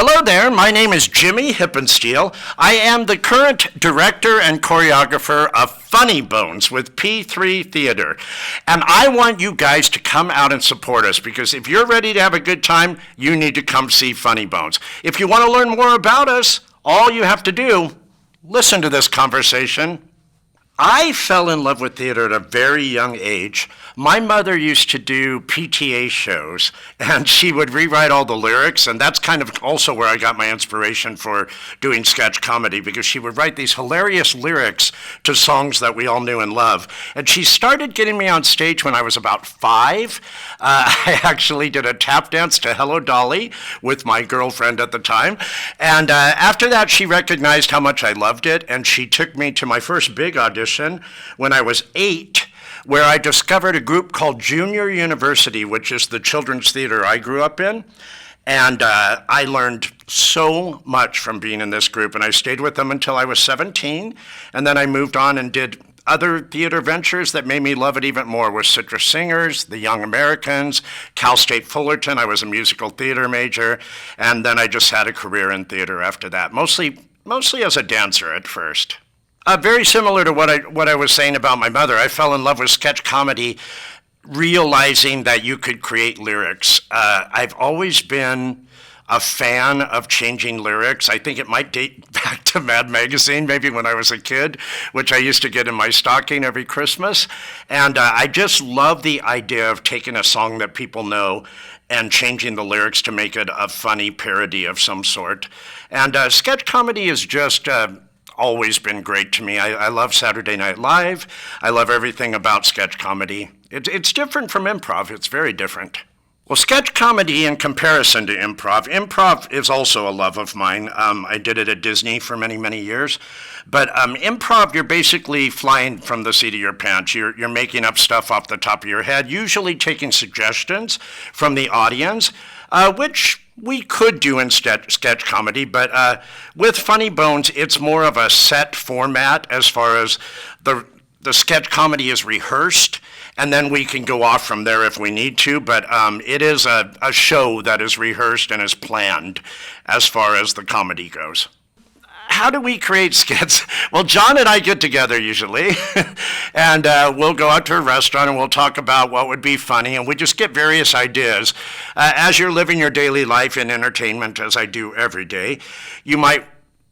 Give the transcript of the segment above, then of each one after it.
Hello there, my name is Jimmy Hippensteel. I am the current director and choreographer of Funny Bōnz with P3 Theater. And I want you guys to come out and support us because if you're ready to have a good time, you need to come see Funny Bōnz. If you want to learn more about us, all you have to do, listen to this conversation. I fell in love with theater at a very young age. My mother used to do PTA shows, and she would rewrite all the lyrics, and that's kind of also where I got my inspiration for doing sketch comedy, because she would write these hilarious lyrics to songs that we all knew and loved. And she started getting me on stage when I was about 5. I actually did a tap dance to Hello Dolly with my girlfriend at the time. And after that, she recognized how much I loved it, and she took me to my first big audition when I was 8, where I discovered a group called Junior University, which is the children's theater I grew up in. And I learned so much from being in this group, and I stayed with them until I was 17, and then I moved on and did other theater ventures that made me love it even more with Citrus Singers, the Young Americans, Cal State Fullerton. I was a musical theater major, and then I just had a career in theater after that, mostly as a dancer at first. Very similar to what I was saying about my mother, I fell in love with sketch comedy, realizing that you could create lyrics. I've always been a fan of changing lyrics. I think it might date back to Mad Magazine, maybe when I was a kid, which I used to get in my stocking every Christmas. And I just love the idea of taking a song that people know and changing the lyrics to make it a funny parody of some sort. And sketch comedy is just always been great to me. I love Saturday Night Live. I love everything about sketch comedy. It's different from improv. It's very different. Well, sketch comedy in comparison to improv is also a love of mine. I did it at Disney for many, many years. But improv, you're basically flying from the seat of your pants. You're making up stuff off the top of your head, usually taking suggestions from the audience, which we could do in sketch comedy, but with Funny Bōnz, it's more of a set format as far as the sketch comedy is rehearsed, and then we can go off from there if we need to, but it is a show that is rehearsed and is planned as far as the comedy goes. How do we create skits? Well, John and I get together usually, and we'll go out to a restaurant and we'll talk about what would be funny, and we just get various ideas. As you're living your daily life in entertainment, as I do every day, you might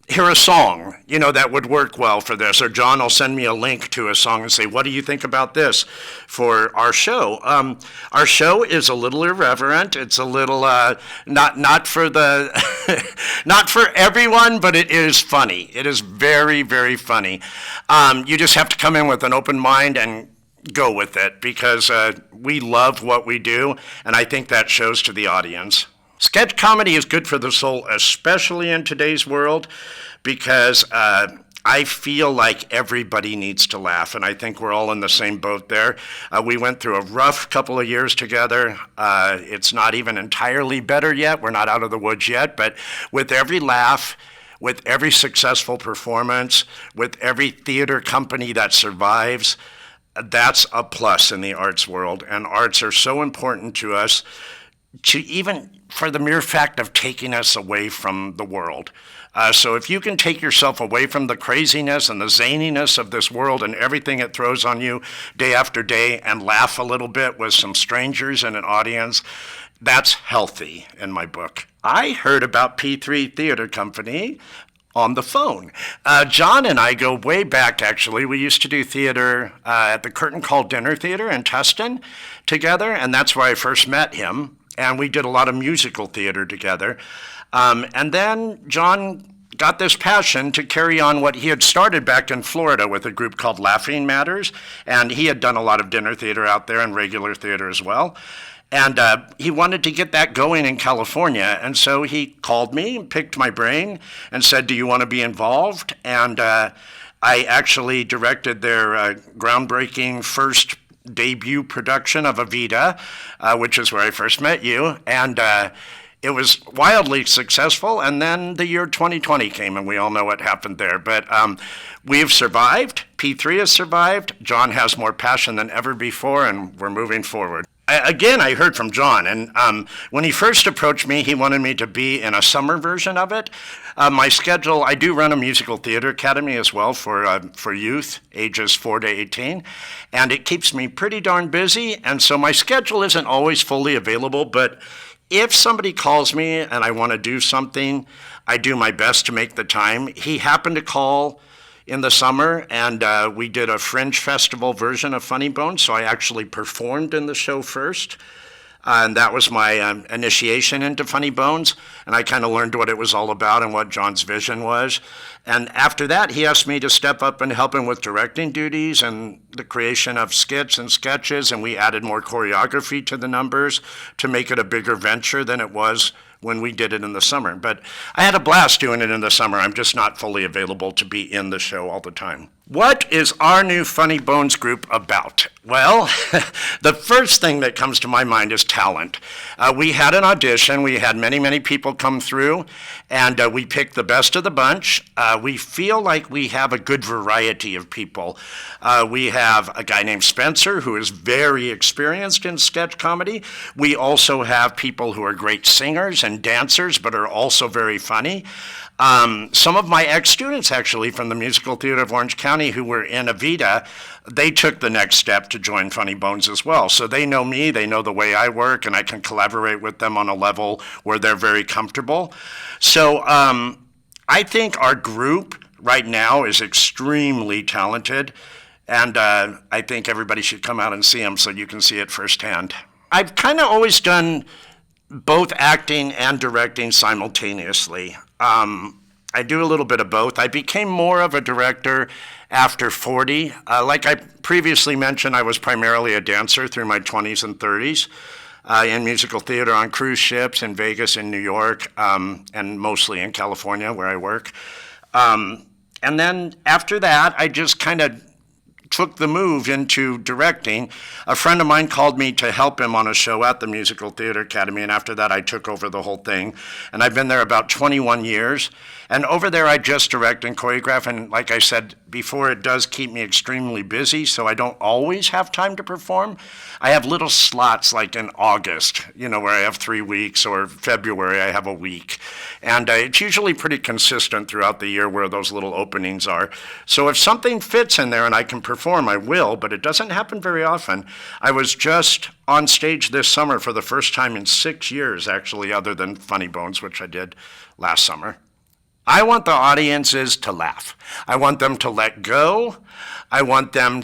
hear a song, that would work well for this, or John will send me a link to a song and say, what do you think about this for our show? Our show is a little irreverent. It's a little, not for not for everyone, but it is funny. It is very, very funny. You just have to come in with an open mind and go with it because we love what we do, and I think that shows to the audience. Sketch comedy is good for the soul, especially in today's world, because I feel like everybody needs to laugh, and I think we're all in the same boat there. We went through a rough couple of years together. It's not even entirely better yet. We're not out of the woods yet, but with every laugh, with every successful performance, with every theater company that survives, that's a plus in the arts world, and arts are so important to us, to even for the mere fact of taking us away from the world. So if you can take yourself away from the craziness and the zaniness of this world and everything it throws on you day after day and laugh a little bit with some strangers in an audience, that's healthy in my book. I heard about P3 Theater Company on the phone. John and I go way back, actually. We used to do theater at the Curtain Call Dinner Theater in Tustin together, and that's where I first met him. And we did a lot of musical theater together. And then John got this passion to carry on what he had started back in Florida with a group called Laughing Matters. And he had done a lot of dinner theater out there and regular theater as well. And he wanted to get that going in California. And so he called me, picked my brain, and said, do you want to be involved? And I actually directed their groundbreaking first debut production of Evita, which is where I first met you, and it was wildly successful, and then the year 2020 came, and we all know what happened there, but we've survived, P3 has survived, John has more passion than ever before, and we're moving forward. Again, I heard from John, and when he first approached me, he wanted me to be in a summer version of it. My schedule, I do run a musical theater academy as well for youth, ages 4 to 18, and it keeps me pretty darn busy, and so my schedule isn't always fully available, but if somebody calls me and I want to do something, I do my best to make the time. He happened to call in the summer, and we did a Fringe Festival version of Funny Bōnz, so I actually performed in the show first. And that was my initiation into Funny Bōnz, and I kind of learned what it was all about and what John's vision was. And after that, he asked me to step up and help him with directing duties and the creation of skits and sketches, and we added more choreography to the numbers to make it a bigger venture than it was when we did it in the summer. But I had a blast doing it in the summer. I'm just not fully available to be in the show all the time. What is our new Funny Bōnz group about? Well, the first thing that comes to my mind is talent. We had an audition. We had many, many people come through, and we picked the best of the bunch. We feel like we have a good variety of people. We have a guy named Spencer, who is very experienced in sketch comedy. We also have people who are great singers and dancers, but are also very funny. Some of my ex-students, actually, from the Musical Theater of Orange County who were in Avita, they took the next step to join Funny Bōnz as well. So they know me, they know the way I work, and I can collaborate with them on a level where they're very comfortable. So I think our group right now is extremely talented, and I think everybody should come out and see them so you can see it firsthand. I've kind of always done both acting and directing simultaneously. I do a little bit of both. I became more of a director after 40. Like I previously mentioned, I was primarily a dancer through my 20s and 30s in musical theater on cruise ships in Vegas and New York, and mostly in California where I work. And then after that, I just kind of took the move into directing. A friend of mine called me to help him on a show at the Musical Theater Academy, and after that I took over the whole thing. And I've been there about 21 years. And over there I just direct and choreograph, and like I said before, it does keep me extremely busy, so I don't always have time to perform. I have little slots like in August, where I have 3 weeks, or February I have a week. And it's usually pretty consistent throughout the year where those little openings are. So if something fits in there and I can perform, I will, but it doesn't happen very often. I was just on stage this summer for the first time in 6 years, actually, other than Funny Bōnz, which I did last summer. I want the audiences to laugh. I want them to let go. I want them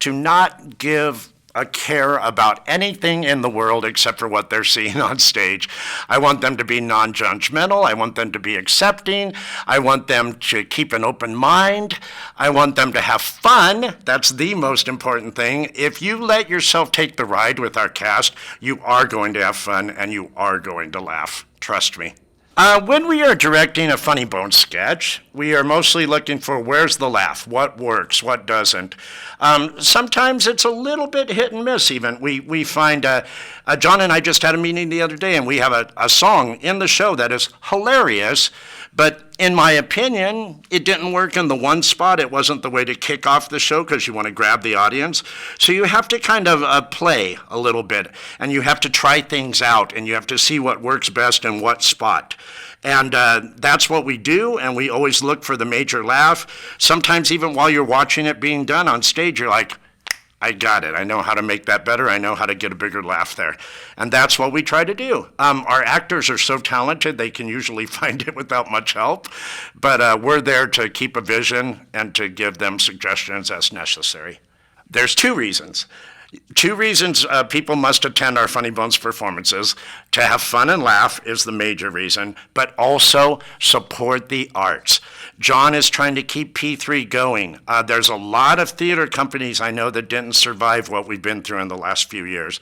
to not give a care about anything in the world except for what they're seeing on stage. I want them to be non-judgmental. I want them to be accepting. I want them to keep an open mind. I want them to have fun. That's the most important thing. If you let yourself take the ride with our cast, you are going to have fun and you are going to laugh. Trust me. When we are directing a Funny Bōnz sketch, we are mostly looking for where's the laugh, what works, what doesn't. Sometimes it's a little bit hit and miss even. We find, John and I just had a meeting the other day, and we have a song in the show that is hilarious, but in my opinion, it didn't work in the one spot. It wasn't the way to kick off the show because you want to grab the audience. So you have to kind of play a little bit, and you have to try things out, and you have to see what works best in what spot. And that's what we do, and we always look for the major laugh. Sometimes even while you're watching it being done on stage, you're like, I got it. I know how to make that better. I know how to get a bigger laugh there. And that's what we try to do. Our actors are so talented, they can usually find it without much help. But we're there to keep a vision and to give them suggestions as necessary. There's two reasons. Two reasons people must attend our Funny Bōnz performances. To have fun and laugh is the major reason, but also support the arts. John is trying to keep P3 going. There's a lot of theater companies I know that didn't survive what we've been through in the last few years.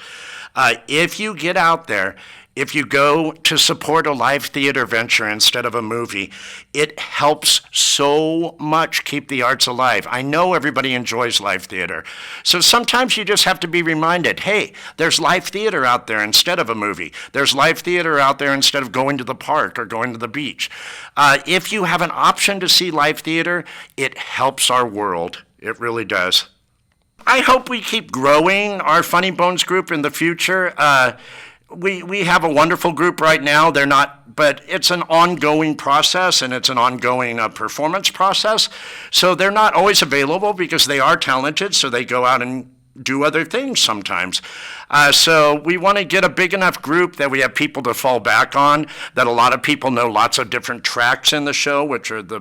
If you get out there, if you go to support a live theater venture instead of a movie, it helps so much keep the arts alive. I know everybody enjoys live theater. So sometimes you just have to be reminded, hey, there's live theater out there instead of a movie. There's live theater out there instead of going to the park or going to the beach. If you have an option to see live theater, it helps our world. It really does. I hope we keep growing our Funny Bōnz group in the future. We have a wonderful group right now. They're not, but it's an ongoing process and it's an ongoing performance process. So they're not always available because they are talented. So they go out and do other things sometimes. So we want to get a big enough group that we have people to fall back on, that a lot of people know lots of different tracks in the show, which are the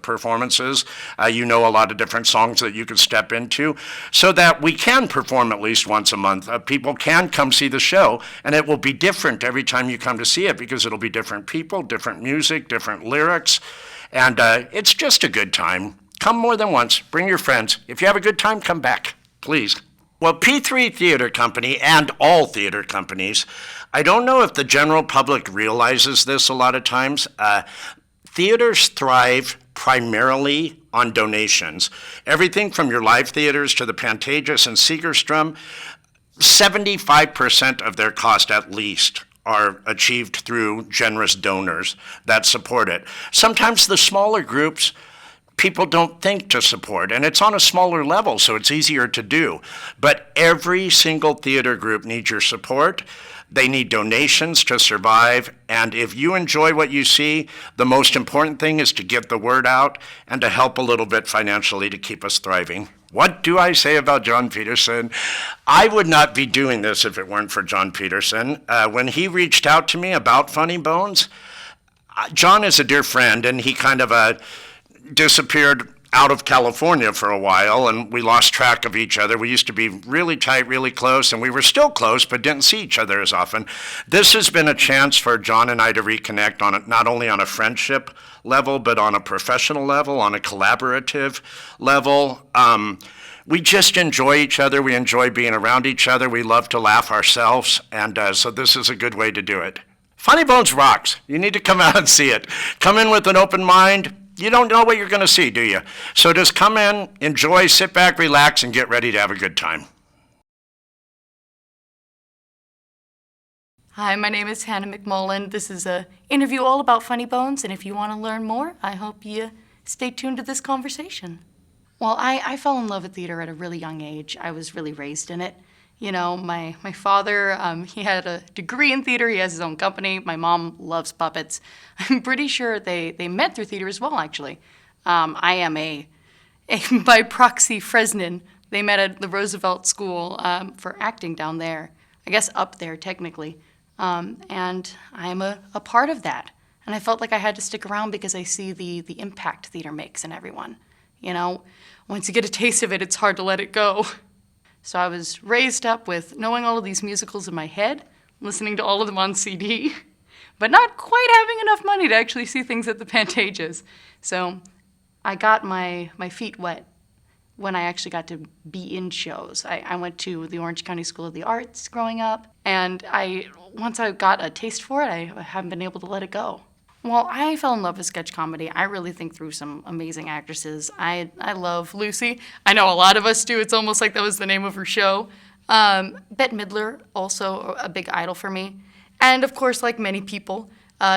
performances. You know a lot of different songs that you can step into, so that we can perform at least once a month. People can come see the show, and it will be different every time you come to see it because it'll be different people, different music, different lyrics, and it's just a good time. Come more than once. Bring your friends. If you have a good time, come back, please. Well, P3 Theater Company and all theater companies, I don't know if the general public realizes this a lot of times. Theaters thrive primarily on donations. Everything from your live theaters to the Pantages and Segerstrom, 75% of their cost at least are achieved through generous donors that support it. Sometimes the smaller groups, people don't think to support, and it's on a smaller level, so it's easier to do. But every single theater group needs your support. They need donations to survive, and if you enjoy what you see, the most important thing is to get the word out and to help a little bit financially to keep us thriving. What do I say about John Peterson? I would not be doing this if it weren't for John Peterson. When he reached out to me about Funny Bōnz, John is a dear friend, and he kind of disappeared out of California for a while, and we lost track of each other. We used to be really tight, really close, and we were still close, but didn't see each other as often. This has been a chance for John and I to reconnect on it, not only on a friendship level, but on a professional level, on a collaborative level. We just enjoy each other. We enjoy being around each other. We love to laugh ourselves, and so this is a good way to do it. Funny Bōnz rocks. You need to come out and see it. Come in with an open mind. You don't know what you're going to see, do you? So just come in, enjoy, sit back, relax, and get ready to have a good time. Hi, my name is Hannah McMullen. This is an interview all about Funny Bōnz, and if you want to learn more, I hope you stay tuned to this conversation. Well, I fell in love with theater at a really young age. I was really raised in it. You know, my father, he had a degree in theater. He has his own company. My mom loves puppets. I'm pretty sure they met through theater as well, actually. I am a by proxy Fresnan. They met at the Roosevelt School for acting down there. I guess up there, technically. And I'm a part of that. And I felt like I had to stick around because I see the impact theater makes in everyone. You know, once you get a taste of it, it's hard to let it go. So I was raised up with knowing all of these musicals in my head, listening to all of them on CD, but not quite having enough money to actually see things at the Pantages. So I got my feet wet when I actually got to be in shows. I went to the Orange County School of the Arts growing up, and once I got a taste for it, I haven't been able to let it go. Well, I fell in love with sketch comedy. I really think through some amazing actresses. I love Lucy. I know a lot of us do. It's almost like that was the name of her show. Bette Midler, also a big idol for me. And of course, like many people,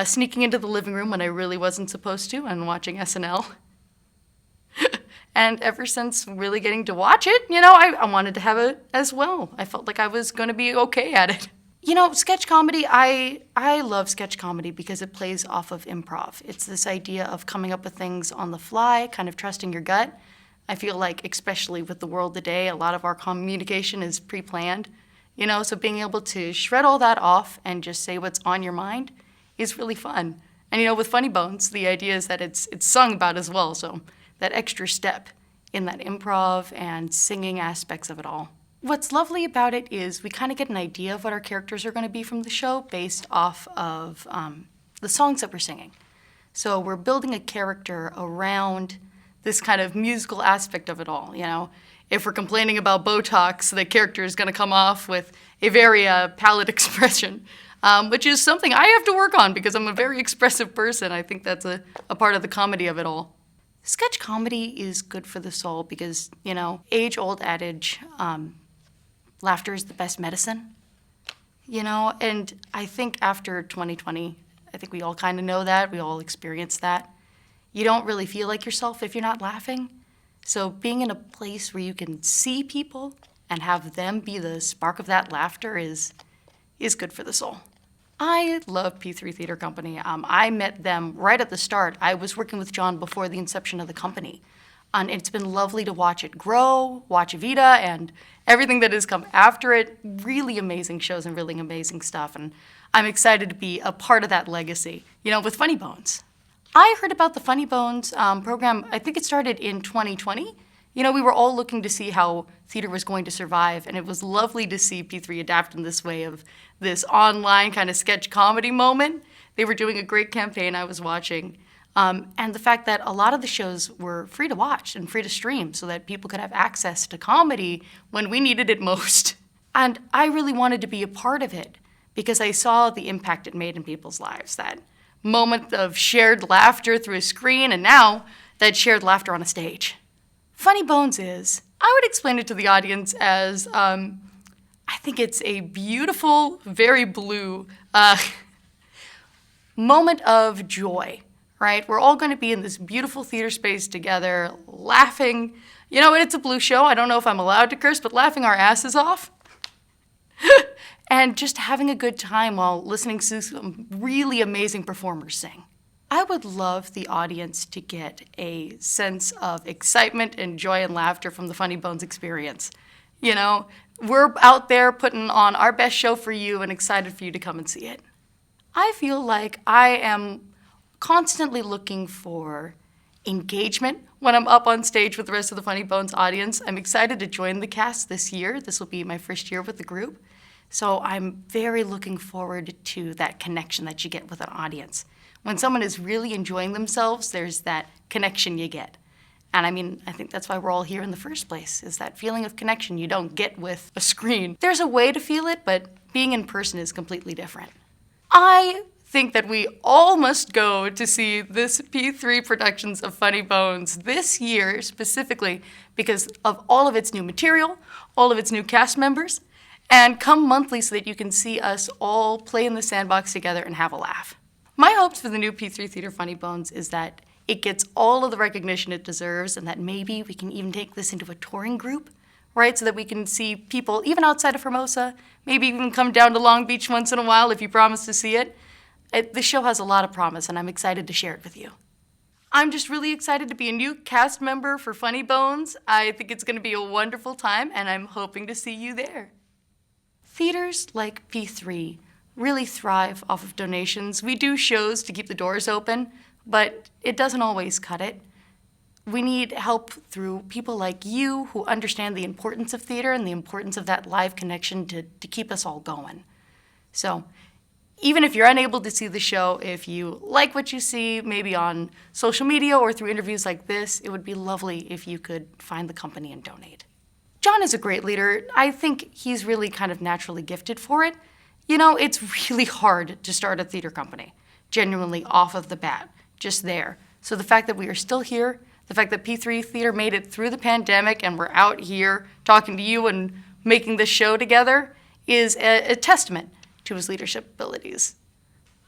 sneaking into the living room when I really wasn't supposed to and watching SNL. And ever since really getting to watch it, you know, I wanted to have it as well. I felt like I was going to be okay at it. You know, sketch comedy, I love sketch comedy because it plays off of improv. It's this idea of coming up with things on the fly, kind of trusting your gut. I feel like, especially with the world today, a lot of our communication is pre-planned. You know, so being able to shred all that off and just say what's on your mind is really fun. And you know, with Funny Bōnz, the idea is that it's sung about as well, so that extra step in that improv and singing aspects of it all. What's lovely about it is we kind of get an idea of what our characters are going to be from the show based off of the songs that we're singing. So we're building a character around this kind of musical aspect of it all, you know. If we're complaining about Botox, the character is going to come off with a very pallid expression, which is something I have to work on because I'm a very expressive person. I think that's a part of the comedy of it all. Sketch comedy is good for the soul because, you know, age-old adage, laughter is the best medicine, you know, and I think after 2020, I think we all kind of know that, we all experience that. You don't really feel like yourself if you're not laughing, So being in a place where you can see people and have them be the spark of that laughter is good for the soul. I love P3 Theater Company. I met them right at the start. I was working with John before the inception of the company. And it's been lovely to watch it grow, watch Evita, and everything that has come after it. Really amazing shows and really amazing stuff. And I'm excited to be a part of that legacy, with Funny Bōnz. I heard about the Funny Bōnz program, I think it started in 2020. We were all looking to see how theater was going to survive, and it was lovely to see P3 adapt in this way of this online kind of sketch comedy moment. They were doing a great campaign I was watching. And the fact that a lot of the shows were free to watch and free to stream so that people could have access to comedy when we needed it most. And I really wanted to be a part of it because I saw the impact it made in people's lives, that moment of shared laughter through a screen, and now that shared laughter on a stage. Funny Bōnz is, I would explain it to the audience as, I think it's a beautiful, very blue moment of joy. Right? We're all going to be in this beautiful theater space together, laughing. And it's a blue show. I don't know if I'm allowed to curse, but laughing our asses off. And just having a good time while listening to some really amazing performers sing. I would love the audience to get a sense of excitement and joy and laughter from the Funny Bōnz experience. We're out there putting on our best show for you and excited for you to come and see it. I feel like I am constantly looking for engagement when I'm up on stage with the rest of the Funny Bōnz audience. I'm excited to join the cast this year. This will be my first year with the group. So I'm very looking forward to that connection that you get with an audience. When someone is really enjoying themselves, there's that connection you get. And I think that's why we're all here in the first place, is that feeling of connection you don't get with a screen. There's a way to feel it, but being in person is completely different. I think that we all must go to see this P3 productions of Funny Bōnz this year specifically because of all of its new material, all of its new cast members, and come monthly so that you can see us all play in the sandbox together and have a laugh. My hopes for the new P3 Theater Funny Bōnz is that it gets all of the recognition it deserves and that maybe we can even take this into a touring group, right? So that we can see people even outside of Hermosa, maybe even come down to Long Beach once in a while if you promise to see it. This show has a lot of promise, and I'm excited to share it with you. I'm just really excited to be a new cast member for Funny Bōnz. I think it's going to be a wonderful time, and I'm hoping to see you there. Theaters like P3 really thrive off of donations. We do shows to keep the doors open, but it doesn't always cut it. We need help through people like you who understand the importance of theater and the importance of that live connection to keep us all going. So, even if you're unable to see the show, if you like what you see, maybe on social media or through interviews like this, it would be lovely if you could find the company and donate. John is a great leader. I think he's really kind of naturally gifted for it. It's really hard to start a theater company, genuinely off of the bat, just there. So the fact that we are still here, the fact that P3 Theater made it through the pandemic and we're out here talking to you and making this show together is a testament to his leadership abilities.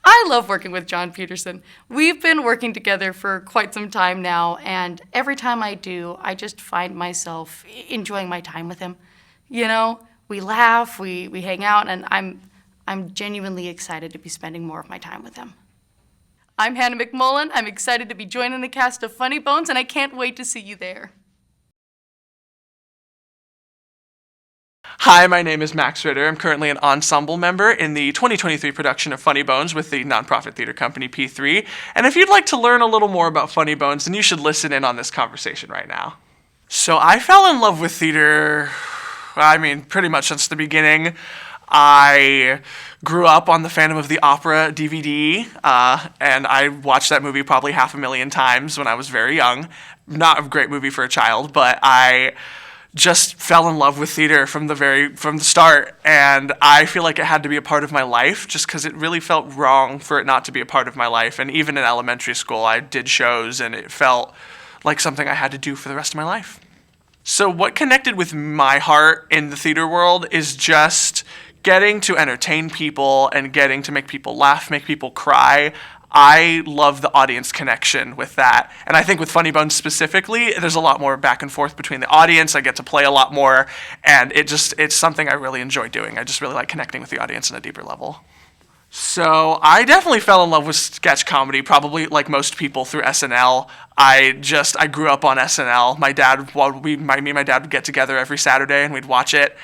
I love working with John Peterson. We've been working together for quite some time now, and every time I do, I just find myself enjoying my time with him. We laugh, we hang out, and I'm genuinely excited to be spending more of my time with him. I'm Hannah McMullen. I'm excited to be joining the cast of Funny Bōnz, and I can't wait to see you there. Hi, my name is Max Ritter. I'm currently an ensemble member in the 2023 production of Funny Bōnz with the nonprofit theater company P3. And if you'd like to learn a little more about Funny Bōnz, then you should listen in on this conversation right now. So I fell in love with theater, pretty much since the beginning. I grew up on the Phantom of the Opera DVD, and I watched that movie probably 500,000 times when I was very young. Not a great movie for a child, but I just fell in love with theater from the start, and I feel like it had to be a part of my life just because it really felt wrong for it not to be a part of my life. And even in elementary school, I did shows, and it felt like something I had to do for the rest of my life. So what connected with my heart in the theater world is just getting to entertain people and getting to make people laugh, make people cry, I love the audience connection with that. And I think with Funny Bōnz specifically, there's a lot more back and forth between the audience. I get to play a lot more, and it's something I really enjoy doing. I just really like connecting with the audience on a deeper level. So I definitely fell in love with sketch comedy, probably like most people, through SNL. I grew up on SNL. Me and my dad would get together every Saturday and we'd watch it.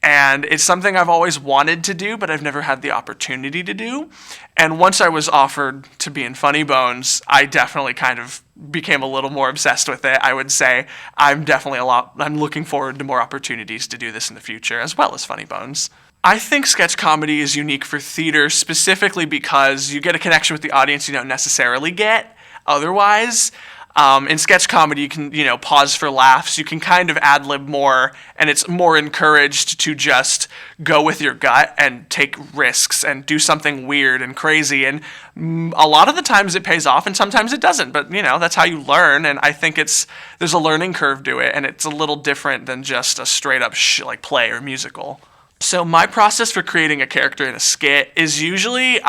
And it's something I've always wanted to do, but I've never had the opportunity to do. And once I was offered to be in Funny Bōnz, I definitely kind of became a little more obsessed with it. I would say I'm looking forward to more opportunities to do this in the future, as well as Funny Bōnz. I think sketch comedy is unique for theater specifically because you get a connection with the audience you don't necessarily get otherwise. In sketch comedy, you can, pause for laughs. You can kind of ad-lib more, and it's more encouraged to just go with your gut and take risks and do something weird and crazy. And a lot of the times it pays off, and sometimes it doesn't. But, that's how you learn, and I think there's a learning curve to it, and it's a little different than just a straight-up play or musical. So my process for creating a character in a skit is usually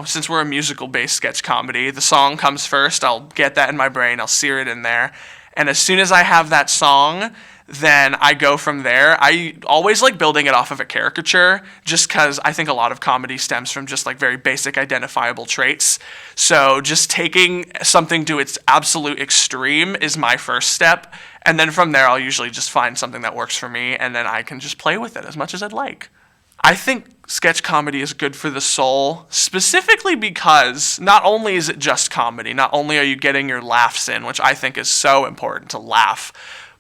since we're a musical-based sketch comedy, the song comes first. I'll get that in my brain. I'll sear it in there. And as soon as I have that song, then I go from there. I always like building it off of a caricature just because I think a lot of comedy stems from just very basic identifiable traits. So just taking something to its absolute extreme is my first step. And then from there, I'll usually just find something that works for me, and then I can just play with it as much as I'd like. I think sketch comedy is good for the soul, specifically because not only is it just comedy, not only are you getting your laughs in, which I think is so important to laugh,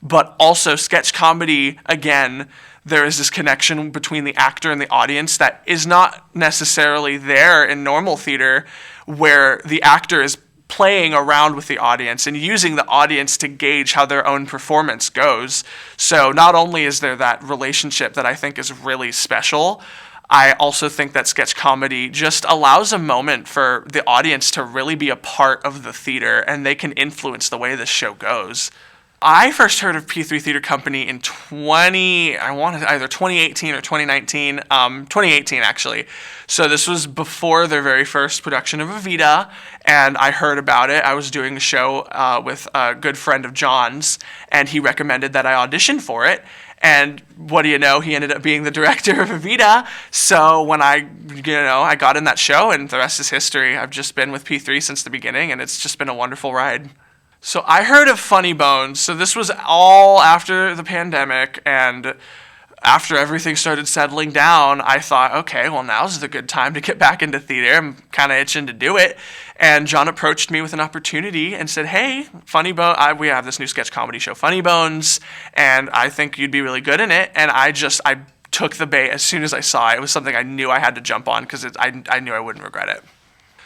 but also sketch comedy, again, there is this connection between the actor and the audience that is not necessarily there in normal theater, where the actor is playing around with the audience and using the audience to gauge how their own performance goes. So not only is there that relationship that I think is really special, I also think that sketch comedy just allows a moment for the audience to really be a part of the theater, and they can influence the way this show goes. I first heard of P3 Theater Company in either 2018 or 2019, 2018 actually. So this was before their very first production of Evita, and I heard about it. I was doing a show with a good friend of John's, and he recommended that I audition for it. And what do you know? He ended up being the director of Evita. So when I got in that show, and the rest is history. I've just been with P3 since the beginning, and it's just been a wonderful ride. So I heard of Funny Bōnz. So this was all after the pandemic, and after everything started settling down, I thought, okay, well, now's the good time to get back into theater. I'm kind of itching to do it. And John approached me with an opportunity and said, hey, Funny Bōnz, we have this new sketch comedy show, Funny Bōnz, and I think you'd be really good in it. And I took the bait as soon as I saw it. It was something I knew I had to jump on because I knew I wouldn't regret it.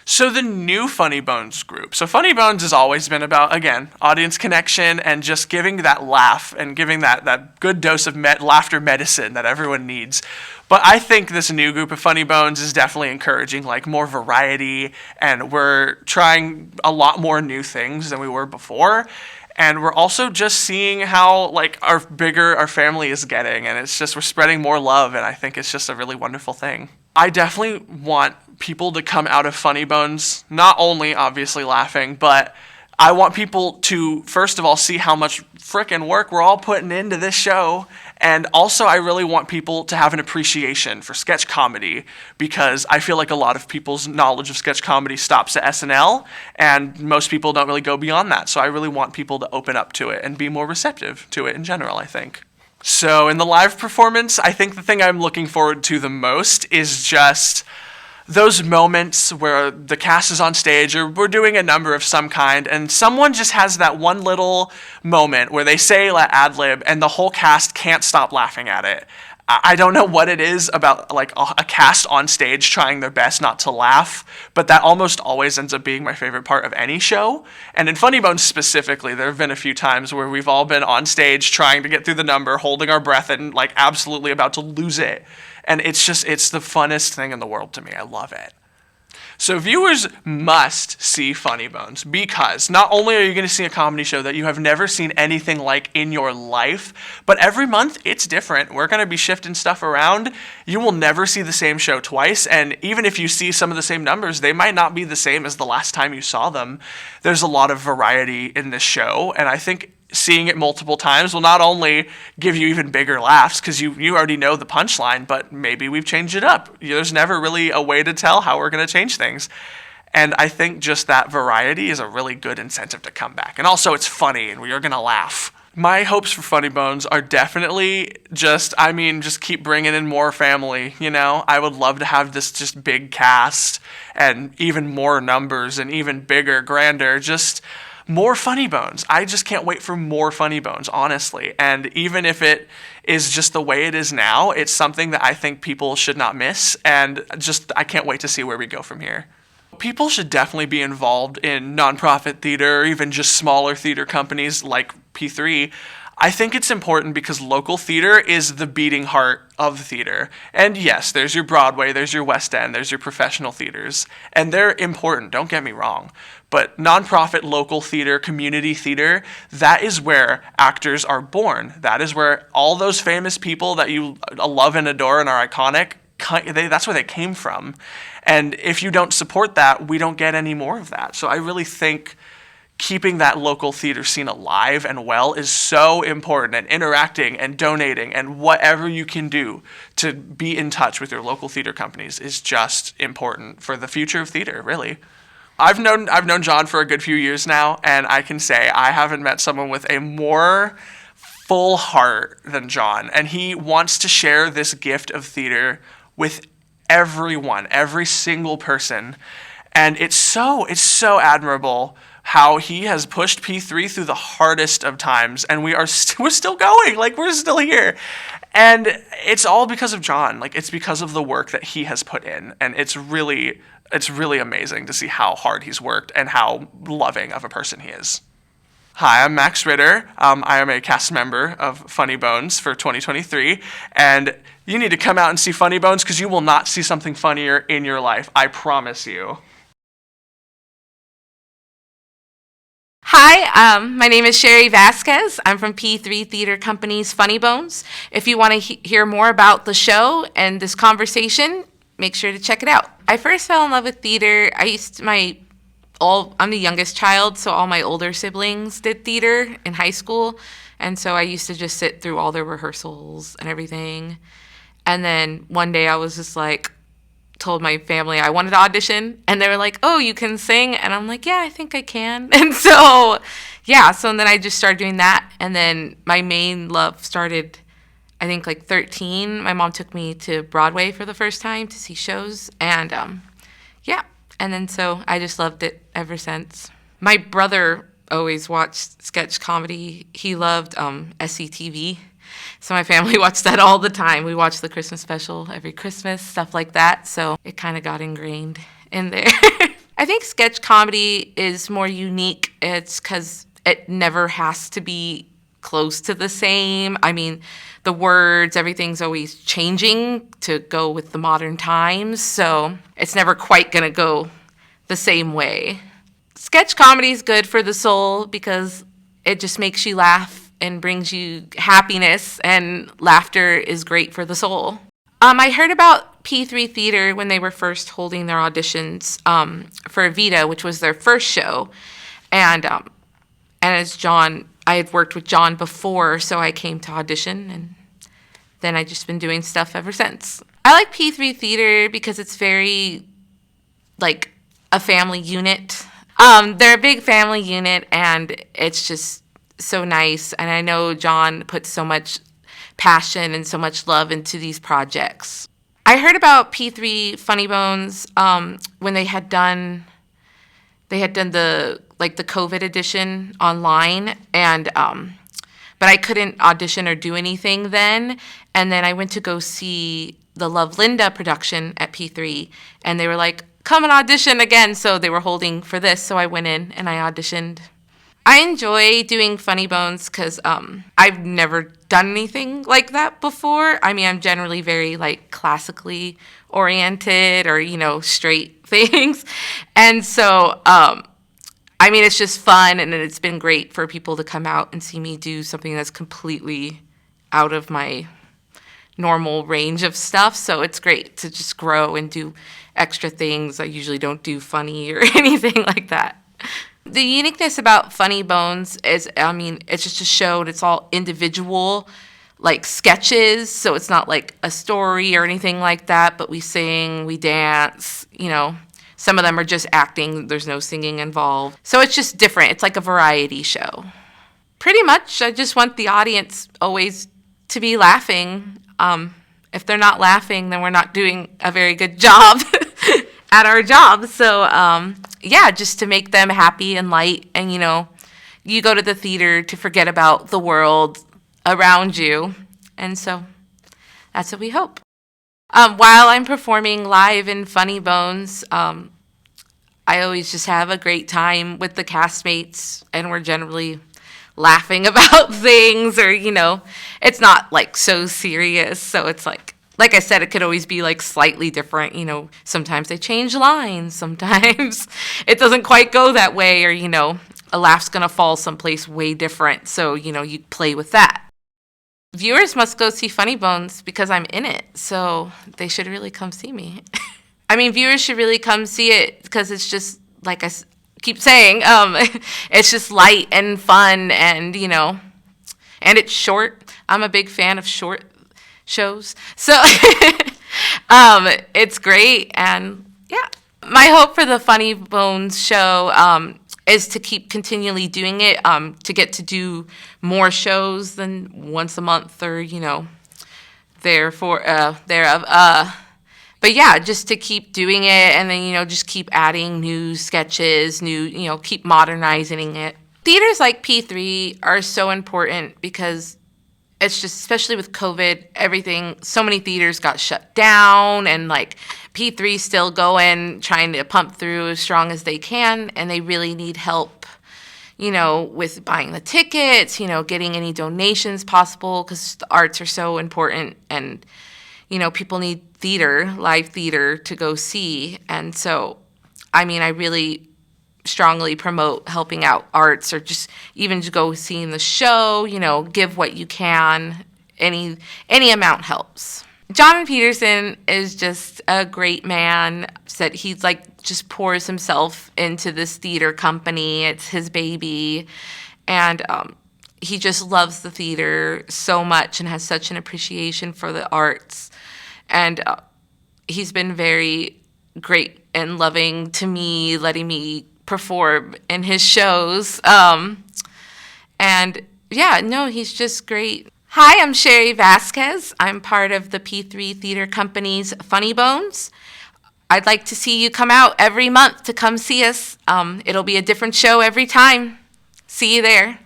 So the new Funny Bōnz group. So Funny Bōnz has always been about, again, audience connection and just giving that laugh and giving that good dose of laughter medicine that everyone needs. But I think this new group of Funny Bōnz is definitely encouraging more variety, and we're trying a lot more new things than we were before. And we're also just seeing how our bigger our family is getting, and it's just we're spreading more love, and I think it's just a really wonderful thing. I definitely want people to come out of Funny Bōnz not only obviously laughing, but I want people to first of all see how much frickin' work we're all putting into this show, and also I really want people to have an appreciation for sketch comedy, because I feel like a lot of people's knowledge of sketch comedy stops at SNL, and most people don't really go beyond that. So I really want people to open up to it and be more receptive to it in general, I think. So in the live performance, I think the thing I'm looking forward to the most is just those moments where the cast is on stage or we're doing a number of some kind, and someone just has that one little moment where they say ad-lib and the whole cast can't stop laughing at it. I don't know what it is about a cast on stage trying their best not to laugh, but that almost always ends up being my favorite part of any show. And in Funny Bōnz specifically, there have been a few times where we've all been on stage trying to get through the number, holding our breath and absolutely about to lose it. And it's the funnest thing in the world to me. I love it. So viewers must see Funny Bōnz because not only are you going to see a comedy show that you have never seen anything like in your life, but every month it's different. We're going to be shifting stuff around. You will never see the same show twice, and even if you see some of the same numbers, they might not be the same as the last time you saw them. There's a lot of variety in this show, and I think seeing it multiple times will not only give you even bigger laughs because you already know the punchline, but maybe we've changed it up. There's never really a way to tell how we're going to change things. And I think just that variety is a really good incentive to come back. And also it's funny and we are going to laugh. My hopes for Funny Bōnz are definitely just keep bringing in more family, you know? I would love to have this just big cast and even more numbers and even bigger, grander, just more Funny Bōnz. I just can't wait for more Funny Bōnz, honestly. And even if it is just the way it is now, it's something that I think people should not miss. And I can't wait to see where we go from here. People should definitely be involved in nonprofit theater or even just smaller theater companies like P3. I think it's important because local theater is the beating heart of theater. And yes, there's your Broadway, there's your West End, there's your professional theaters. And they're important, don't get me wrong. But nonprofit local theater, community theater, that is where actors are born. That is where all those famous people that you love and adore and are iconic, that's where they came from. And if you don't support that, we don't get any more of that. So I really think keeping that local theater scene alive and well is so important, and interacting and donating and whatever you can do to be in touch with your local theater companies is just important for the future of theater, really. I've known John for a good few years now, and I can say I haven't met someone with a more full heart than John, and he wants to share this gift of theater with everyone, every single person. And it's so admirable how he has pushed P3 through the hardest of times, and we're still going, like we're still here. And it's all because of John. Like it's because of the work that he has put in, and it's really amazing to see how hard he's worked and how loving of a person he is. Hi, I'm Max Ritter. I am a cast member of Funny Bōnz for 2023, and you need to come out and see Funny Bōnz because you will not see something funnier in your life. I promise you. Hi, my name is Sherry Vasquez. I'm from P3 Theater Company's Funny Bōnz. If you want to hear more about the show and this conversation, make sure to check it out. I first fell in love with theater. I'm the youngest child, so all my older siblings did theater in high school, and so I used to just sit through all their rehearsals and everything. And then one day I was just like, told my family I wanted to audition, and they were like, oh, you can sing? And I'm like, yeah, I think I can. And so then I just started doing that, and then my main love started, I think, like 13. My mom took me to Broadway for the first time to see shows, and and then so I just loved it ever since. My brother always watched sketch comedy. He loved SCTV. So my family watched that all the time. We watched the Christmas special every Christmas, stuff like that. So it kind of got ingrained in there. I think sketch comedy is more unique. It's because it never has to be close to the same. I mean, the words, everything's always changing to go with the modern times. So it's never quite going to go the same way. Sketch comedy is good for the soul because it just makes you laugh and brings you happiness, and laughter is great for the soul. I heard about P3 Theater when they were first holding their auditions for Evita, which was their first show. And as John, I had worked with John before, so I came to audition, and then I've just been doing stuff ever since. I like P3 Theater because it's very, like, a family unit. They're a big family unit, and it's just so nice, and I know John put so much passion and so much love into these projects. I heard about P3 Funny Bōnz when they had done the COVID edition online, and but I couldn't audition or do anything then. And then I went to go see the Love Linda production at P3, and they were like, come and audition again. So they were holding for this, so I went in and I auditioned. I enjoy doing Funny Bōnz because I've never done anything like that before. I mean, I'm generally very like classically oriented or, straight things. And so, I mean, it's just fun, and it's been great for people to come out and see me do something that's completely out of my normal range of stuff. So it's great to just grow and do extra things. I usually don't do funny or anything like that. The uniqueness about Funny Bōnz is, it's just a show and it's all individual, like sketches. So it's not like a story or anything like that, but we sing, we dance, Some of them are just acting. There's no singing involved. So it's just different. It's like a variety show. Pretty much, I just want the audience always to be laughing. If they're not laughing, then we're not doing a very good job at our job. So, just to make them happy and light. And, you go to the theater to forget about the world around you. And so that's what we hope. While I'm performing live in Funny Bōnz, I always just have a great time with the castmates, and we're generally laughing about things, or, it's not like so serious. So it's like I said, it could always be like slightly different. Sometimes they change lines. Sometimes it doesn't quite go that way, or, a laugh's going to fall someplace way different. So, you play with that. Viewers must go see Funny Bōnz because I'm in it, so they should really come see me. Viewers should really come see it because it's just, like I keep saying, it's just light and fun, and, and it's short. I'm a big fan of short shows, so it's great, and yeah. My hope for the Funny Bōnz show is to keep continually doing it, to get to do more shows than once a month, or, thereof. But yeah, just to keep doing it, and then, just keep adding new sketches, keep modernizing it. Theaters like P3 are so important because it's just, especially with COVID, so many theaters got shut down, and like P3's still going, trying to pump through as strong as they can, and they really need help, with buying the tickets, getting any donations possible, because the arts are so important, and, people need live theater to go see. And so, I really strongly promote helping out arts, or just even to go seeing the show, give what you can. Any amount helps. John Peterson is just a great man. That he's just pours himself into this theater company. It's his baby. And he just loves the theater so much and has such an appreciation for the arts. And he's been very great and loving to me, letting me perform in his shows. He's just great. Hi, I'm Sherry Vasquez. I'm part of the P3 Theater Company's Funny Bōnz. I'd like to see you come out every month to come see us. It'll be a different show every time. See you there.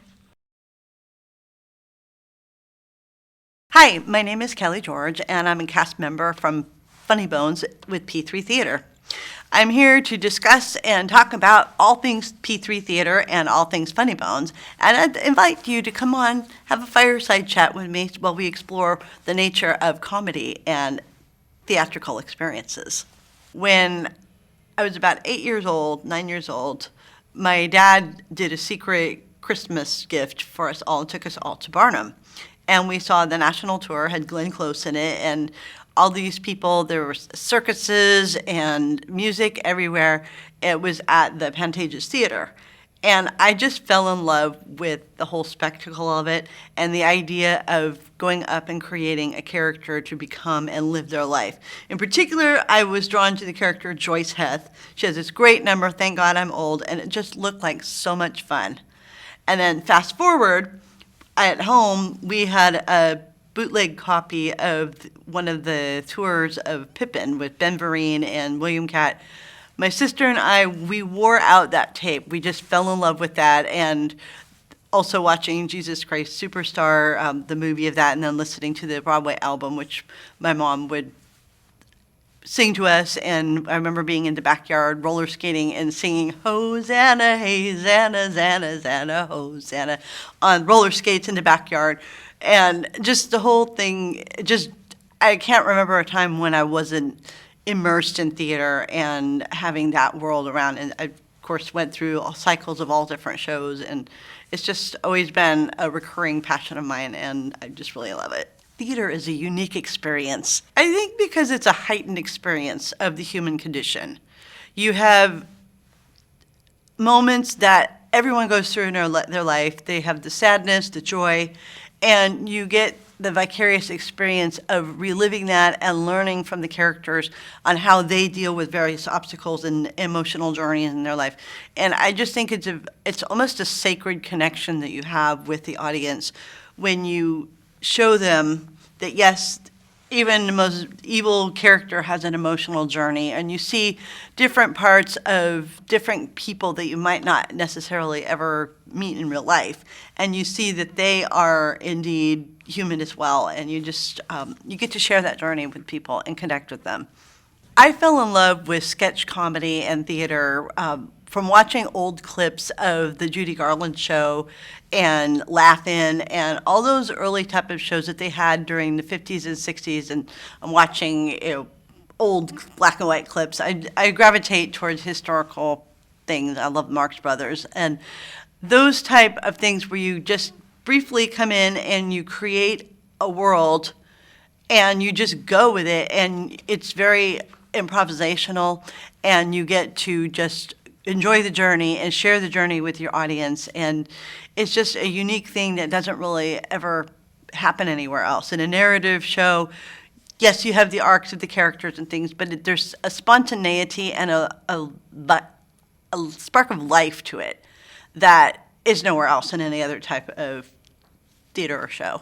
Hi, my name is Kelly George, and I'm a cast member from Funny Bōnz with P3 Theater. I'm here to discuss and talk about all things P3 Theater and all things Funny Bōnz, and I'd invite you to come on, have a fireside chat with me while we explore the nature of comedy and theatrical experiences. When I was about 9 years old, my dad did a secret Christmas gift for us all and took us all to Barnum. And we saw the national tour, had Glenn Close in it, and all these people, there were circuses and music everywhere. It was at the Pantages Theater. And I just fell in love with the whole spectacle of it and the idea of going up and creating a character to become and live their life. In particular, I was drawn to the character Joyce Heth. She has this great number, Thank God I'm Old, and it just looked like so much fun. And then fast forward, at home, we had a bootleg copy of one of the tours of Pippin with Ben Vereen and William Catt. My sister and I, we wore out that tape. We just fell in love with that, and also watching Jesus Christ Superstar, the movie of that, and then listening to the Broadway album, which my mom would sing to us, and I remember being in the backyard roller skating and singing Hosanna, hey, Zanna, Zanna, Zanna, Hosanna on roller skates in the backyard. And just the whole thing, I can't remember a time when I wasn't immersed in theater and having that world around. And I, of course, went through all cycles of all different shows, and it's just always been a recurring passion of mine, and I just really love it. Theater is a unique experience. I think because it's a heightened experience of the human condition. You have moments that everyone goes through in their life. They have the sadness, the joy, and you get the vicarious experience of reliving that and learning from the characters on how they deal with various obstacles and emotional journeys in their life. And I just think it's almost a sacred connection that you have with the audience when you show them that, yes, even the most evil character has an emotional journey, and you see different parts of different people that you might not necessarily ever meet in real life, and you see that they are indeed human as well, and you just you get to share that journey with people and connect with them. I fell in love with sketch comedy and theater from watching old clips of the Judy Garland show and Laugh-In and all those early type of shows that they had during the 50s and 60s, and I'm watching old black and white clips. I gravitate towards historical things. I love Marx Brothers and those type of things where you just briefly come in and you create a world and you just go with it, and it's very improvisational, and you get to just enjoy the journey and share the journey with your audience, and it's just a unique thing that doesn't really ever happen anywhere else. In a narrative show, yes, you have the arcs of the characters and things, but there's a spontaneity and a spark of life to it that is nowhere else in any other type of theater or show.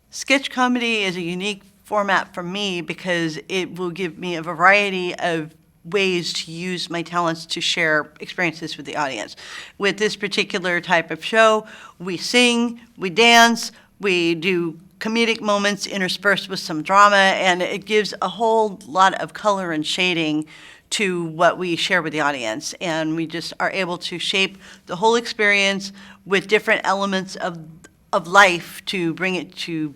Sketch comedy is a unique format for me because it will give me a variety of ways to use my talents to share experiences with the audience. With this particular type of show, we sing, we dance, we do comedic moments interspersed with some drama, and it gives a whole lot of color and shading to what we share with the audience. And we just are able to shape the whole experience with different elements of life to bring it to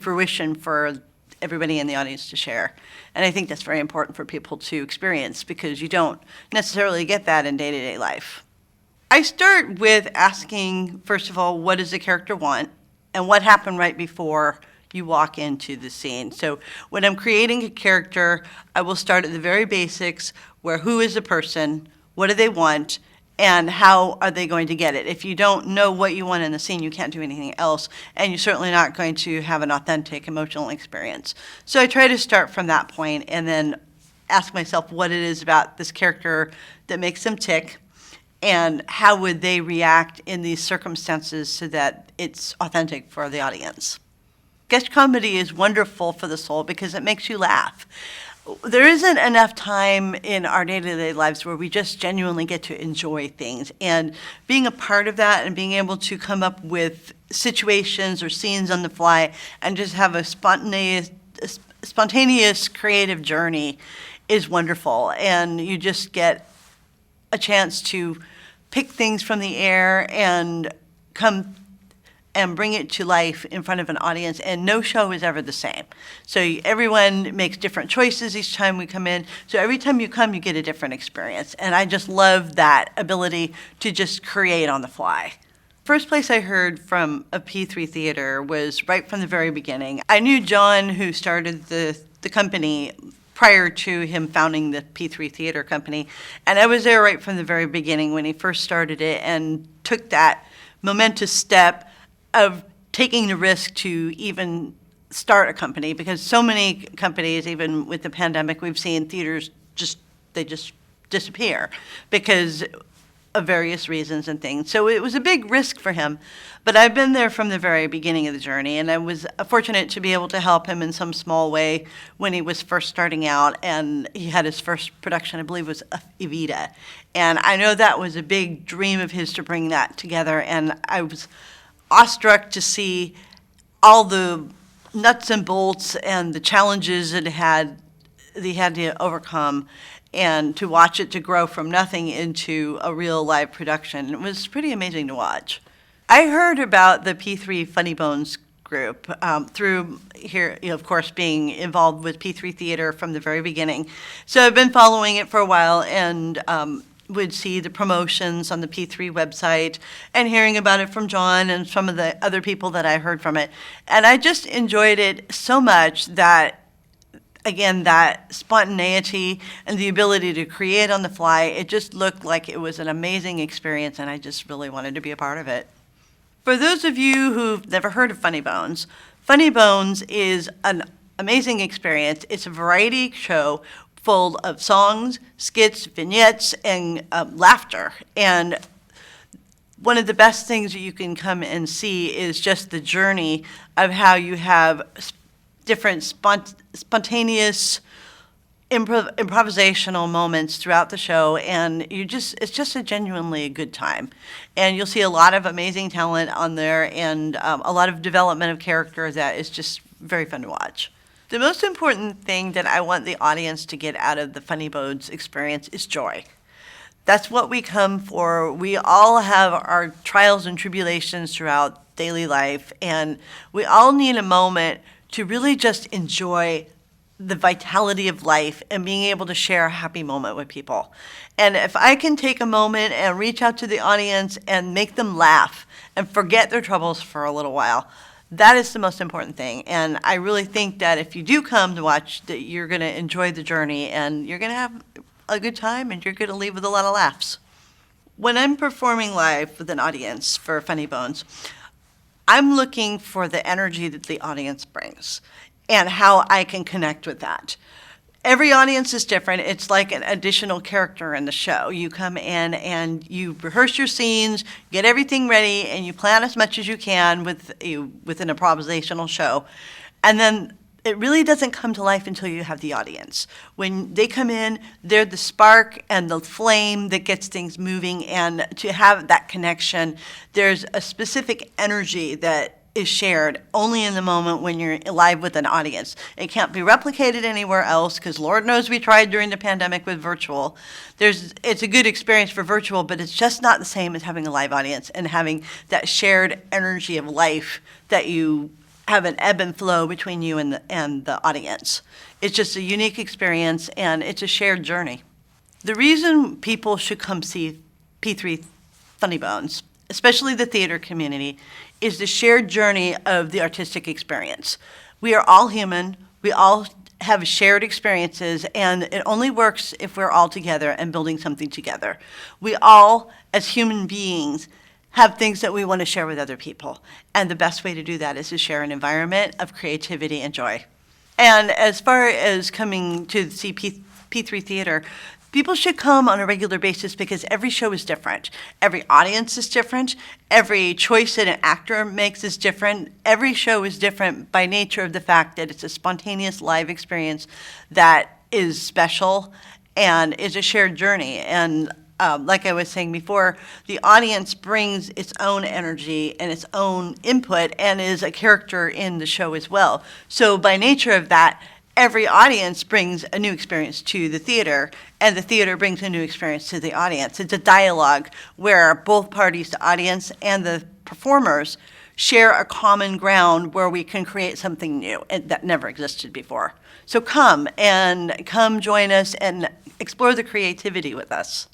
fruition for everybody in the audience to share. And I think that's very important for people to experience because you don't necessarily get that in day-to-day life. I start with asking, first of all, what does the character want and what happened right before you walk into the scene. So when I'm creating a character, I will start at the very basics where who is the person, what do they want, and how are they going to get it? If you don't know what you want in the scene, you can't do anything else, and you're certainly not going to have an authentic emotional experience. So I try to start from that point and then ask myself what it is about this character that makes them tick, and how would they react in these circumstances so that it's authentic for the audience. Sketch comedy is wonderful for the soul because it makes you laugh. There isn't enough time in our day-to-day lives where we just genuinely get to enjoy things. And being a part of that and being able to come up with situations or scenes on the fly and just have a spontaneous creative journey is wonderful. And you just get a chance to pick things from the air and come and bring it to life in front of an audience, and no show is ever the same. So everyone makes different choices each time we come in. So every time you come, you get a different experience. And I just love that ability to just create on the fly. First place I heard from a P3 theater was right from the very beginning. I knew John, who started the company, prior to him founding the P3 Theater Company. And I was there right from the very beginning when he first started it and took that momentous step of taking the risk to even start a company, because so many companies, even with the pandemic, we've seen theaters just disappear because of various reasons and things. So it was a big risk for him, but I've been there from the very beginning of the journey, and I was fortunate to be able to help him in some small way when he was first starting out, and he had his first production, I believe, was Evita. And I know that was a big dream of his to bring that together, and I was awestruck to see all the nuts and bolts and the challenges it had that he had to overcome, and to watch it to grow from nothing into a real live production. It was pretty amazing to watch. I heard about the P3 Funny Bōnz group through here, of course, being involved with P3 Theater from the very beginning. So I've been following it for a while, and would see the promotions on the P3 website and hearing about it from John and some of the other people that I heard from it. And I just enjoyed it so much that, again, that spontaneity and the ability to create on the fly, it just looked like it was an amazing experience, and I just really wanted to be a part of it. For those of you who've never heard of Funny Bōnz, Funny Bōnz is an amazing experience. It's a variety show full of songs, skits, vignettes, and laughter. And one of the best things that you can come and see is just the journey of how you have different spontaneous improvisational moments throughout the show, and it's just a genuinely good time. And you'll see a lot of amazing talent on there, and a lot of development of character that is just very fun to watch. The most important thing that I want the audience to get out of the Funny Bōnz experience is joy. That's what we come for. We all have our trials and tribulations throughout daily life, and we all need a moment to really just enjoy the vitality of life and being able to share a happy moment with people. And if I can take a moment and reach out to the audience and make them laugh and forget their troubles for a little while, that is the most important thing. And I really think that if you do come to watch, that you're going to enjoy the journey, and you're going to have a good time, and you're going to leave with a lot of laughs. When I'm performing live with an audience for Funny Bōnz, I'm looking for the energy that the audience brings and how I can connect with that. Every audience is different. It's like an additional character in the show. You come in and you rehearse your scenes, get everything ready, and you plan as much as you can with an improvisational show. And then it really doesn't come to life until you have the audience. When they come in, they're the spark and the flame that gets things moving, and to have that connection, there's a specific energy that is shared only in the moment when you're live with an audience. It can't be replicated anywhere else, because Lord knows we tried during the pandemic with virtual. It's a good experience for virtual, but it's just not the same as having a live audience and having that shared energy of life that you have an ebb and flow between you and the audience. It's just a unique experience, and it's a shared journey. The reason people should come see P3 Funny Bōnz, especially the theater community, is the shared journey of the artistic experience. We are all human. We all have shared experiences, and it only works if we're all together and building something together. We all, as human beings, have things that we want to share with other people, and the best way to do that is to share an environment of creativity and joy. And as far as coming to see P3 Theater, people should come on a regular basis, because every show is different. Every audience is different. Every choice that an actor makes is different. Every show is different by nature of the fact that it's a spontaneous live experience that is special and is a shared journey. And like I was saying before, the audience brings its own energy and its own input and is a character in the show as well. So by nature of that, every audience brings a new experience to the theater, and the theater brings a new experience to the audience. It's a dialogue where both parties, the audience and the performers, share a common ground where we can create something new that never existed before. So come join us and explore the creativity with us.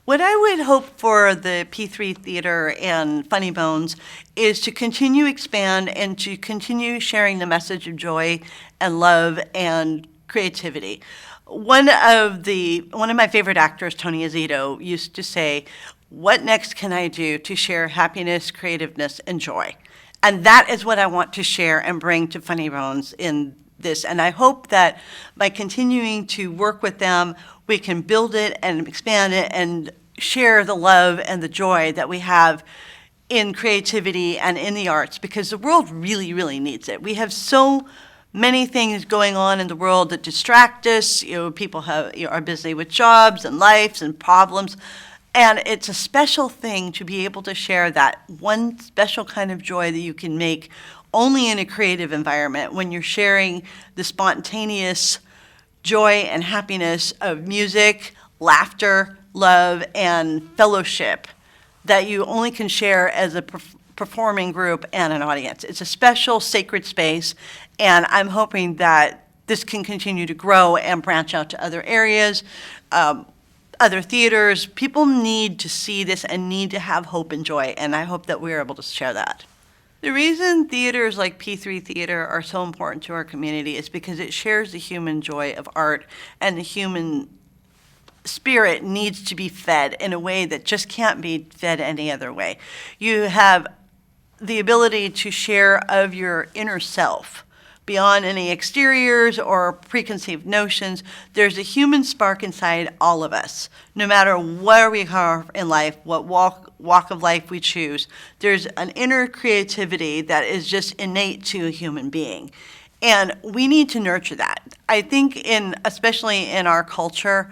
What I would hope for the P3 Theater and Funny Bōnz is to continue expand and to continue sharing the message of joy and love and creativity. One of my favorite actors, Tony Azzito, used to say, "What next can I do to share happiness, creativeness, and joy?" And that is what I want to share and bring to Funny Bōnz in this. And I hope that by continuing to work with them, we can build it and expand it and share the love and the joy that we have in creativity and in the arts, because the world really, really needs it. We have so many things going on in the world that distract us. People are busy with jobs and lives and problems. And it's a special thing to be able to share that one special kind of joy that you can make only in a creative environment, when you're sharing the spontaneous joy and happiness of music, laughter, love, and fellowship that you only can share as a performing group and an audience. It's a special, sacred space, and I'm hoping that this can continue to grow and branch out to other areas, other theaters. People need to see this and need to have hope and joy, and I hope that we're able to share that. The reason theaters like P3 Theater are so important to our community is because it shares the human joy of art, and the human spirit needs to be fed in a way that just can't be fed any other way. You have the ability to share of your inner self beyond any exteriors or preconceived notions. There's a human spark inside all of us. No matter where we are in life, what walk of life we choose, there's an inner creativity that is just innate to a human being. And we need to nurture that. I think especially in our culture,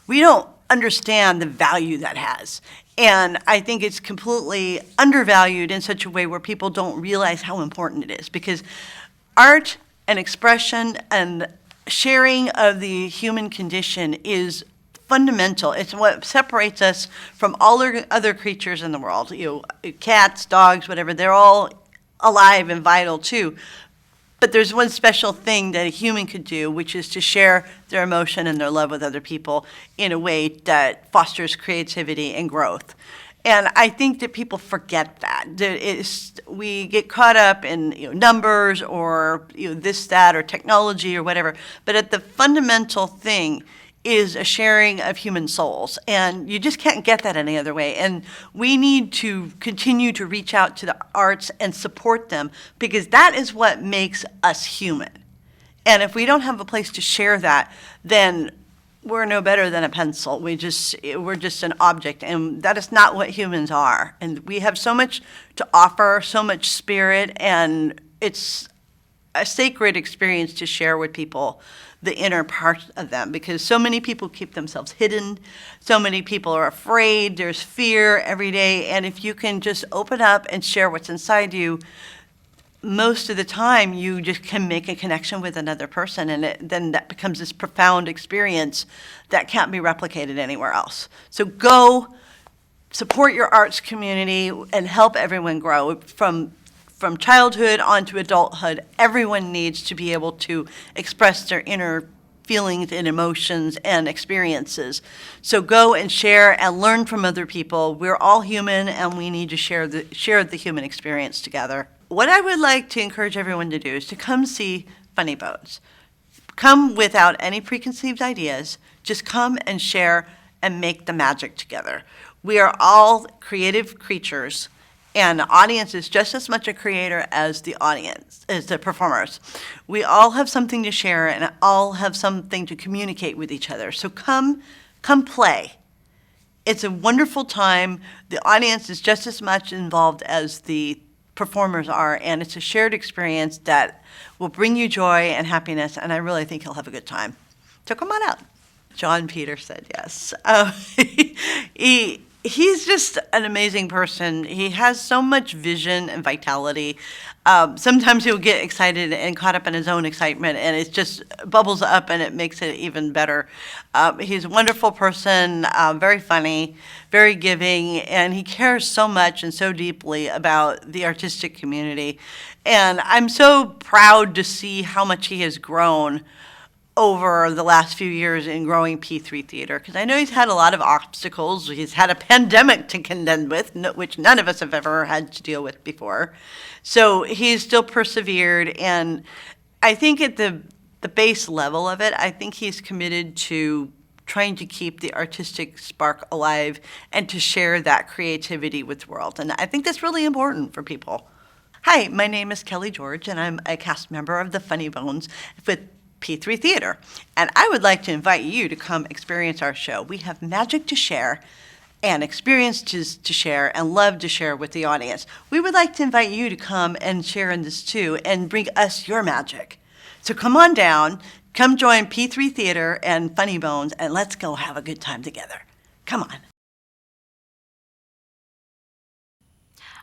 we don't understand the value that has. And I think it's completely undervalued in such a way where people don't realize how important it is, because art and expression and sharing of the human condition is fundamental. It's what separates us from all other creatures in the world. Cats, dogs, whatever, they're all alive and vital too. But there's one special thing that a human could do, which is to share their emotion and their love with other people in a way that fosters creativity and growth. And I think that people forget that. We get caught up in numbers or this, that, or technology or whatever. But at the fundamental thing is a sharing of human souls. And you just can't get that any other way. And we need to continue to reach out to the arts and support them, because that is what makes us human. And if we don't have a place to share that, then we're no better than a pencil. We're just an object, and that is not what humans are. And we have so much to offer, so much spirit, and it's a sacred experience to share with people the inner part of them, because so many people keep themselves hidden. So many people are afraid. There's fear every day. And if you can just open up and share what's inside you, most of the time you just can make a connection with another person, and then that becomes this profound experience that can't be replicated anywhere else. So go support your arts community and help everyone grow. From childhood on to adulthood, everyone needs to be able to express their inner feelings and emotions and experiences. So go and share and learn from other people. We're all human, and we need to share the human experience together. What I would like to encourage everyone to do is to come see Funny Bōnz. Come without any preconceived ideas. Just come and share and make the magic together. We are all creative creatures, and the audience is just as much a creator as the audience, as the performers. We all have something to share and all have something to communicate with each other. So come play. It's a wonderful time. The audience is just as much involved as the performers are, and it's a shared experience that will bring you joy and happiness, and I really think you'll have a good time. So come on out. John Peter said yes. He's just an amazing person. He has so much vision and vitality. Sometimes he'll get excited and caught up in his own excitement, and it just bubbles up, and it makes it even better. He's a wonderful person, very funny, very giving, and he cares so much and so deeply about the artistic community. And I'm so proud to see how much he has grown over the last few years in growing P3 Theater, because I know he's had a lot of obstacles. He's had a pandemic to contend with, which none of us have ever had to deal with before. So he's still persevered, and I think at the base level of it, I think he's committed to trying to keep the artistic spark alive and to share that creativity with the world. And I think that's really important for people. Hi, my name is Kelly George, and I'm a cast member of the Funny Bōnz with P3 Theater, and I would like to invite you to come experience our show. We have magic to share and experiences to share and love to share with the audience. We would like to invite you to come and share in this too and bring us your magic. So come on down, come join P3 Theater and Funny Bōnz, and let's go have a good time together. Come on.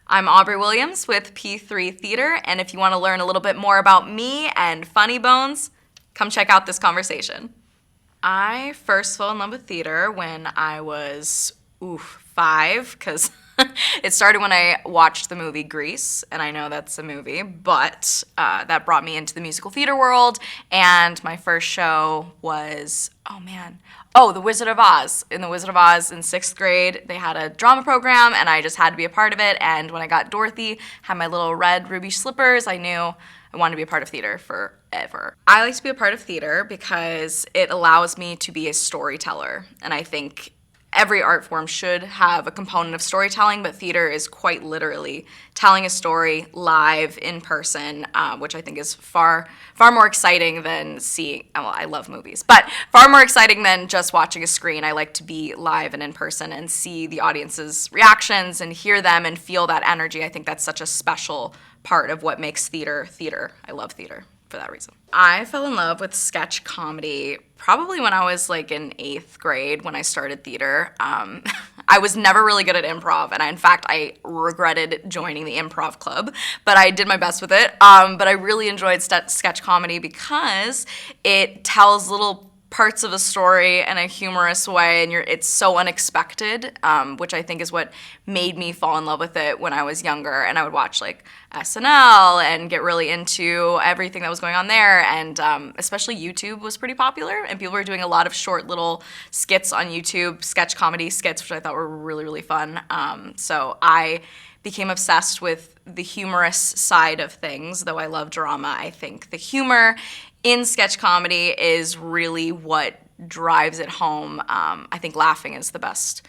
I'm Aubrey Williams with P3 Theater, and if you want to learn a little bit more about me and Funny Bōnz, come check out this conversation. I first fell in love with theater when I was 5, because it started when I watched the movie Grease, and I know that's a movie, but that brought me into the musical theater world, and my first show was, The Wizard of Oz. In The Wizard of Oz in 6th grade, they had a drama program, and I just had to be a part of it, and when I got Dorothy, had my little red ruby slippers, I knew I wanted to be a part of theater forever. I like to be a part of theater because it allows me to be a storyteller, and I think every art form should have a component of storytelling, but theater is quite literally telling a story live in person, which I think is far more exciting than seeing, well, I love movies, but far more exciting than just watching a screen. I like to be live and in person and see the audience's reactions and hear them and feel that energy. I think that's such a special part of what makes theater theater. I love theater for that reason. I fell in love with sketch comedy probably when I was like in 8th grade when I started theater. I was never really good at improv, and in fact, I regretted joining the improv club, but I did my best with it. But I really enjoyed sketch comedy because it tells little parts of a story in a humorous way, and it's so unexpected, which I think is what made me fall in love with it when I was younger. And I would watch like SNL and get really into everything that was going on there, and especially YouTube was pretty popular, and people were doing a lot of short little skits on YouTube, sketch comedy skits, which I thought were really, really fun. So I became obsessed with the humorous side of things. Though I love drama, I think the humor in sketch comedy is really what drives it home. I think laughing is the best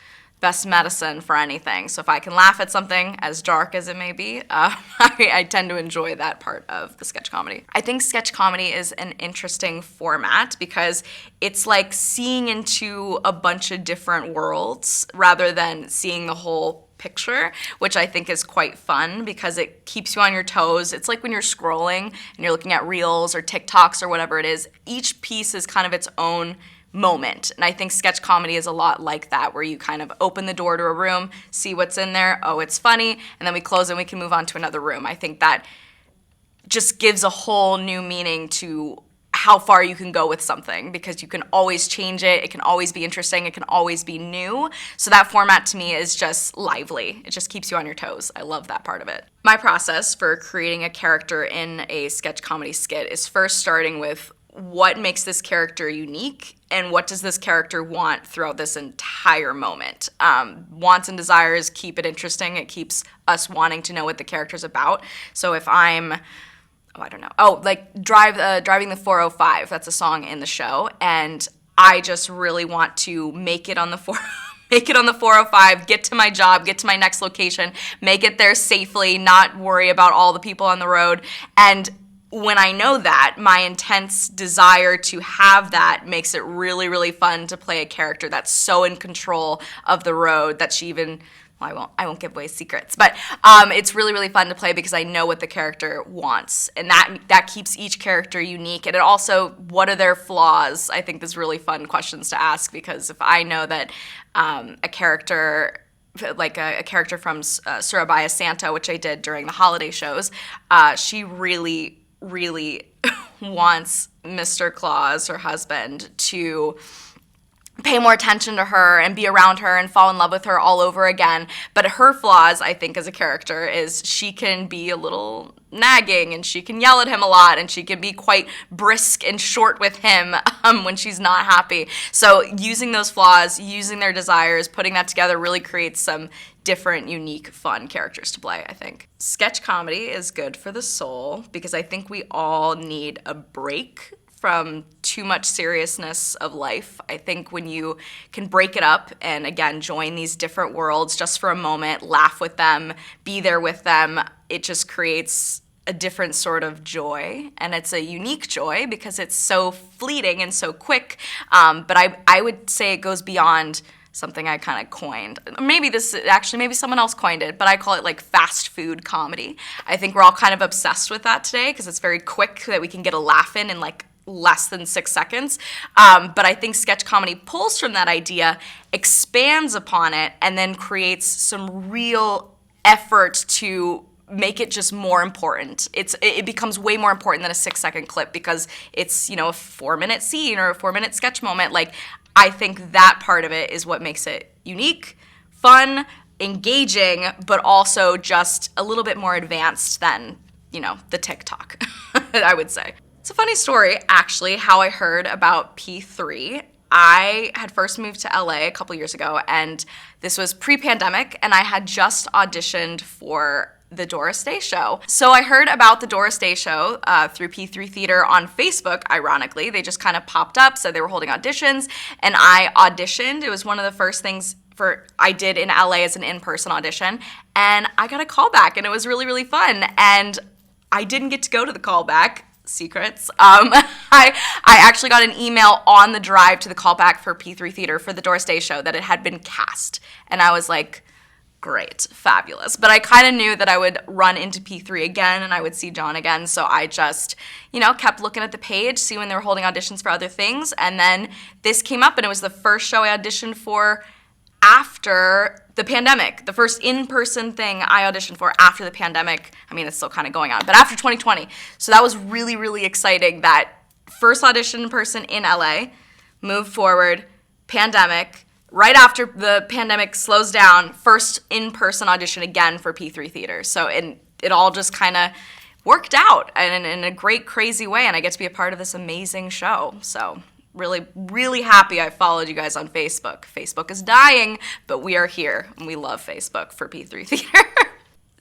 medicine for anything. So if I can laugh at something, as dark as it may be, I tend to enjoy that part of the sketch comedy. I think sketch comedy is an interesting format because it's like seeing into a bunch of different worlds rather than seeing the whole picture, which I think is quite fun because it keeps you on your toes. It's like when you're scrolling and you're looking at Reels or TikToks or whatever it is, each piece is kind of its own moment. And I think sketch comedy is a lot like that, where you kind of open the door to a room, see what's in there, oh, it's funny, and then we close and we can move on to another room. I think that just gives a whole new meaning to how far you can go with something, because you can always change it. It can always be interesting. It can always be new. So that format to me is just lively. It just keeps you on your toes. I love that part of it. My process for creating a character in a sketch comedy skit is first starting with what makes this character unique and what does this character want throughout this entire moment. Wants and desires keep it interesting. It keeps us wanting to know what the character's about. So if I'm driving the 405. That's a song in the show, and I just really want to make it on the 405, get to my job, get to my next location, make it there safely, not worry about all the people on the road. And when I know that, my intense desire to have that makes it really, really fun to play a character that's so in control of the road that she even, well, I won't give away secrets, but it's really, really fun to play because I know what the character wants, and that keeps each character unique. And it also, what are their flaws? I think there's really fun questions to ask, because if I know that a character, like a character from Surabaya Santa, which I did during the holiday shows, she really, really wants Mr. Claus, her husband, to pay more attention to her and be around her and fall in love with her all over again. But her flaws, I think, as a character is she can be a little nagging, and she can yell at him a lot, and she can be quite brisk and short with him when she's not happy. So using those flaws, using their desires, putting that together really creates some different, unique, fun characters to play, I think. Sketch comedy is good for the soul because I think we all need a break from too much seriousness of life. I think when you can break it up and, again, join these different worlds just for a moment, laugh with them, be there with them, it just creates a different sort of joy. And it's a unique joy because it's so fleeting and so quick. But I would say it goes beyond something I kind of coined. Maybe someone else coined it, but I call it like fast food comedy. I think we're all kind of obsessed with that today because it's very quick that we can get a laugh in like less than 6 seconds. But I think sketch comedy pulls from that idea, expands upon it, and then creates some real effort to make it just more important. It becomes way more important than a 6-second clip because it's, you know, a 4-minute scene or a 4-minute sketch moment. Like, I think that part of it is what makes it unique, fun, engaging, but also just a little bit more advanced than, you know, the TikTok, I would say. It's a funny story, actually, how I heard about P3. I had first moved to LA a couple years ago, and this was pre-pandemic, and I had just auditioned for the Doris Day Show. So I heard about the Doris Day Show through P3 Theater on Facebook, ironically. They just kind of popped up, said they were holding auditions, and I auditioned. It was one of the first things I did in LA as an in-person audition, and I got a callback, and it was really, really fun. And I didn't get to go to the callback. Secrets. I actually got an email on the drive to the callback for P3 Theater for the Doris Day Show that it had been cast. And I was like, great, fabulous. But I kind of knew that I would run into P3 again and I would see John again. So I just, you know, kept looking at the page, see when they were holding auditions for other things. And then this came up, and it was the first show I auditioned for after the pandemic, the first in-person thing I auditioned for after the pandemic. I mean, it's still kind of going on, but after 2020. So that was really, really exciting. That first audition in person in LA, moved forward, pandemic, right after the pandemic slows down, first in-person audition again for P3 Theater. So it all just kind of worked out in a great, crazy way, and I get to be a part of this amazing show. So really, really happy I followed you guys on Facebook. Facebook is dying, but we are here, and we love Facebook for P3 Theater.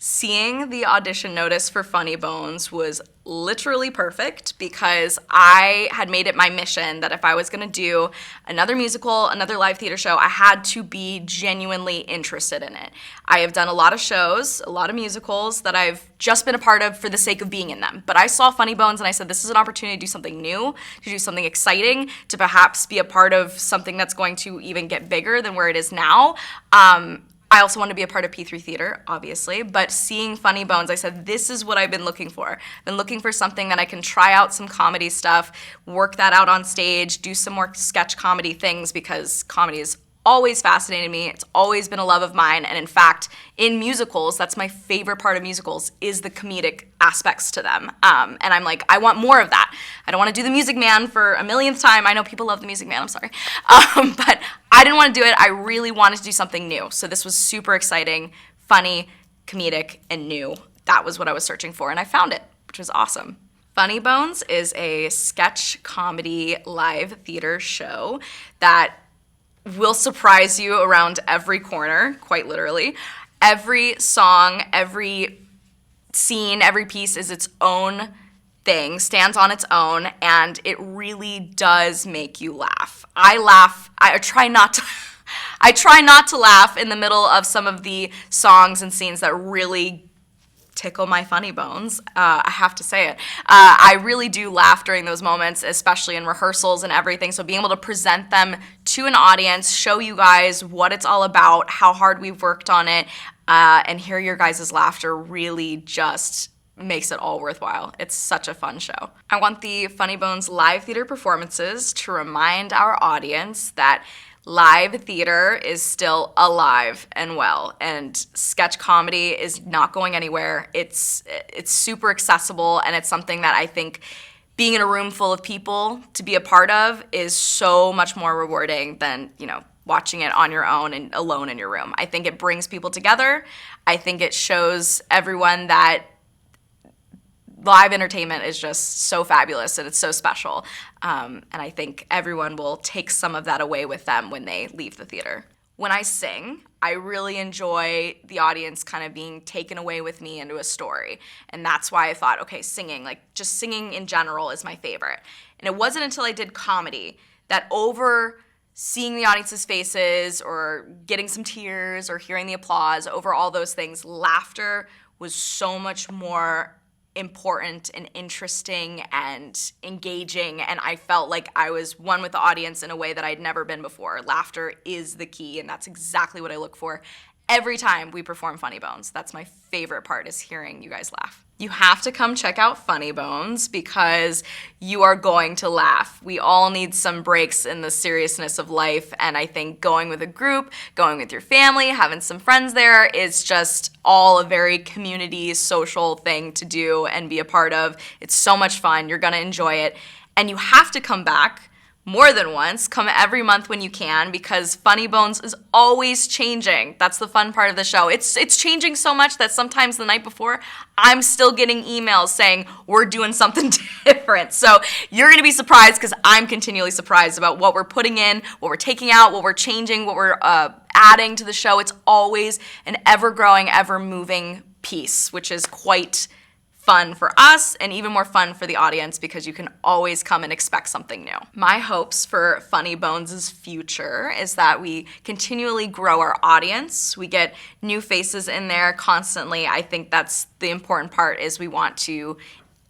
Seeing the audition notice for Funny Bōnz was literally perfect because I had made it my mission that if I was going to do another musical, another live theater show, I had to be genuinely interested in it. I have done a lot of shows, a lot of musicals that I've just been a part of for the sake of being in them. But I saw Funny Bōnz and I said, this is an opportunity to do something new, to do something exciting, to perhaps be a part of something that's going to even get bigger than where it is now. I also want to be a part of P3 Theater, obviously, but seeing Funny Bōnz, I said, this is what I've been looking for. I've been looking for something that I can try out some comedy stuff, work that out on stage, do some more sketch comedy things, because comedy is always fascinated me. It's always been a love of mine. And in fact, in musicals, that's my favorite part of musicals, is the comedic aspects to them. And I'm like, I want more of that. I don't want to do the Music Man for a millionth time. I know people love the Music Man, I'm sorry. But I didn't want to do it. I really wanted to do something new. So this was super exciting, funny, comedic, and new. That was what I was searching for, and I found it, which was awesome. Funny Bōnz is a sketch comedy live theater show that will surprise you around every corner, quite literally. Every song, every scene, every piece is its own thing, stands on its own, and it really does make you laugh. I laugh. I try not to laugh in the middle of some of the songs and scenes that really tickle my funny bones. I have to say it. I really do laugh during those moments, especially in rehearsals and everything. So being able to present them to an audience, show you guys what it's all about, how hard we've worked on it, and hear your guys' laughter really just makes it all worthwhile. It's such a fun show. I want the Funny Bōnz live theater performances to remind our audience that live theater is still alive and well, and sketch comedy is not going anywhere. It's super accessible, and it's something that I think being in a room full of people to be a part of is so much more rewarding than, you know, watching it on your own and alone in your room. I think it brings people together. I think it shows everyone that live entertainment is just so fabulous and it's so special. And I think everyone will take some of that away with them when they leave the theater. When I sing, I really enjoy the audience kind of being taken away with me into a story. And that's why I thought, okay, singing, like just singing in general is my favorite. And it wasn't until I did comedy that over seeing the audience's faces or getting some tears or hearing the applause, over all those things, laughter was so much more important and interesting and engaging, and I felt like I was one with the audience in a way that I'd never been before. Laughter is the key, and that's exactly what I look for every time we perform Funny Bōnz. That's my favorite part, is hearing you guys laugh. You have to come check out Funny Bōnz because you are going to laugh. We all need some breaks in the seriousness of life, and I think going with a group, going with your family, having some friends there is just all a very community, social thing to do and be a part of. It's so much fun. You're gonna enjoy it. And you have to come back more than once. Come every month when you can, because Funny Bōnz is always changing. That's the fun part of the show. It's changing so much that sometimes the night before, I'm still getting emails saying we're doing something different. So you're gonna be surprised, because I'm continually surprised about what we're putting in, what we're taking out, what we're changing, what we're adding to the show. It's always an ever-growing, ever-moving piece, which is quite fun for us and even more fun for the audience, because you can always come and expect something new. My hopes for Funny Bōnz' future is that we continually grow our audience. We get new faces in there constantly. I think that's the important part, is we want to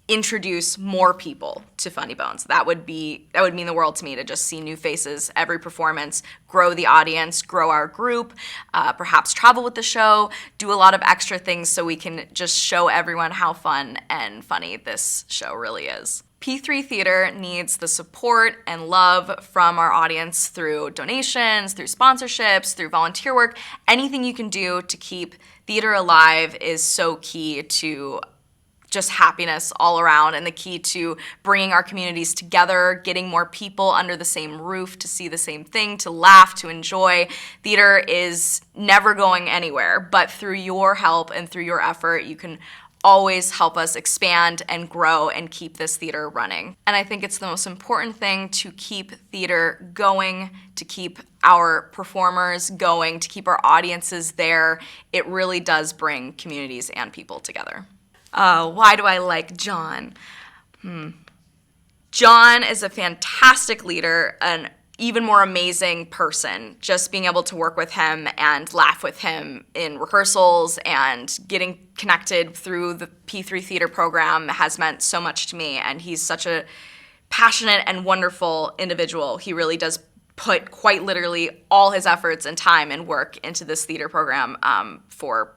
introduce more people to Funny Bōnz. That would mean the world to me, to just see new faces every performance, grow the audience, grow our group, perhaps travel with the show, do a lot of extra things so we can just show everyone how fun and funny this show really is. P3 Theater needs the support and love from our audience through donations, through sponsorships, through volunteer work. Anything you can do to keep theater alive is so key to just happiness all around, and the key to bringing our communities together, getting more people under the same roof to see the same thing, to laugh, to enjoy. Theater is never going anywhere, but through your help and through your effort, you can always help us expand and grow and keep this theater running. And I think it's the most important thing to keep theater going, to keep our performers going, to keep our audiences there. It really does bring communities and people together. Why do I like John? John is a fantastic leader, an even more amazing person. Just being able to work with him and laugh with him in rehearsals and getting connected through the P3 Theater program has meant so much to me, and he's such a passionate and wonderful individual. He really does put quite literally all his efforts and time and work into this theater program for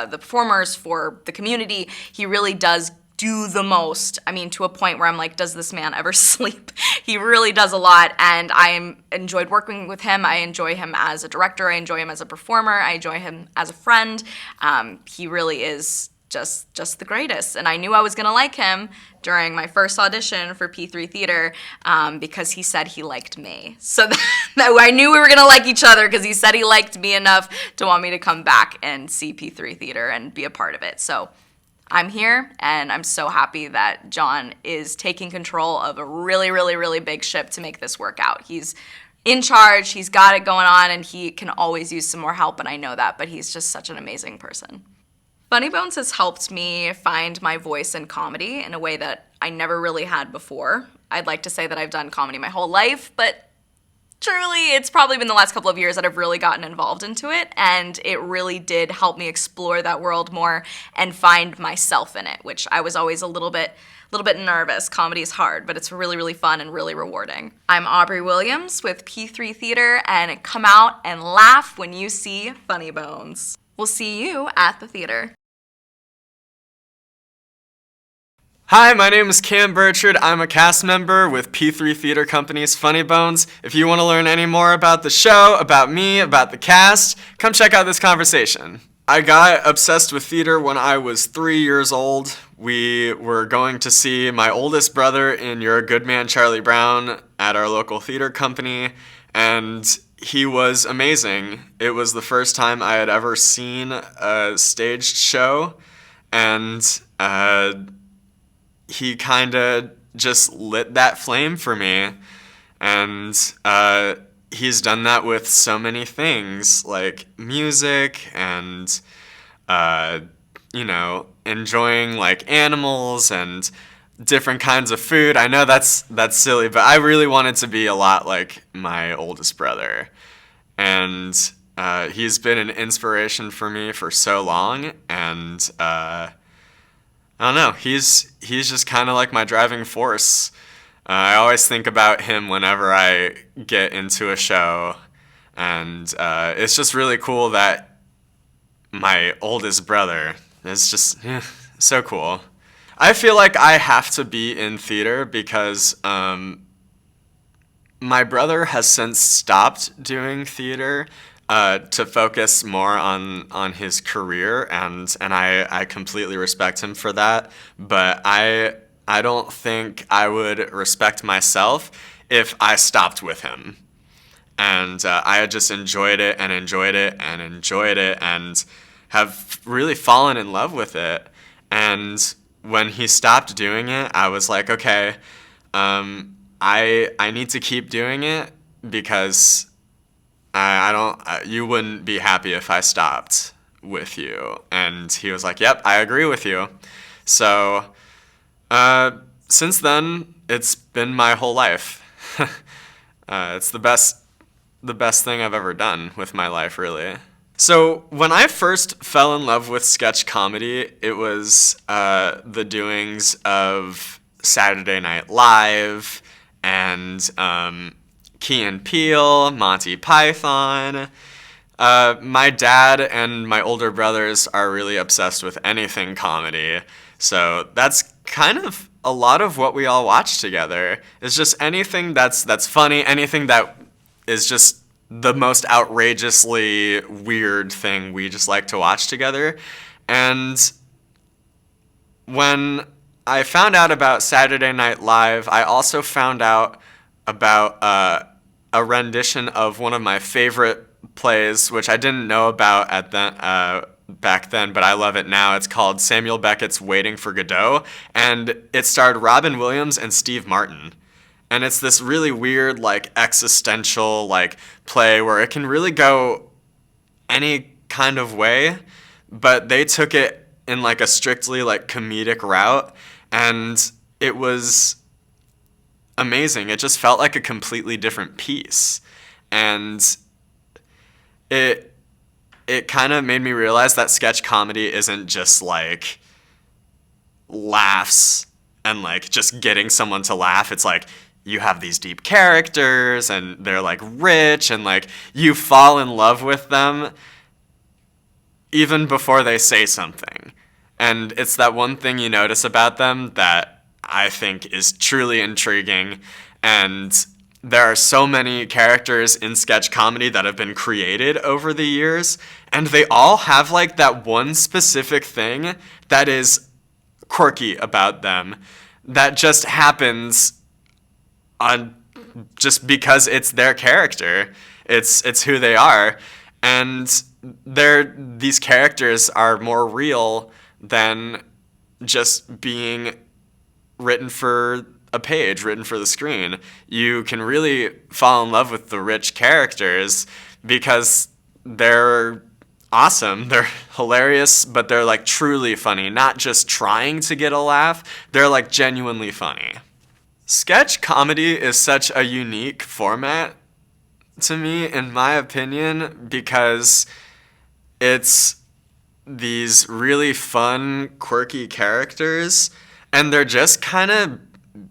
the performers, for the community. He really does do the most. I mean, to a point where I'm like, does this man ever sleep? He really does a lot, and I enjoyed working with him. I enjoy him as a director. I enjoy him as a performer. I enjoy him as a friend. He really is just the greatest, and I knew I was gonna like him during my first audition for P3 Theater because he said he liked me. So that I knew we were gonna like each other, because he said he liked me enough to want me to come back and see P3 Theater and be a part of it. So I'm here, and I'm so happy that John is taking control of a really, really, really big ship to make this work out. He's in charge, he's got it going on, and he can always use some more help, and I know that, but he's just such an amazing person. Funny Bōnz has helped me find my voice in comedy in a way that I never really had before. I'd like to say that I've done comedy my whole life, but truly it's probably been the last couple of years that I've really gotten involved into it, and it really did help me explore that world more and find myself in it, which I was always a little bit nervous. Comedy is hard, but it's really, really fun and really rewarding. I'm Aubrey Williams with P3 Theater, and come out and laugh when you see Funny Bōnz. We'll see you at the theater. Hi, my name is Cam Burchard. I'm a cast member with P3 Theater Company's Funny Bōnz. If you want to learn any more about the show, about me, about the cast, come check out this conversation. I got obsessed with theater when I was 3 years old. We were going to see my oldest brother in You're a Good Man, Charlie Brown at our local theater company, and he was amazing. It was the first time I had ever seen a staged show, and he kind of just lit that flame for me. And he's done that with so many things, like music and, enjoying like animals and different kinds of food. I know that's silly, but I really wanted to be a lot like my oldest brother. And he's been an inspiration for me for so long, and I don't know, he's just kind of like my driving force. I always think about him whenever I get into a show, and it's just really cool that my oldest brother. It's just so cool. I feel like I have to be in theater because my brother has since stopped doing theater to focus more on his career, and I completely respect him for that. But I don't think I would respect myself if I stopped with him. And I just enjoyed it and enjoyed it and enjoyed it and have really fallen in love with it. And when he stopped doing it, I was like, okay, I need to keep doing it because you wouldn't be happy if I stopped with you. And he was like, yep, I agree with you. So since then, it's been my whole life. It's the best thing I've ever done with my life, really. So when I first fell in love with sketch comedy, it was the doings of Saturday Night Live and Key and Peele, Monty Python. My dad and my older brothers are really obsessed with anything comedy, so that's kind of a lot of what we all watch together. It's just anything that's funny, anything that is just the most outrageously weird thing we just like to watch together. And when I found out about Saturday Night Live, I also found out about a rendition of one of my favorite plays, which I didn't know about back then, but I love it now. It's called Samuel Beckett's Waiting for Godot, and it starred Robin Williams and Steve Martin. And it's this really weird, like, existential, like, play where it can really go any kind of way, but they took it in, like, a strictly, like, comedic route, and it was amazing. It just felt like a completely different piece. And it kind of made me realize that sketch comedy isn't just, like, laughs and, like, just getting someone to laugh. It's like, you have these deep characters and they're like rich and like you fall in love with them even before they say something. And it's that one thing you notice about them that I think is truly intriguing. And there are so many characters in sketch comedy that have been created over the years, and they all have like that one specific thing that is quirky about them that just happens just because it's their character. It's who they are, and these characters are more real than just being written for a page, written for the screen. You can really fall in love with the rich characters because they're awesome, they're hilarious, but they're like truly funny, not just trying to get a laugh. They're like genuinely funny. Sketch comedy is such a unique format to me, in my opinion, because it's these really fun, quirky characters, and they're just kind of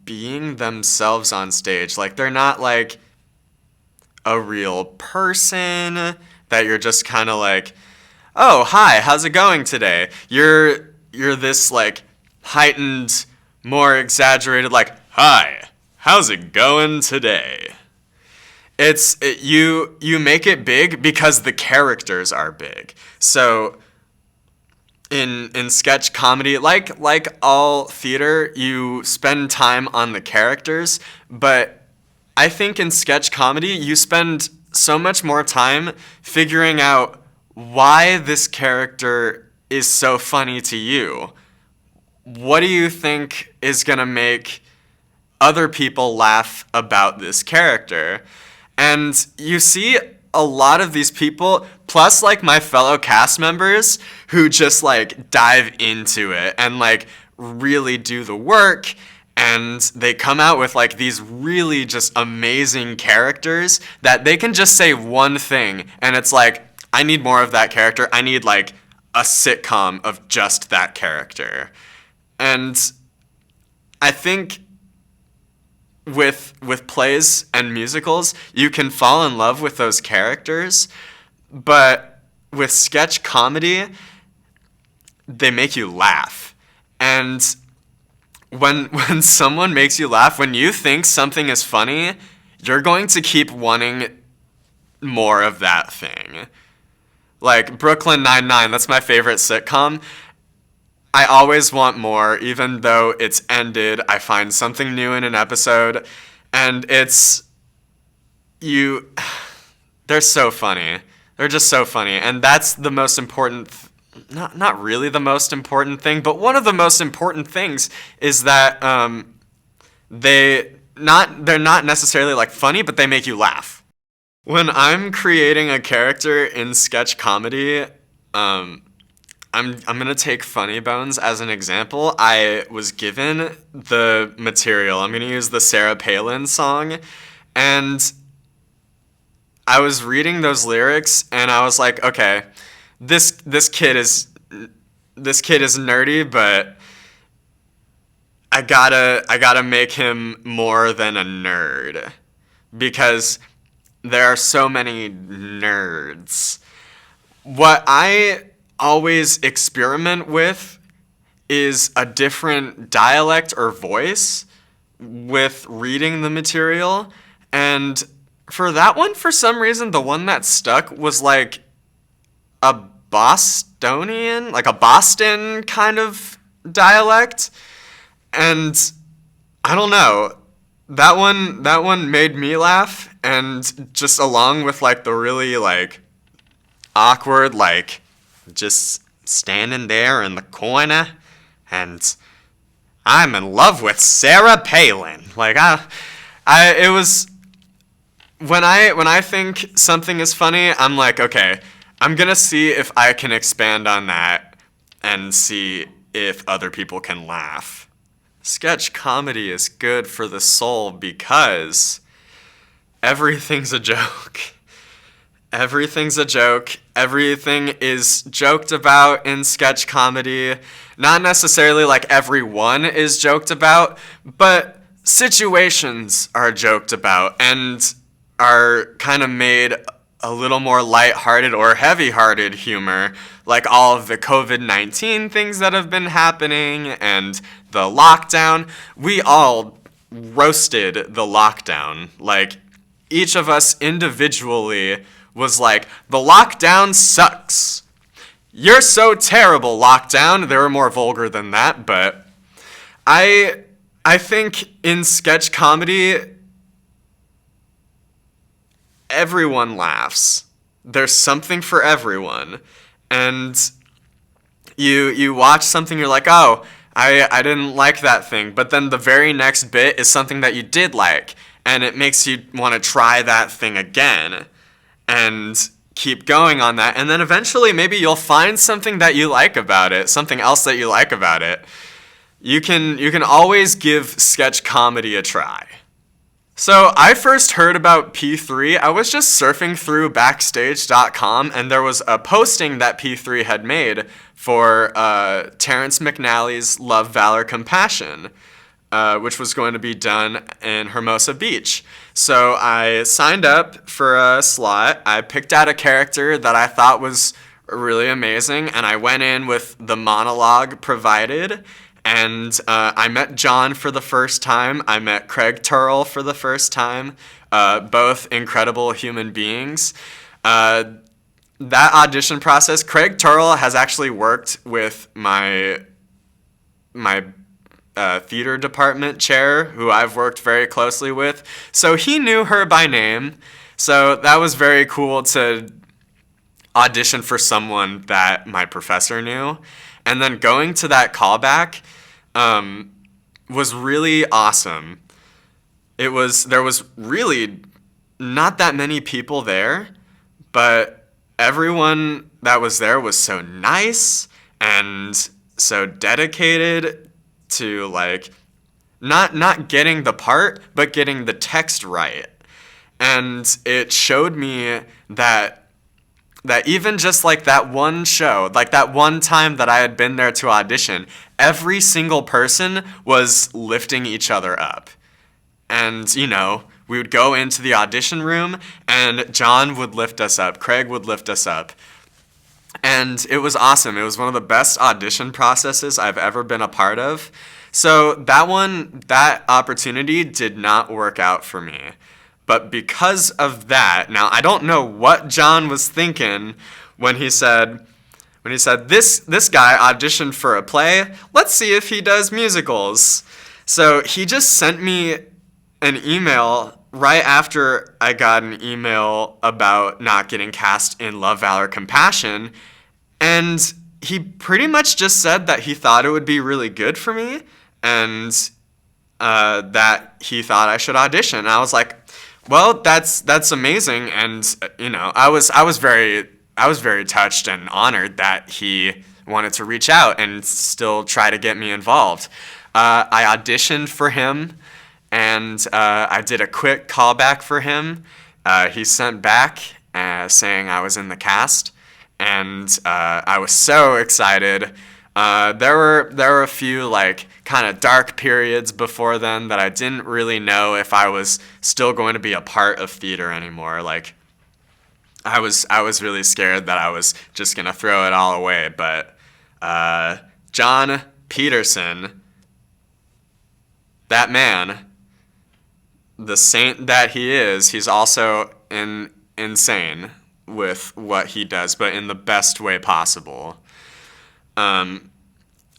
being themselves on stage. Like, they're not like a real person that you're just kind of like, oh, hi, how's it going today? You're this like heightened, more exaggerated, like, hi, how's it going today? You make it big because the characters are big. So in sketch comedy, like all theater, you spend time on the characters, but I think in sketch comedy you spend so much more time figuring out why this character is so funny to you. What do you think is going to make other people laugh about this character? And you see a lot of these people, plus like my fellow cast members, who just like dive into it and like really do the work, and they come out with like these really just amazing characters that they can just say one thing and it's like, I need more of that character. I need like a sitcom of just that character. And I think with plays and musicals, you can fall in love with those characters, but with sketch comedy, they make you laugh. And when someone makes you laugh, when you think something is funny, you're going to keep wanting more of that thing. Like Brooklyn Nine-Nine, that's my favorite sitcom. I always want more, even though it's ended. I find something new in an episode, and they're so funny. They're just so funny, and that's the most important, not really the most important thing, but one of the most important things is that they're not necessarily like funny, but they make you laugh. When I'm creating a character in sketch comedy, I'm gonna take Funny Bōnz as an example. I was given the material. I'm gonna use the Sarah Palin song, and I was reading those lyrics, and I was like, okay, this kid is nerdy, but I gotta make him more than a nerd, because there are so many nerds. What I always experiment with is a different dialect or voice with reading the material, and for that one, for some reason, the one that stuck was like a Bostonian, like a Boston kind of dialect, and I don't know, that one made me laugh, and just along with like the really like awkward, like just standing there in the corner, and I'm in love with Sarah Palin. Like it was, when I think something is funny, I'm like, okay, I'm gonna see if I can expand on that and see if other people can laugh. Sketch comedy is good for the soul because everything's a joke. Everything's a joke. Everything is joked about in sketch comedy. Not necessarily like everyone is joked about, but situations are joked about and are kind of made a little more lighthearted or heavy-hearted humor, like all of the COVID-19 things that have been happening and the lockdown. We all roasted the lockdown. Like, each of us individually was like, the lockdown sucks. You're so terrible, lockdown. They were more vulgar than that, but I think in sketch comedy, everyone laughs. There's something for everyone. And you watch something, you're like, oh, I didn't like that thing. But then the very next bit is something that you did like. And it makes you want to try that thing again. And keep going on that. And then eventually maybe you'll find something that you like about it. Something else that you like about it. You can always give sketch comedy a try. So I first heard about P3, I was just surfing through Backstage.com, and there was a posting that P3 had made for Terrence McNally's Love, Valor, Compassion, which was going to be done in Hermosa Beach. So I signed up for a slot. I picked out a character that I thought was really amazing, and I went in with the monologue provided. And I met John for the first time. I met Craig Turrell for the first time. Both incredible human beings. That audition process, Craig Turrell has actually worked with my theater department chair, who I've worked very closely with. So he knew her by name. So that was very cool to audition for someone that my professor knew. And then going to that callback was really awesome. There was really not that many people there, but everyone that was there was so nice and so dedicated to like not getting the part, but getting the text right. And it showed me that even just like that one show, like that one time that I had been there to audition, every single person was lifting each other up. And, you know, we would go into the audition room and John would lift us up, Craig would lift us up. And it was awesome. It was one of the best audition processes I've ever been a part of. So that opportunity did not work out for me. But because of that, now I don't know what John was thinking when he said this guy auditioned for a play. Let's see if he does musicals. So he just sent me an email right after I got an email about not getting cast in Love, Valor, Compassion. And he pretty much just said that he thought it would be really good for me and that he thought I should audition. And I was like, well, that's amazing. And, I was very touched and honored that he wanted to reach out and still try to get me involved. I auditioned for him, and I did a quick callback for him. He sent back saying I was in the cast, and I was so excited. There were a few kind of dark periods before then that I didn't really know if I was still going to be a part of theater anymore. I was really scared that I was just gonna throw it all away. But John Peterson, that man, the saint that he is, he's also insane with what he does, but in the best way possible.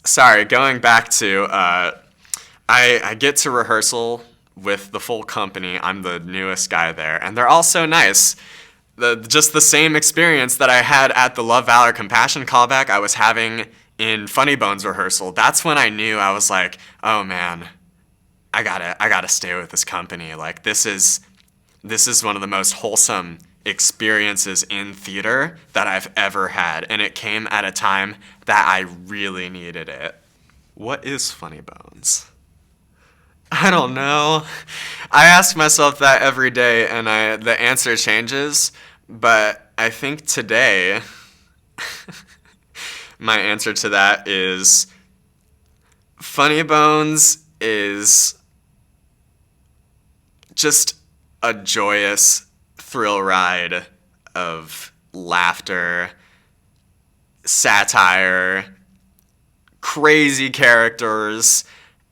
Sorry, going back to, I get to rehearsal with the full company. I'm the newest guy there, and they're all so nice. Just the same experience that I had at the Love, Valor, Compassion callback I was having in Funny Bōnz rehearsal. That's when I knew. I was like, oh man, I gotta stay with this company. This is one of the most wholesome experiences in theater that I've ever had, and it came at a time that I really needed it. What is Funny Bōnz? I don't know. I ask myself that every day, and the answer changes, but I think today my answer to that is Funny Bōnz is just a joyous thrill ride of laughter, satire, crazy characters,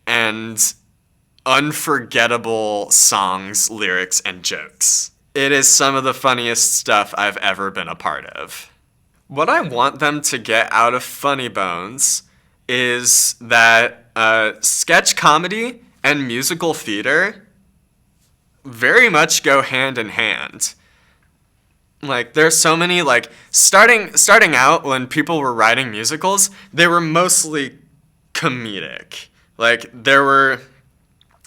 and unforgettable songs, lyrics, and jokes. It is some of the funniest stuff I've ever been a part of. What I want them to get out of Funny Bōnz is that sketch comedy and musical theater very much go hand in hand. There's so many, starting out when people were writing musicals, they were mostly comedic. There were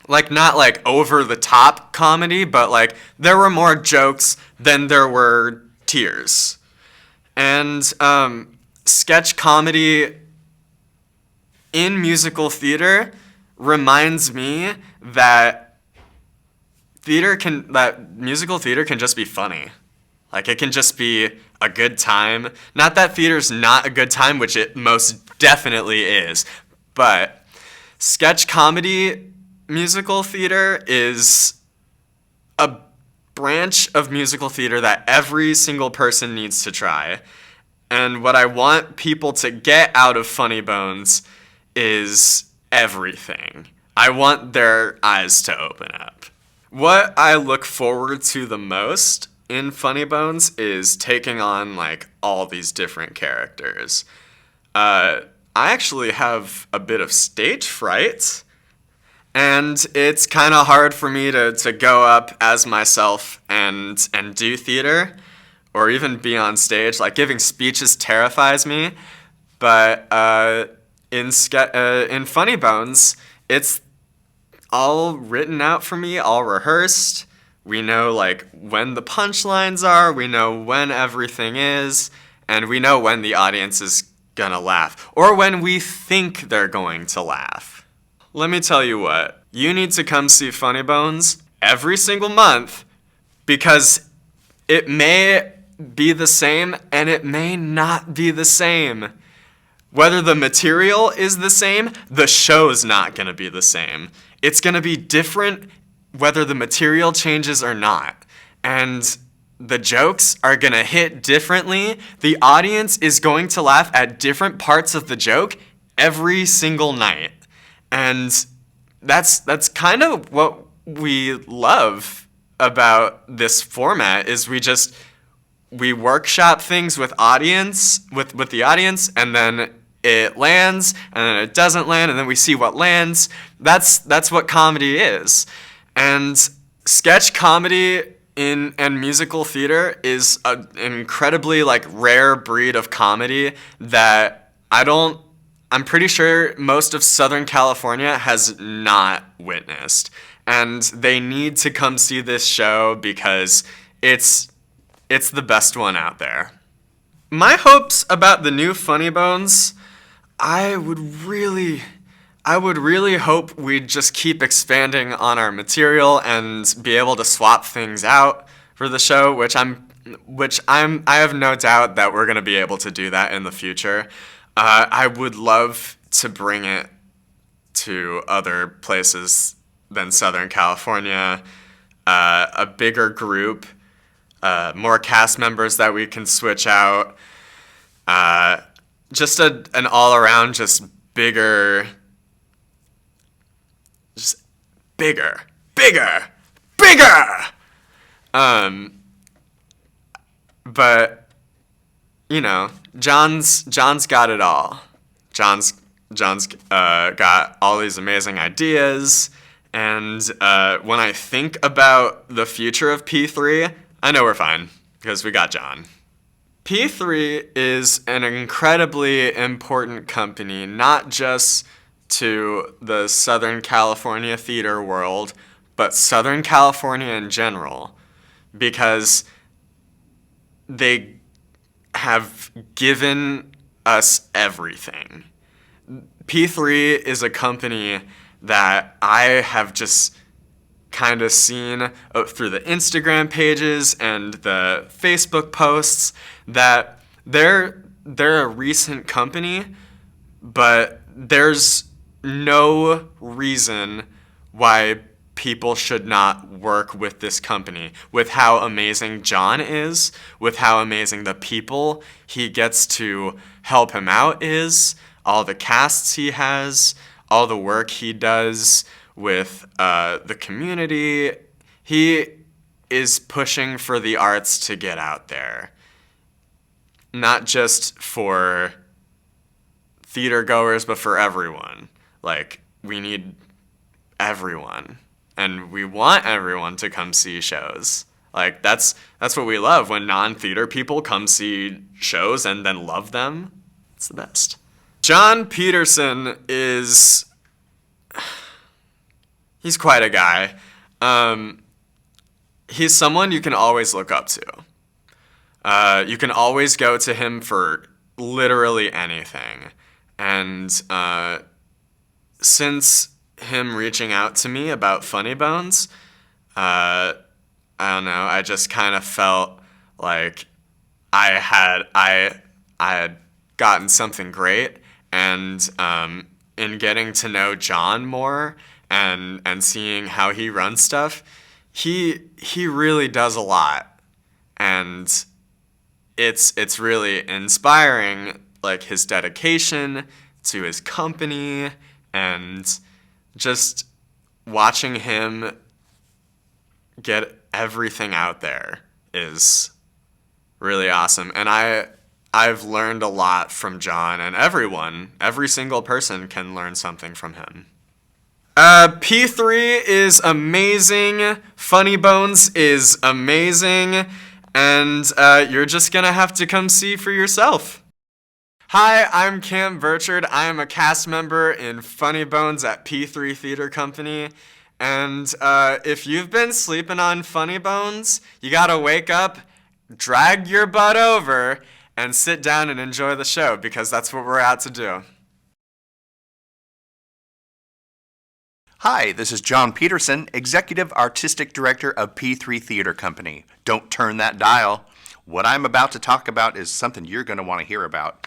not over-the-top comedy, but there were more jokes than there were tears. And sketch comedy in musical theater reminds me that musical theater can just be funny. It can just be a good time. Not that theater's not a good time, which it most definitely is, but sketch comedy musical theater is a branch of musical theater that every single person needs to try. And what I want people to get out of Funny Bōnz is everything. I want their eyes to open up. What I look forward to the most in Funny Bōnz is taking on all these different characters. I actually have a bit of stage fright, and it's kind of hard for me to go up as myself and do theater, or even be on stage. Giving speeches terrifies me, but in Funny Bōnz, it's all written out for me, all rehearsed. We know when the punchlines are, we know when everything is, and we know when the audience is gonna laugh, or when we think they're going to laugh. Let me tell you what, you need to come see Funny Bōnz every single month, because it may be the same and it may not be the same. Whether the material is the same, the show's not gonna be the same. It's gonna be different whether the material changes or not. And the jokes are going to hit differently. The audience is going to laugh at different parts of the joke every single night. And that's kind of what we love about this format is we workshop things with the audience, and then it lands, and then it doesn't land, and then we see what lands. That's what comedy is. And sketch comedy and musical theater is an incredibly rare breed of comedy that I'm pretty sure most of Southern California has not witnessed. And they need to come see this show because it's the best one out there. My hopes about the new Funny Bōnz, I would really hope we'd just keep expanding on our material and be able to swap things out for the show, which I have no doubt that we're going to be able to do that in the future. I would love to bring it to other places than Southern California, a bigger group, more cast members that we can switch out, just an all-around bigger, but John's got it all. John's got all these amazing ideas, and when I think about the future of P3, I know we're fine because we got John. P3 is an incredibly important company, not just to the Southern California theater world, but Southern California in general, because they have given us everything. P3 is a company that I have just kind of seen through the Instagram pages and the Facebook posts that they're a recent company, but there's no reason why people should not work with this company, with how amazing John is, with how amazing the people he gets to help him out is, all the casts he has, all the work he does with the community. He is pushing for the arts to get out there, not just for theater goers, but for everyone. We need everyone, and we want everyone to come see shows. That's what we love, when non-theater people come see shows and then love them. It's the best. John Peterson he's quite a guy. He's someone you can always look up to. You can always go to him for literally anything. And since him reaching out to me about Funny Bōnz, I don't know, I just kind of felt like I had gotten something great, and in getting to know John more and seeing how he runs stuff, he really does a lot, and it's really inspiring, his dedication to his company, and just watching him get everything out there is really awesome. And I've learned a lot from John, and every single person can learn something from him. P3 is amazing, Funny Bōnz is amazing, and you're just gonna have to come see for yourself. Hi, I'm Cam Burchard. I am a cast member in Funny Bōnz at P3 Theater Company. And if you've been sleeping on Funny Bōnz, you gotta wake up, drag your butt over, and sit down and enjoy the show, because that's what we're out to do. Hi, this is John Peterson, Executive Artistic Director of P3 Theater Company. Don't turn that dial. What I'm about to talk about is something you're going to want to hear about.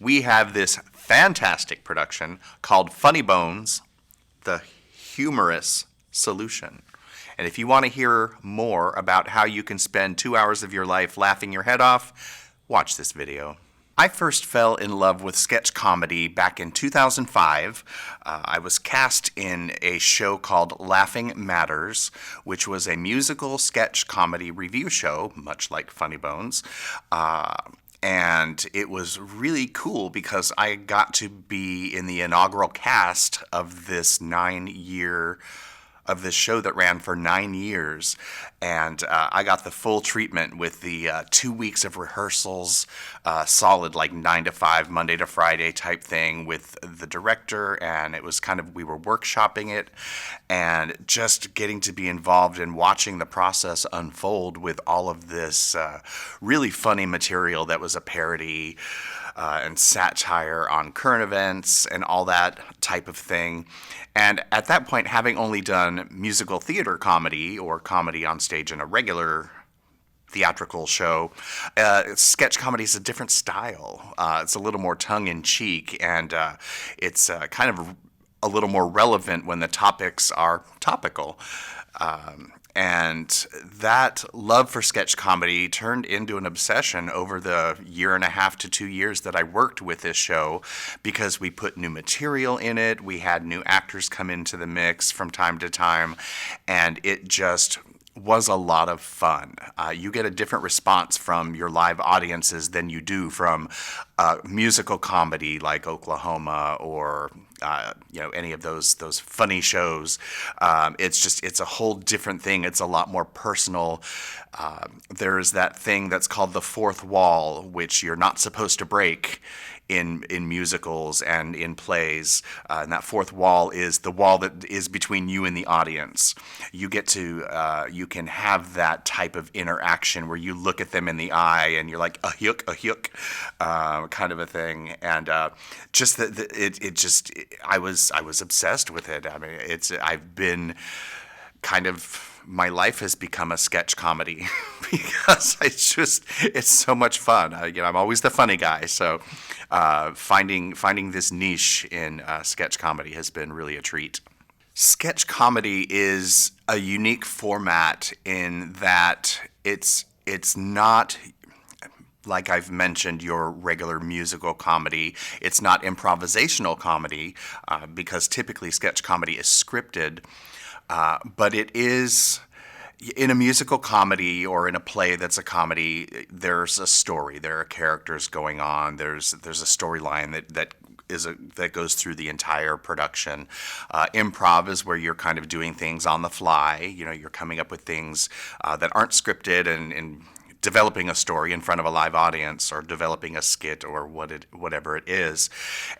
We have this fantastic production called Funny Bōnz, the Humerus Solution. And if you want to hear more about how you can spend 2 hours of your life laughing your head off, watch this video. I first fell in love with sketch comedy back in 2005. I was cast in a show called Laughing Matters, which was a musical sketch comedy review show, much like Funny Bōnz. And it was really cool because I got to be in the inaugural cast of this this show that ran for 9 years, and I got the full treatment with the 2 weeks of rehearsals, solid like 9 to 5, Monday to Friday type thing with the director, and it was kind of, we were workshopping it, and just getting to be involved in watching the process unfold with all of this really funny material that was a parody and satire on current events and all that type of thing. And at that point, having only done musical theater comedy or comedy on stage in a regular theatrical show, sketch comedy is a different style. It's a little more tongue-in-cheek, and it's kind of a little more relevant when the topics are topical. And that love for sketch comedy turned into an obsession over the 1.5 to 2 years that I worked with this show, because we put new material in it, we had new actors come into the mix from time to time, and it just was a lot of fun. You get a different response from your live audiences than you do from musical comedy like Oklahoma or any of those funny shows. It's a whole different thing. It's a lot more personal. There's that thing that's called the fourth wall, which you're not supposed to break in musicals and in plays, and that fourth wall is the wall that is between you and the audience. You get to, you can have that type of interaction where you look at them in the eye and you're like, a hyuk, kind of a thing. And just I was obsessed with it. I mean, my life has become a sketch comedy because it's so much fun. I'm always the funny guy, so finding this niche in sketch comedy has been really a treat. Sketch comedy is a unique format in that it's not, like I've mentioned, your regular musical comedy. It's not improvisational comedy because typically sketch comedy is scripted. But it is, in a musical comedy or in a play that's a comedy, there's a story, there are characters going on, there's a storyline that goes through the entire production. Improv is where you're kind of doing things on the fly. You're coming up with things that aren't scripted and developing a story in front of a live audience, or developing a skit, or whatever it is.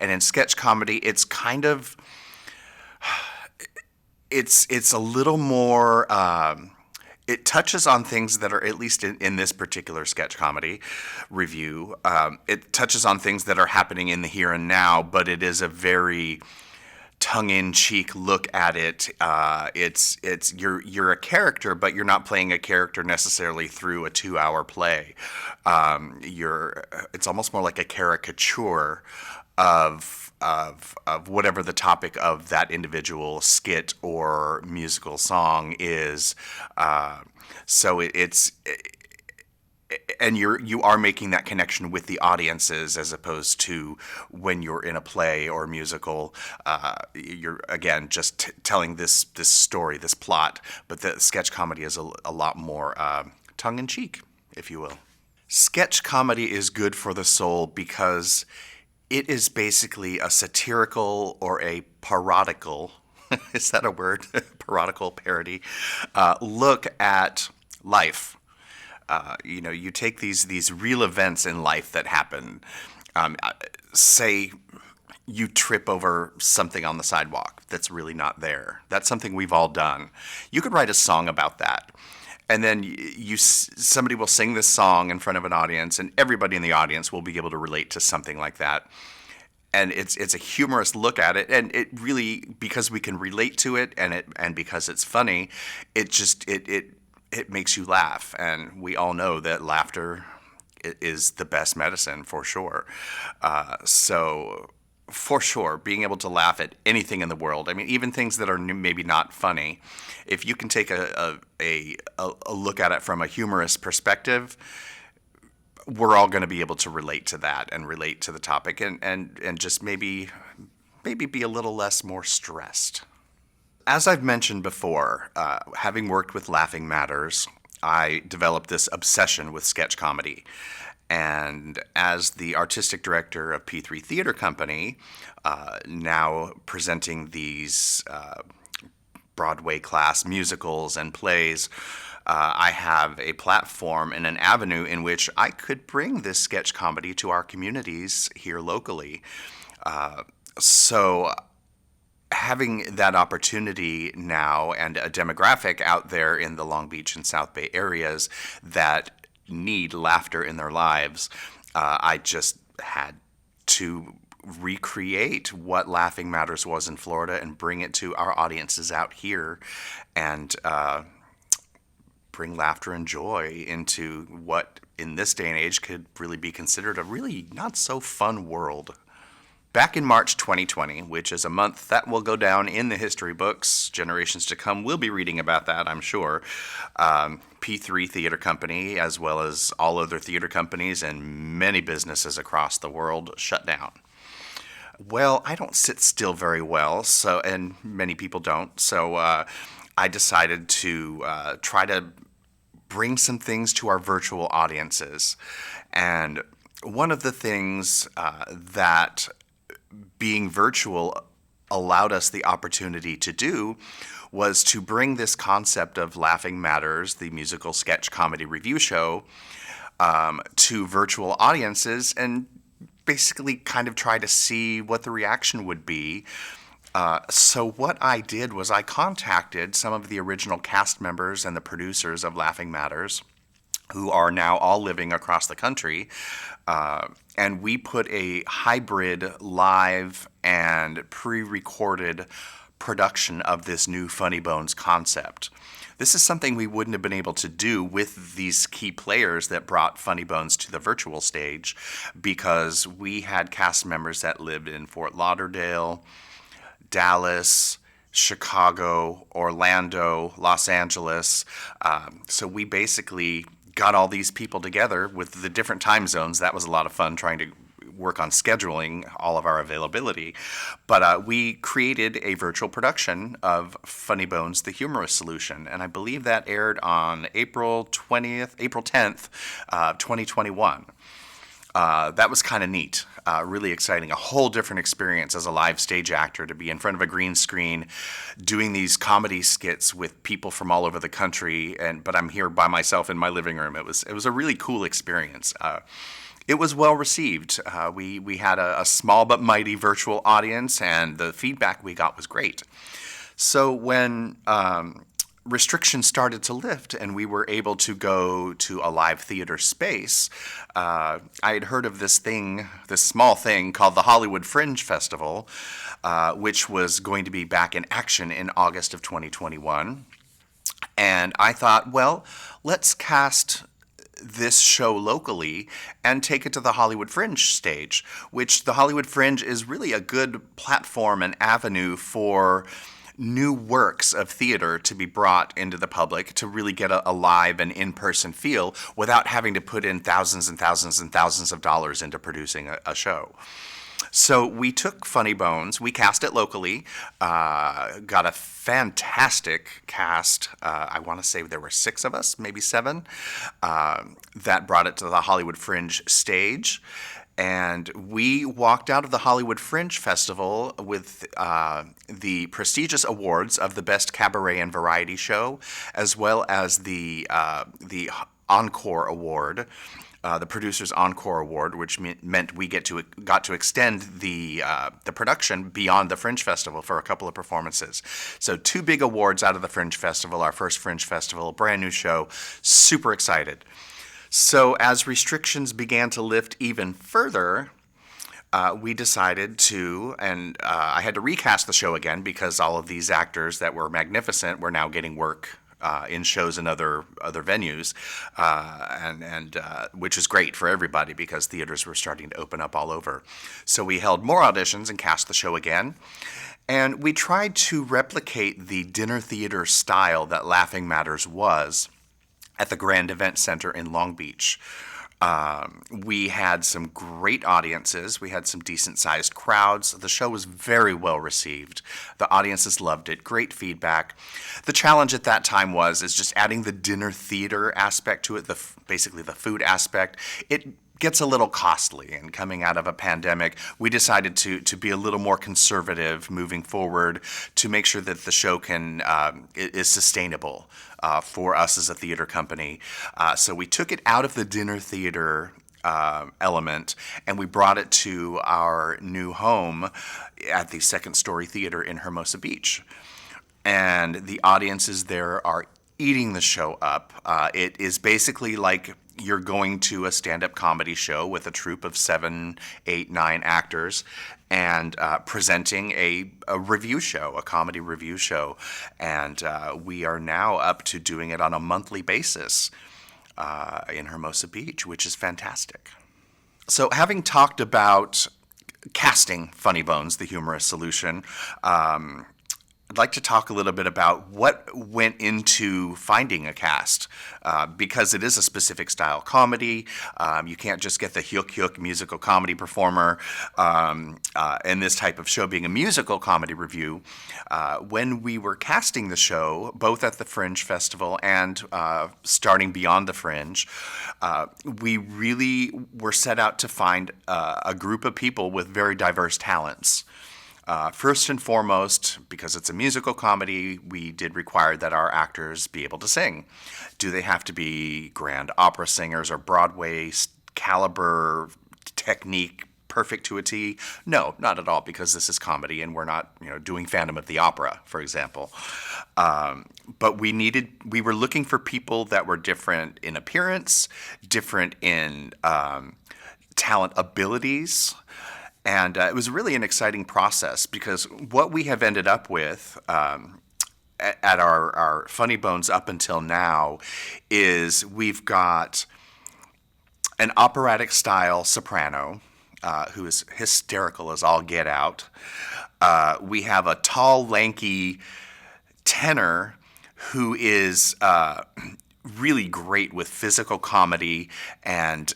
And in sketch comedy, it's kind of... It's a little more, it touches on things that are, at least in this particular sketch comedy review, it touches on things that are happening in the here and now, but it is a very tongue-in-cheek look at it. You're a character, but you're not playing a character necessarily through a 2-hour play. It's almost more like a caricature of whatever the topic of that individual skit or musical song is. So and you are making that connection with the audiences, as opposed to when you're in a play or musical. You're again just telling this story, this plot. But the sketch comedy is a lot more tongue-in-cheek, if you will. Sketch comedy is good for the soul because it is basically a satirical or a parodical, is that a word? Parodical, parody, look at life. You take these real events in life that happen. Say you trip over something on the sidewalk that's really not there. That's something we've all done. You could write a song about that. And then somebody will sing this song in front of an audience, and everybody in the audience will be able to relate to something like that. And it's a humorous look at it, and it really, because we can relate to it, and because it's funny, it makes you laugh. And we all know that laughter is the best medicine, for sure. So for sure, being able to laugh at anything in the world. I mean, even things that are maybe not funny. If you can take a look at it from a humorous perspective, we're all going to be able to relate to that and relate to the topic and just maybe be a little less more stressed. As I've mentioned before, having worked with Laughing Matters, I developed this obsession with sketch comedy. And as the artistic director of P3 Theater Company, now presenting these Broadway class musicals and plays, I have a platform and an avenue in which I could bring this sketch comedy to our communities here locally. So having that opportunity now and a demographic out there in the Long Beach and South Bay areas that need laughter in their lives, I just had to recreate what Laughing Matters was in Florida and bring it to our audiences out here and bring laughter and joy into what in this day and age could really be considered a really not so fun world. Back in March 2020, which is a month that will go down in the history books, generations to come will be reading about that, I'm sure. P3 Theater Company, as well as all other theater companies and many businesses across the world, shut down. Well, I don't sit still very well, and many people don't, so I decided to try to bring some things to our virtual audiences. And one of the things that being virtual allowed us the opportunity to do was to bring this concept of Laughing Matters, the musical sketch comedy review show, to virtual audiences and basically kind of try to see what the reaction would be. So what I did was I contacted some of the original cast members and the producers of Laughing Matters, who are now all living across the country, and we put a hybrid live and pre-recorded production of this new Funny Bōnz concept. This is something we wouldn't have been able to do with these key players that brought Funny Bōnz to the virtual stage, because we had cast members that lived in Fort Lauderdale, Dallas, Chicago, Orlando, Los Angeles. So we basically got all these people together with the different time zones. That was a lot of fun trying to work on scheduling all of our availability. But we created a virtual production of Funny Bōnz, the Humerus Solution. And I believe that aired on April 10th, 2021. That was kind of neat, really exciting, a whole different experience as a live stage actor to be in front of a green screen doing these comedy skits with people from all over the country, but I'm here by myself in my living room. It was a really cool experience. It was well received. We had a small but mighty virtual audience, and the feedback we got was great. So when restrictions started to lift and we were able to go to a live theater space, I had heard of this small thing called the Hollywood Fringe Festival, which was going to be back in action in August of 2021. And I thought, well, let's cast this show locally and take it to the Hollywood Fringe stage, which the Hollywood Fringe is really a good platform and avenue for new works of theater to be brought into the public to really get a live and in-person feel without having to put in thousands and thousands and thousands of dollars into producing a show. So we took Funny Bōnz, we cast it locally, got a fantastic cast. I want to say there were 6 of us, maybe 7, that brought it to the Hollywood Fringe stage. And we walked out of the Hollywood Fringe Festival with the prestigious awards of the Best Cabaret and Variety Show, as well as the Encore Award, the Producer's Encore Award, which meant we got to extend the production beyond the Fringe Festival for a couple of performances. So 2 big awards out of the Fringe Festival, our first Fringe Festival, brand new show, super excited. So as restrictions began to lift even further, we decided to, I had to recast the show again because all of these actors that were magnificent were now getting work in shows and other venues, and which is great for everybody because theaters were starting to open up all over. So we held more auditions and cast the show again. And we tried to replicate the dinner theater style that Laughing Matters was at the Grand Event Center in Long Beach. We had some great audiences. We had some decent-sized crowds. The show was very well received. The audiences loved it. Great feedback. The challenge at that time was just adding the dinner theater aspect to it, basically the food aspect. It gets a little costly, and coming out of a pandemic, we decided to be a little more conservative moving forward to make sure that the show is sustainable for us as a theater company. So we took it out of the dinner theater element, and we brought it to our new home at the Second Story Theater in Hermosa Beach. And the audiences there are eating the show up. It is basically like you're going to a stand-up comedy show with a troupe of 7, 8, 9 actors and presenting a review show, a comedy review show. And we are now up to doing it on a monthly basis in Hermosa Beach, which is fantastic. So having talked about casting Funny Bōnz, the Humerus Solution, I'd like to talk a little bit about what went into finding a cast, because it is a specific style comedy. You can't just get the hyuk musical comedy performer in this type of show being a musical comedy review. When we were casting the show, both at the Fringe Festival and starting beyond the Fringe, we really were set out to find a group of people with very diverse talents. First and foremost, because it's a musical comedy, we did require that our actors be able to sing. Do they have to be grand opera singers or Broadway caliber technique perfect to a T? No, not at all, because this is comedy and we're not, doing Phantom of the Opera, for example. But we were looking for people that were different in appearance, different in talent abilities. And it was really an exciting process because what we have ended up with at our Funny Bōnz up until now is we've got an operatic style soprano who is hysterical as all get out. We have a tall, lanky tenor who is really great with physical comedy and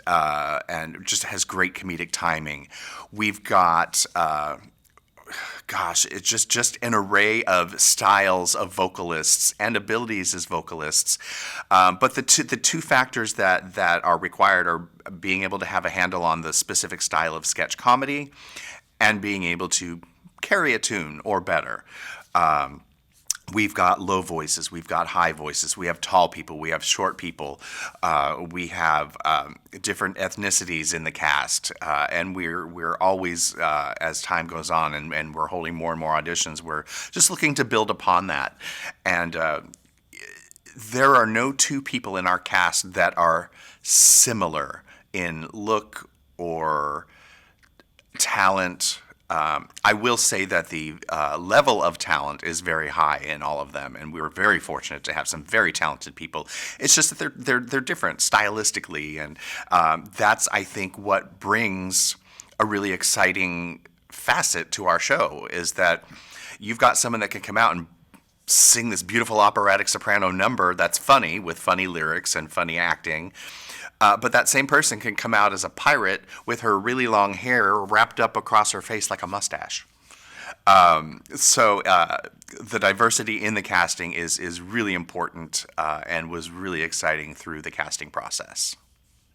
just has great comedic timing. We've got it's just an array of styles of vocalists and abilities as vocalists. But the two factors that are required are being able to have a handle on the specific style of sketch comedy and being able to carry a tune or better. We've got low voices, we've got high voices, we have tall people, we have short people, we have different ethnicities in the cast, and we're always, as time goes on and we're holding more and more auditions, we're just looking to build upon that. And there are no two people in our cast that are similar in look or talent. I will say that the level of talent is very high in all of them, and we were very fortunate to have some very talented people. It's just that they're different stylistically, and that's, I think, what brings a really exciting facet to our show, is that you've got someone that can come out and sing this beautiful operatic soprano number that's funny, with funny lyrics and funny acting. But that same person can come out as a pirate with her really long hair wrapped up across her face like a mustache. So the diversity in the casting is really important and was really exciting through the casting process.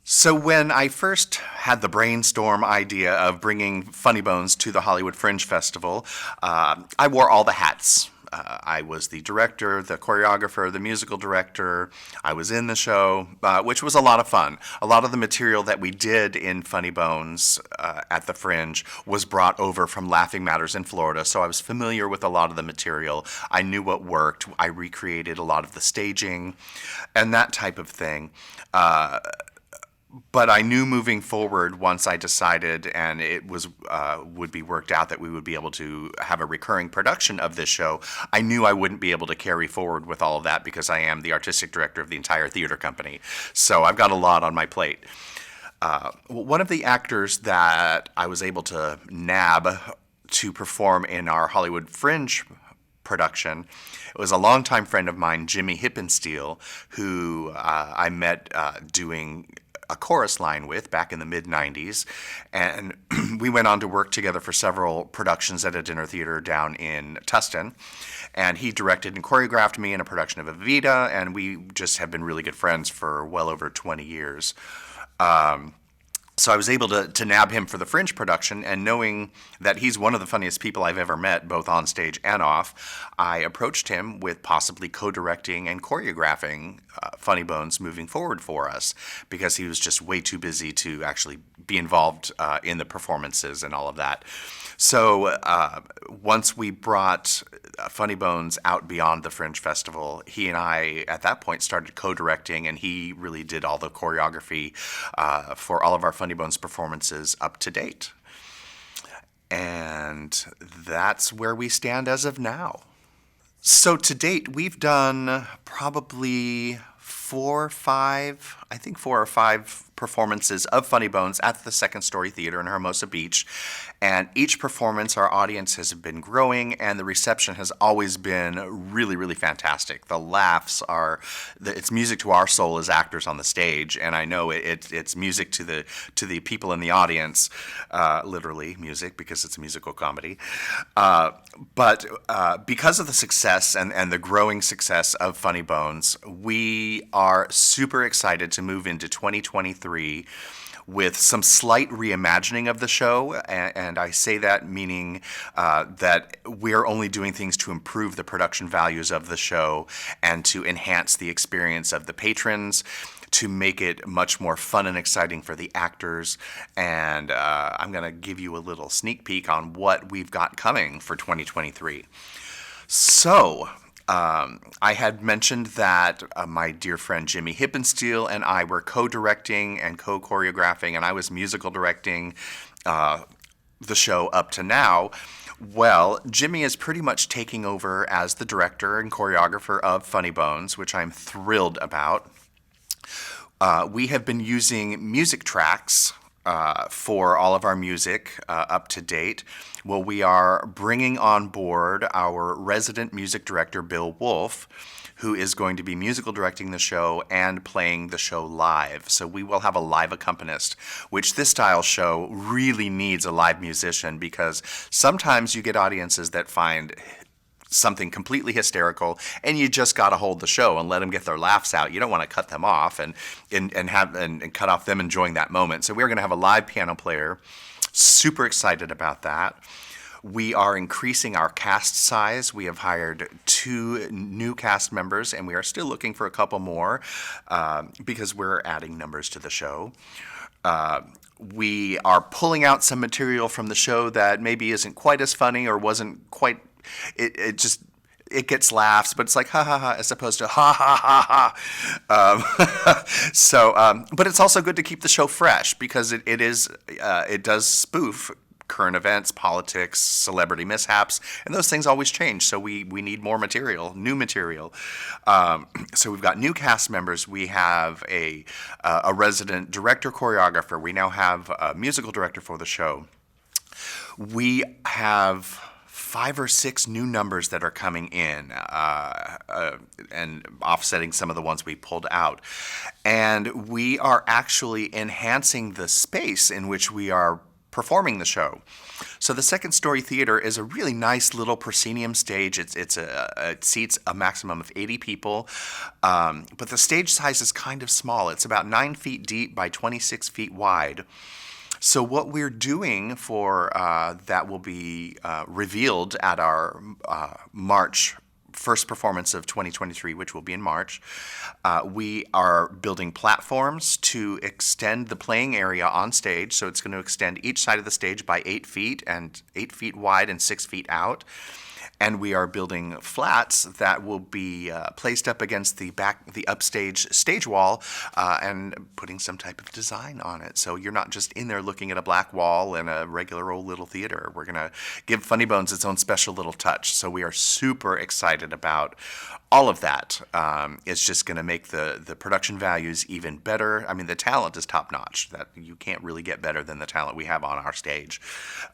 So when I first had the brainstorm idea of bringing Funny Bōnz to the Hollywood Fringe Festival, I wore all the hats. I was the director, the choreographer, the musical director. I was in the show, which was a lot of fun. A lot of the material that we did in Funny Bōnz at the Fringe was brought over from Laughing Matters in Florida, so I was familiar with a lot of the material. I knew what worked. I recreated a lot of the staging and that type of thing. But I knew moving forward, once I decided and it was would be worked out that we would be able to have a recurring production of this show, I knew I wouldn't be able to carry forward with all of that because I am the artistic director of the entire theater company. So I've got a lot on my plate. One of the actors that I was able to nab to perform in our Hollywood Fringe production, it was a longtime friend of mine, Jimmy Hippensteel, who I met doing a chorus line with back in the mid-90s, and we went on to work together for several productions at a dinner theater down in Tustin, and he directed and choreographed me in a production of Evita, and we just have been really good friends for well over 20 years. So I was able to nab him for the Fringe production, and knowing that he's one of the funniest people I've ever met, both on stage and off, I approached him with possibly co-directing and choreographing Funny Bōnz moving forward for us, because he was just way too busy to actually be involved in the performances and all of that. So once we brought Funny Bōnz out beyond the Fringe Festival, he and I, at that point, started co-directing, and he really did all the choreography for all of our Funny Bōnz performances up to date. And that's where we stand as of now. So to date, we've done probably 4 or 5 performances of Funny Bōnz at the Second Story Theater in Hermosa Beach. And each performance, our audience has been growing, and the reception has always been really, really fantastic. The laughs are, it's music to our soul as actors on the stage, and I know it's music to the people in the audience, literally music, because it's a musical comedy. But because of the success and the growing success of Funny Bōnz, we are super excited to move into 2023 with some slight reimagining of the show, and I say that meaning that we're only doing things to improve the production values of the show and to enhance the experience of the patrons, to make it much more fun and exciting for the actors. And I'm going to give you a little sneak peek on what we've got coming for 2023. So, I had mentioned that my dear friend Jimmy Hippensteel and I were co-directing and co-choreographing, and I was musical directing the show up to now. Well, Jimmy is pretty much taking over as the director and choreographer of Funny Bōnz, which I'm thrilled about. We have been using music tracks for all of our music up to date. Well, we are bringing on board our resident music director, Bill Wolf, who is going to be musical directing the show and playing the show live. So we will have a live accompanist, which this style show really needs a live musician, because sometimes you get audiences that find something completely hysterical, and you just got to hold the show and let them get their laughs out. You don't want to cut them off and cut off them enjoying that moment. So we're going to have a live piano player. Super excited about that. We are increasing our cast size. We have hired 2 new cast members, and we are still looking for a couple more because we're adding numbers to the show. We are pulling out some material from the show that maybe isn't quite as funny or wasn't quite. It gets laughs, but it's like ha ha ha as opposed to ha ha ha ha. But it's also good to keep the show fresh, because it does spoof current events, politics, celebrity mishaps, and those things always change. So we need more material, new material. So we've got new cast members. We have a resident director choreographer. We now have a musical director for the show. We have 5 or 6 new numbers that are coming in and offsetting some of the ones we pulled out. And we are actually enhancing the space in which we are performing the show. So the Second Story Theater is a really nice little proscenium stage. It seats a maximum of 80 people, but the stage size is kind of small. It's about 9 feet deep by 26 feet wide. So what we're doing for that will be revealed at our March first performance of 2023, which will be in March. We are building platforms to extend the playing area on stage. So it's going to extend each side of the stage by 8 feet, and 8 feet wide and 6 feet out. And we are building flats that will be placed up against the upstage stage wall and putting some type of design on it. So you're not just in there looking at a black wall in a regular old little theater. We're going to give Funny Bōnz its own special little touch. So we are super excited about all of that. It's just going to make the production values even better. I mean, the talent is top notch. That you can't really get better than the talent we have on our stage.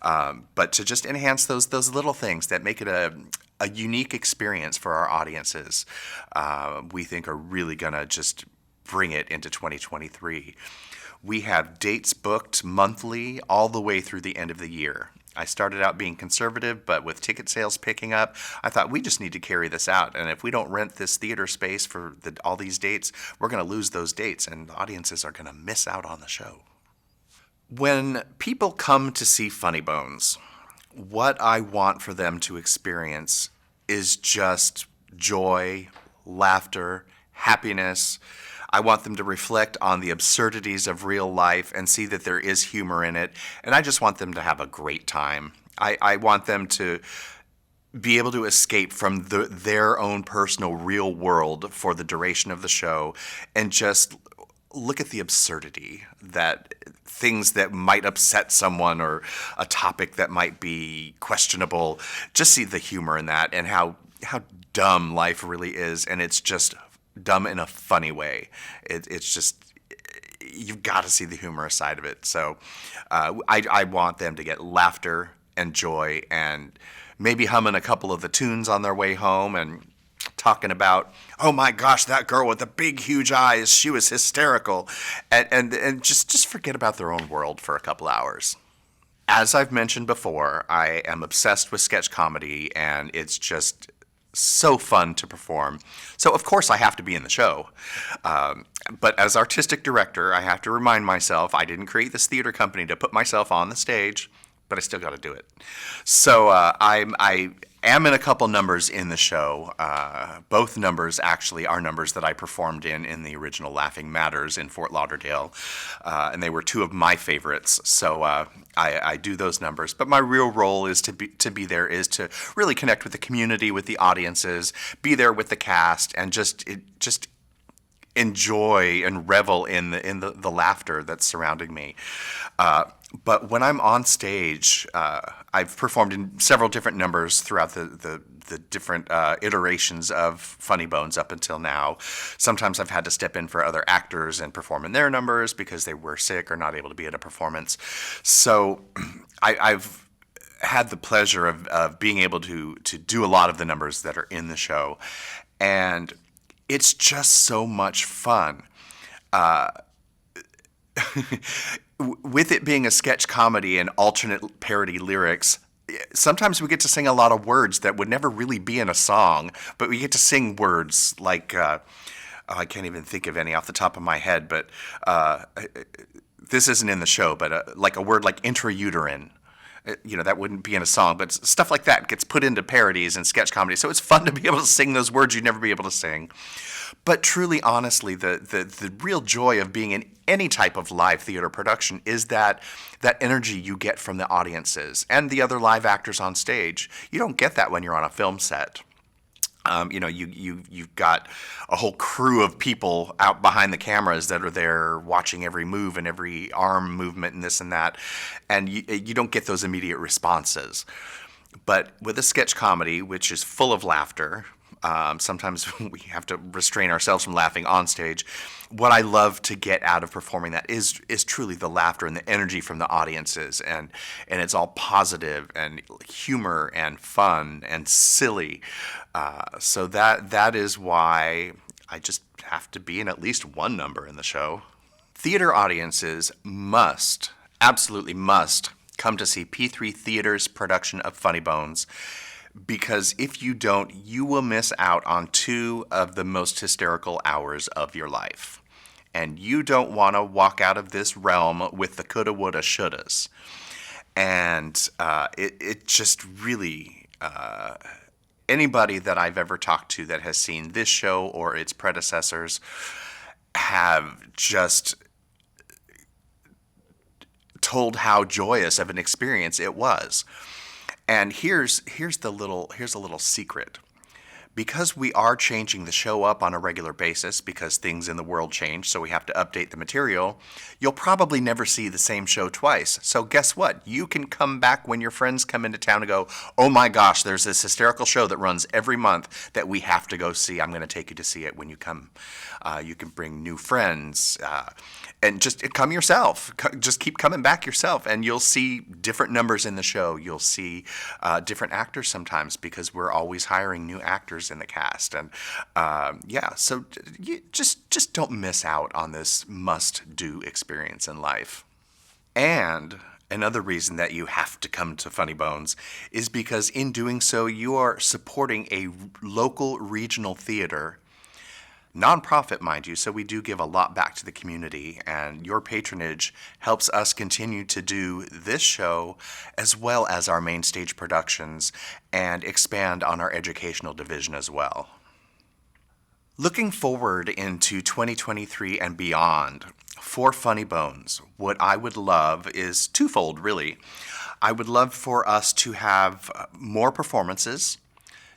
But to just enhance those little things that make it a unique experience for our audiences, we think are really going to just bring it into 2023. We have dates booked monthly all the way through the end of the year. I started out being conservative, but with ticket sales picking up, I thought we just need to carry this out. And if we don't rent this theater space for all these dates, we're going to lose those dates, and the audiences are going to miss out on the show. When people come to see Funny Bōnz, what I want for them to experience is just joy, laughter, happiness. I want them to reflect on the absurdities of real life and see that there is humor in it. And I just want them to have a great time. I want them to be able to escape from their own personal real world for the duration of the show and just look at the absurdity, that things that might upset someone or a topic that might be questionable. Just see the humor in that and how dumb life really is. And it's just dumb in a funny way. It's just, you've got to see the humorous side of it. So I want them to get laughter and joy and maybe humming a couple of the tunes on their way home and talking about, oh my gosh, that girl with the big, huge eyes, she was hysterical. And just forget about their own world for a couple hours. As I've mentioned before, I am obsessed with sketch comedy, and it's just so fun to perform. So of course I have to be in the show. But as artistic director, I have to remind myself I didn't create this theater company to put myself on the stage, but I still got to do it. So I am in a couple numbers in the show. Both numbers actually are numbers that I performed in the original Laughing Matters in Fort Lauderdale, and they were two of my favorites. So I do those numbers. But my real role is to be there, is to really connect with the community, with the audiences, be there with the cast, and just enjoy and revel in the laughter that's surrounding me. But when I'm on stage, I've performed in several different numbers throughout the different iterations of Funny Bōnz up until now. Sometimes I've had to step in for other actors and perform in their numbers because they were sick or not able to be at a performance. So I've had the pleasure of being able to do a lot of the numbers that are in the show. And it's just so much fun. With it being a sketch comedy and alternate parody lyrics, sometimes we get to sing a lot of words that would never really be in a song, but we get to sing words like, I can't even think of any off the top of my head, but this isn't in the show, but like a word like intrauterine. That wouldn't be in a song, but stuff like that gets put into parodies and sketch comedy. So it's fun to be able to sing those words you'd never be able to sing. But truly, honestly, the real joy of being in any type of live theater production is that energy you get from the audiences and the other live actors on stage. You don't get that when you're on a film set. You've got a whole crew of people out behind the cameras that are there watching every move and every arm movement and this and that, and you don't get those immediate responses. But with a sketch comedy, which is full of laughter, sometimes we have to restrain ourselves from laughing on stage. What I love to get out of performing that is truly the laughter and the energy from the audiences, and it's all positive and humor and fun and silly. So that is why I just have to be in at least one number in the show. Theater audiences absolutely must come to see P3 Theater's production of Funny Bōnz, because if you don't, you will miss out on two of the most hysterical hours of your life. And you don't want to walk out of this realm with the coulda, woulda, shouldas. And it just really, anybody that I've ever talked to that has seen this show or its predecessors have just told how joyous of an experience it was. And here's a little secret. Because we are changing the show up on a regular basis because things in the world change, so we have to update the material, you'll probably never see the same show twice. So guess what? You can come back when your friends come into town and go, oh my gosh, there's this hysterical show that runs every month that we have to go see. I'm going to take you to see it when you come. You can bring new friends. And just come yourself. Just keep coming back yourself, and you'll see different numbers in the show. You'll see different actors sometimes because we're always hiring new actors in the cast. And so you just don't miss out on this must-do experience in life. And another reason that you have to come to Funny Bōnz is because in doing so, you are supporting a local regional theater. Nonprofit, mind you, so we do give a lot back to the community, and your patronage helps us continue to do this show as well as our main stage productions and expand on our educational division as well. Looking forward into 2023 and beyond, for Funny Bōnz, what I would love is twofold, really. I would love for us to have more performances,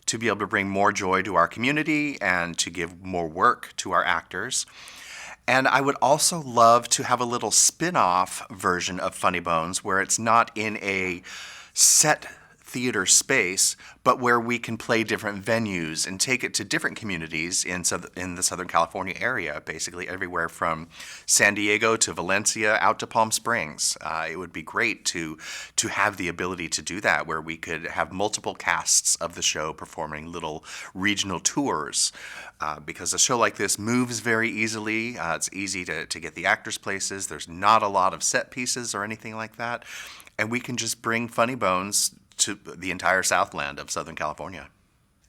to be able to bring more joy to our community and to give more work to our actors. And I would also love to have a little spin-off version of Funny Bōnz where it's not in a set theater space, but where we can play different venues and take it to different communities in the Southern California area, basically everywhere from San Diego to Valencia out to Palm Springs. It would be great to have the ability to do that, where we could have multiple casts of the show performing little regional tours. Because a show like this moves very easily. It's easy to get the actors places. There's not a lot of set pieces or anything like that. And we can just bring Funny Bōnz to the entire Southland of Southern California.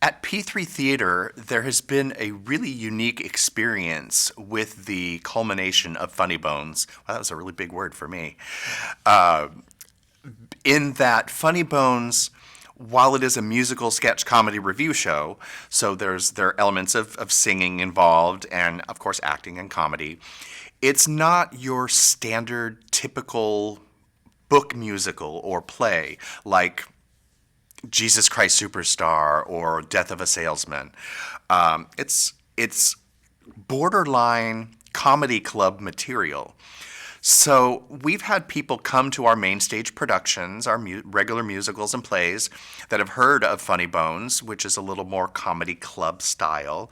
At P3 Theater, there has been a really unique experience with the culmination of Funny Bōnz. Wow, that was a really big word for me. In that Funny Bōnz, while it is a musical sketch comedy review show, so there are elements of singing involved and, of course, acting and comedy, it's not your standard typical book musical or play like Jesus Christ Superstar or Death of a Salesman. It's borderline comedy club material. So we've had people come to our main stage productions, our regular musicals and plays, that have heard of Funny Bōnz, which is a little more comedy club style.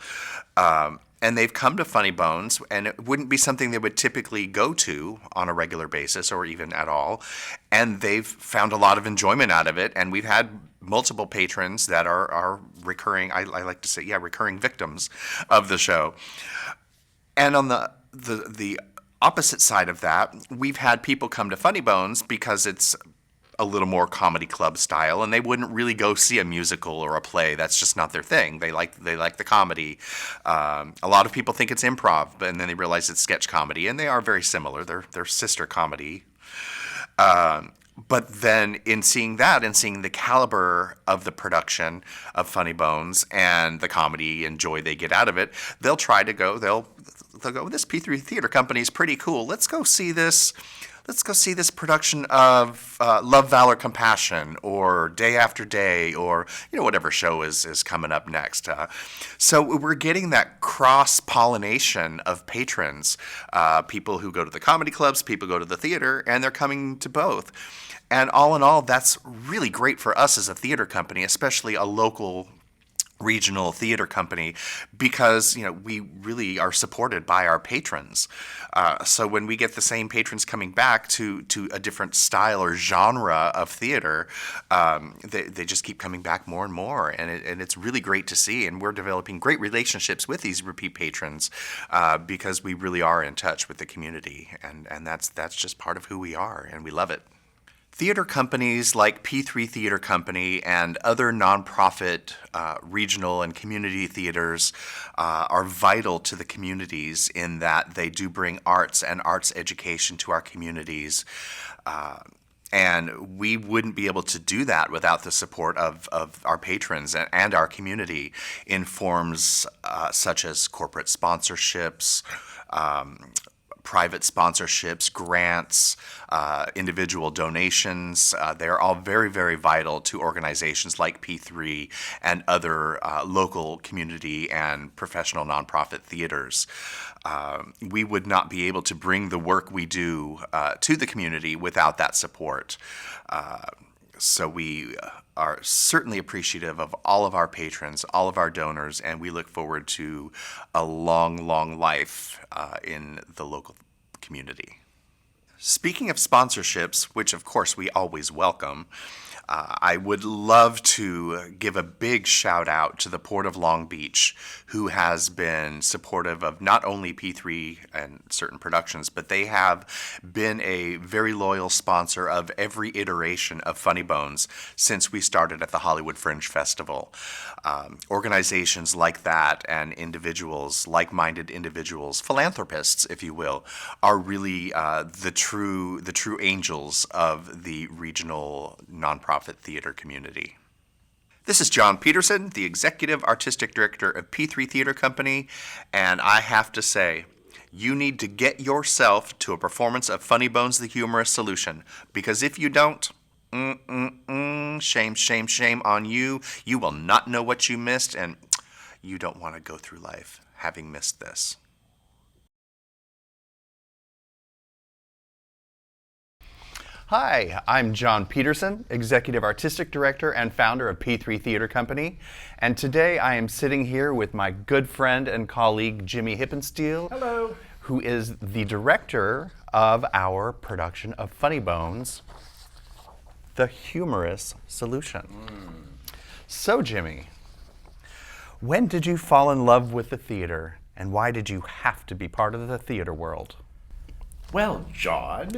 And they've come to Funny Bōnz, and it wouldn't be something they would typically go to on a regular basis or even at all. And they've found a lot of enjoyment out of it. And we've had multiple patrons that are recurring, I like to say, recurring victims of the show. And on the opposite side of that, we've had people come to Funny Bōnz because it's a little more comedy club style, and they wouldn't really go see a musical or a play. That's just not their thing. They like the comedy. A lot of people think it's improv, and then they realize it's sketch comedy, and they are very similar. They're sister comedy. But then in seeing that and seeing the caliber of the production of Funny Bōnz and the comedy and joy they get out of it, they'll try to go. They'll go, this P3 Theater Company is pretty cool. Let's go see this production of Love, Valor, Compassion, or Day After Day, or whatever show is coming up next. So we're getting that cross-pollination of patrons, people who go to the comedy clubs, people go to the theater, and they're coming to both. And all in all, that's really great for us as a theater company, especially a local regional theater company, because we really are supported by our patrons. So when we get the same patrons coming back to a different style or genre of theater, they just keep coming back more and more, and it's really great to see. And we're developing great relationships with these repeat patrons because we really are in touch with the community, and that's just part of who we are, and we love it. Theater companies like P3 Theater Company and other nonprofit regional and community theaters are vital to the communities in that they do bring arts and arts education to our communities. And we wouldn't be able to do that without the support of our patrons and our community in forms such as corporate sponsorships, private sponsorships, grants, individual donations. They're all very, very vital to organizations like P3 and other local community and professional nonprofit theaters. We would not be able to bring the work we do to the community without that support. So we are certainly appreciative of all of our patrons, all of our donors, and we look forward to a long, long life in the local community. Speaking of sponsorships, which of course we always welcome, I would love to give a big shout out to the Port of Long Beach, who has been supportive of not only P3 and certain productions, but they have been a very loyal sponsor of every iteration of Funny Bōnz since we started at the Hollywood Fringe Festival. Organizations like that and individuals, like-minded individuals, philanthropists, if you will, are really the true angels of the regional nonprofit theater community. This is John Peterson, the Executive Artistic Director of P3 Theater Company, and I have to say, you need to get yourself to a performance of Funny Bōnz, the Humerus Solution, because if you don't, shame, shame, shame on you. You will not know what you missed, and you don't want to go through life having missed this. Hi, I'm John Peterson, Executive Artistic Director and founder of P3 Theater Company, and today I am sitting here with my good friend and colleague Jimmy Hippensteel. Hello. Who is the director of our production of Funny Bōnz, the Humerus Solution. So Jimmy, when did you fall in love with the theater, and why did you have to be part of the theater world? Well, John,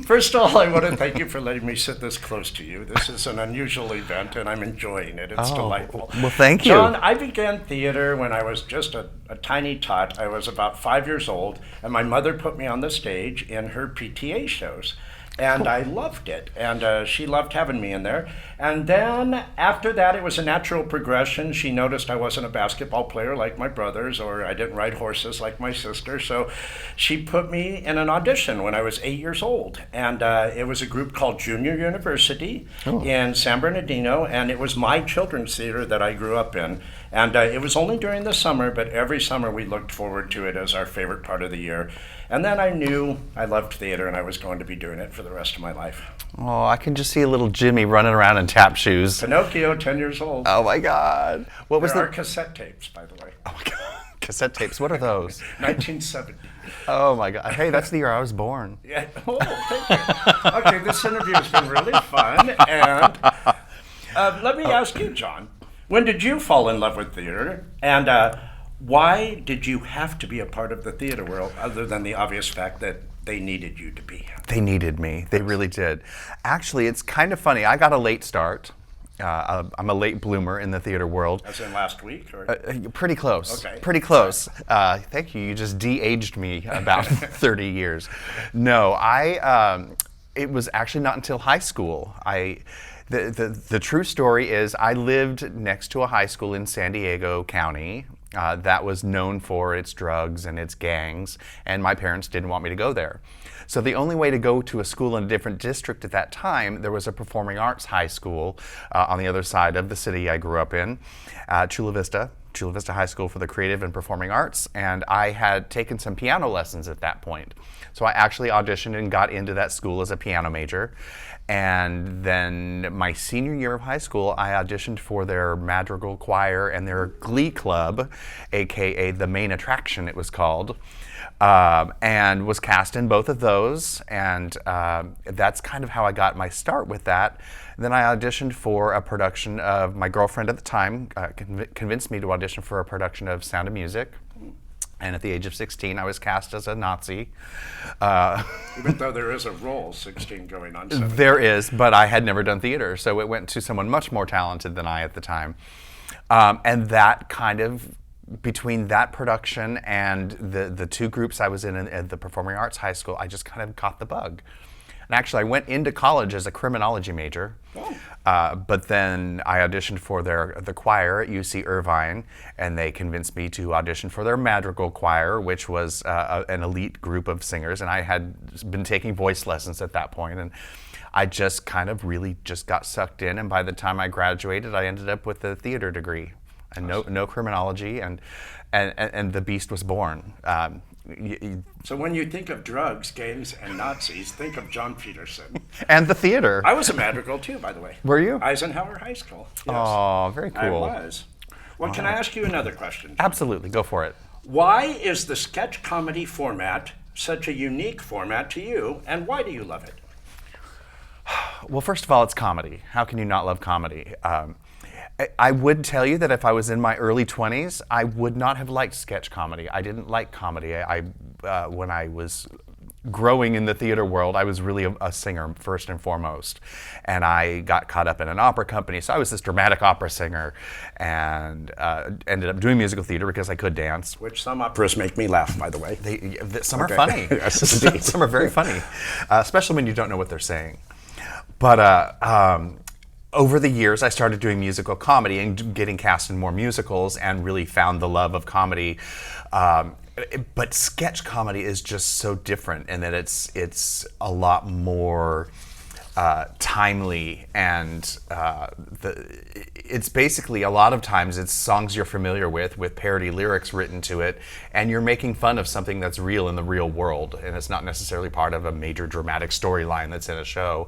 first of all, I want to thank you for letting me sit this close to you. This is an unusual event, and I'm enjoying it. It's delightful. Well, thank you. John, I began theater when I was just a tiny tot. I was about 5 years old, and my mother put me on the stage in her PTA shows. And I loved it, and she loved having me in there. And then after that, it was a natural progression. She noticed I wasn't a basketball player like my brothers, or I didn't ride horses like my sister, so she put me in an audition when I was 8 years old. And it was a group called Junior University in San Bernardino, and it was my children's theater that I grew up in. And it was only during the summer, but every summer we looked forward to it as our favorite part of the year. And then I knew I loved theater and I was going to be doing it for the rest of my life. Oh, I can just see a little Jimmy running around in tap shoes. Pinocchio, 10 years old. Oh my God. What was there are cassette tapes, by the way. Oh my God. Cassette tapes, what are those? 1970. Oh my God. Hey, that's the year I was born. Yeah. Oh, thank you. Okay, this interview has been really fun. And let me ask you, John, when did you fall in love with theater? And why did you have to be a part of the theater world, other than the obvious fact that they needed you to be? They needed me. They really did. Actually, it's kind of funny. I got a late start. I'm a late bloomer in the theater world. As in last week? Or? Pretty close. Okay. Pretty close. Thank you. You just de-aged me about 30 years. No, it was actually not until high school. The true story is I lived next to a high school in San Diego County that was known for its drugs and its gangs, and my parents didn't want me to go there. So the only way to go to a school in a different district at that time, there was a performing arts high school on the other side of the city I grew up in, Chula Vista High School for the Creative and Performing Arts, and I had taken some piano lessons at that point. So I actually auditioned and got into that school as a piano major. And then my senior year of high school, I auditioned for their madrigal choir and their glee club, aka the main attraction it was called, and was cast in both of those. And that's kind of how I got my start with that. Then I auditioned for a production of, my girlfriend at the time convinced me to audition for a production of Sound of Music. And at the age of 16, I was cast as a Nazi. Even though there is a role 16 going on 17. There is, but I had never done theater, so it went to someone much more talented than I at the time. And that kind of, between that production and the two groups I was in at the Performing Arts High School, I just kind of caught the bug. And actually, I went into college as a criminology major. But then I auditioned for the choir at UC Irvine, and they convinced me to audition for their madrigal choir, which was an elite group of singers. And I had been taking voice lessons at that point, and I just kind of really just got sucked in. And by the time I graduated, I ended up with a theater degree and no criminology, and the beast was born. So when you think of drugs, games, and Nazis, think of John Peterson. And the theater. I was a madrigal too, by the way. Were you? Eisenhower High School. Yes. Oh, very cool. I was. Well, can I ask you another question, John? Absolutely, go for it. Why is the sketch comedy format such a unique format to you, and why do you love it? Well, first of all, it's comedy. How can you not love comedy? I would tell you that if I was in my early 20s, I would not have liked sketch comedy. I didn't like comedy. When I was growing in the theater world, I was really a singer first and foremost. And I got caught up in an opera company, so I was this dramatic opera singer, and ended up doing musical theater because I could dance. Which some operas make me laugh, by the way. Some are funny. Yes, indeed. Some are very funny, especially when you don't know what they're saying. But over the years, I started doing musical comedy and getting cast in more musicals, and really found the love of comedy. But sketch comedy is just so different in that it's a lot more timely, and it's basically a lot of times it's songs you're familiar with parody lyrics written to it, and you're making fun of something that's real in the real world, and it's not necessarily part of a major dramatic storyline that's in a show.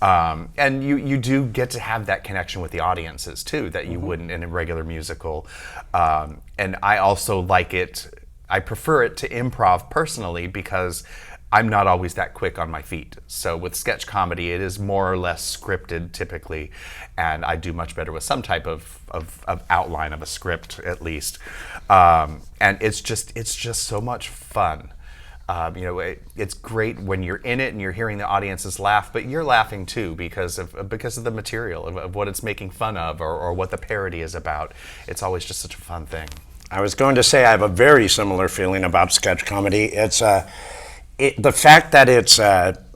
And you do get to have that connection with the audiences too that you wouldn't in a regular musical. And I also like it. I prefer it to improv personally because I'm not always that quick on my feet. So with sketch comedy, it is more or less scripted typically, and I do much better with some type of outline of a script at least. And it's just so much fun. It's great when you're in it and you're hearing the audiences laugh, but you're laughing too because of the material of what it's making fun of, or what the parody is about. It's always just such a fun thing. I was going to say I have a very similar feeling about sketch comedy. It's the fact that it's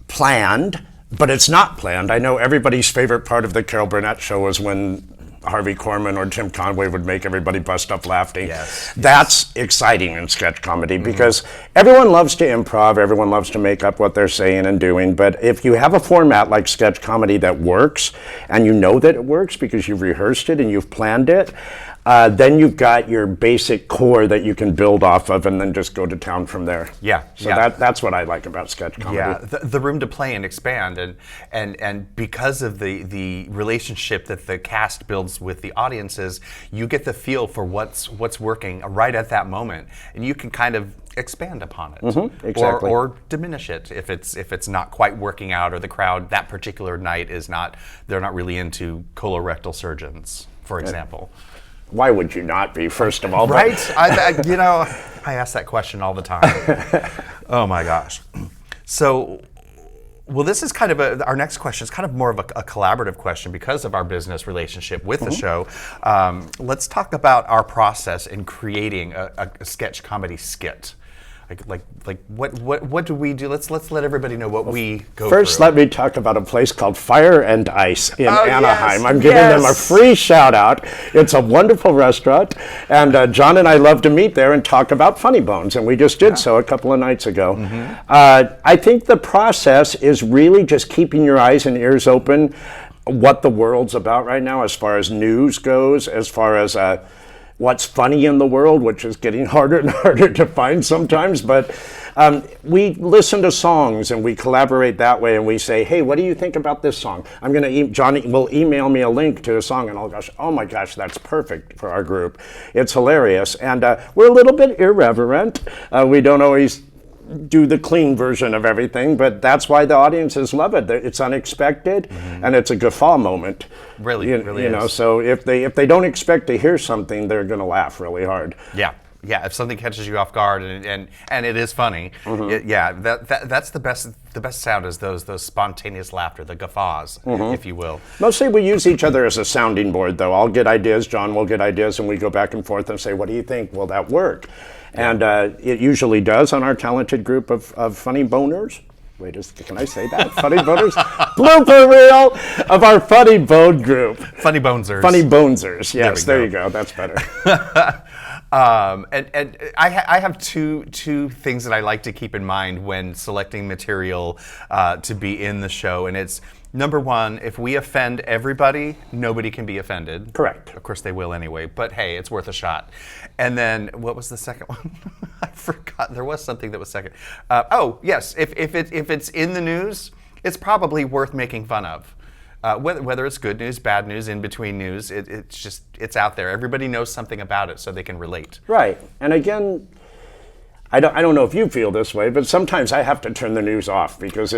planned, but it's not planned. I know everybody's favorite part of the Carol Burnett show was when Harvey Korman or Tim Conway would make everybody bust up laughing. Yes. That's exciting in sketch comedy because everyone loves to improv, everyone loves to make up what they're saying and doing, but if you have a format like sketch comedy that works, and you know that it works because you've rehearsed it and you've planned it, then you've got your basic core that you can build off of and then just go to town from there. Yeah. So that's what I like about sketch comedy. Yeah, the room to play and expand, and because of the relationship that the cast builds with the audiences, you get the feel for what's working right at that moment, and you can kind of expand upon it, exactly. or diminish it if it's not quite working out, or the crowd that particular night they're not really into colorectal surgeons, for example. Why would you not be, first of all? Right? I ask that question all the time. Oh my gosh. So, well, this is kind of our next question is kind of more of a collaborative question because of our business relationship with the show. Let's talk about our process in creating a sketch comedy skit. Like what do we do? Let's let everybody know what we go through. First, let me talk about a place called Fire and Ice in Anaheim. Yes, I'm giving them a free shout out. It's a wonderful restaurant, and John and I love to meet there and talk about Funny Bōnz, and we just did so a couple of nights ago. I think the process is really just keeping your eyes and ears open what the world's about right now as far as news goes, as far as what's funny in the world, which is getting harder and harder to find sometimes, but we listen to songs and we collaborate that way, and we say, hey, what do you think about this song? Johnny will email me a link to a song, and I'll go, oh my gosh, that's perfect for our group. It's hilarious, and we're a little bit irreverent. We don't always do the clean version of everything, but that's why the audiences love it. It's unexpected, and it's a guffaw moment. Really, really is. So if they don't expect to hear something, they're going to laugh really hard. Yeah. If something catches you off guard and it is funny, that's the best sound is those spontaneous laughter, the guffaws, if you will. Mostly we use each other as a sounding board, though. I'll get ideas, John will get ideas, and we go back and forth and say, what do you think? Will that work? And it usually does on our talented group of funny boners. wait a second, can I say that? Funny Boners? Blooper reel of our Funny Bōnz group. Funny Bōnzers. Funny Bōnzers, yes, there go. you go, that's better. And I have two things that I like to keep in mind when selecting material to be in the show, and it's number one, if we offend everybody, nobody can be offended. Correct. Of course they will anyway, but hey, it's worth a shot. And then what was the second one? I forgot. There was something that was second. Oh yes, if it's in the news, it's probably worth making fun of. Whether it's good news, bad news, in between news, it's out there. Everybody knows something about it, so they can relate. Right, and again, I don't know if you feel this way, but sometimes I have to turn the news off because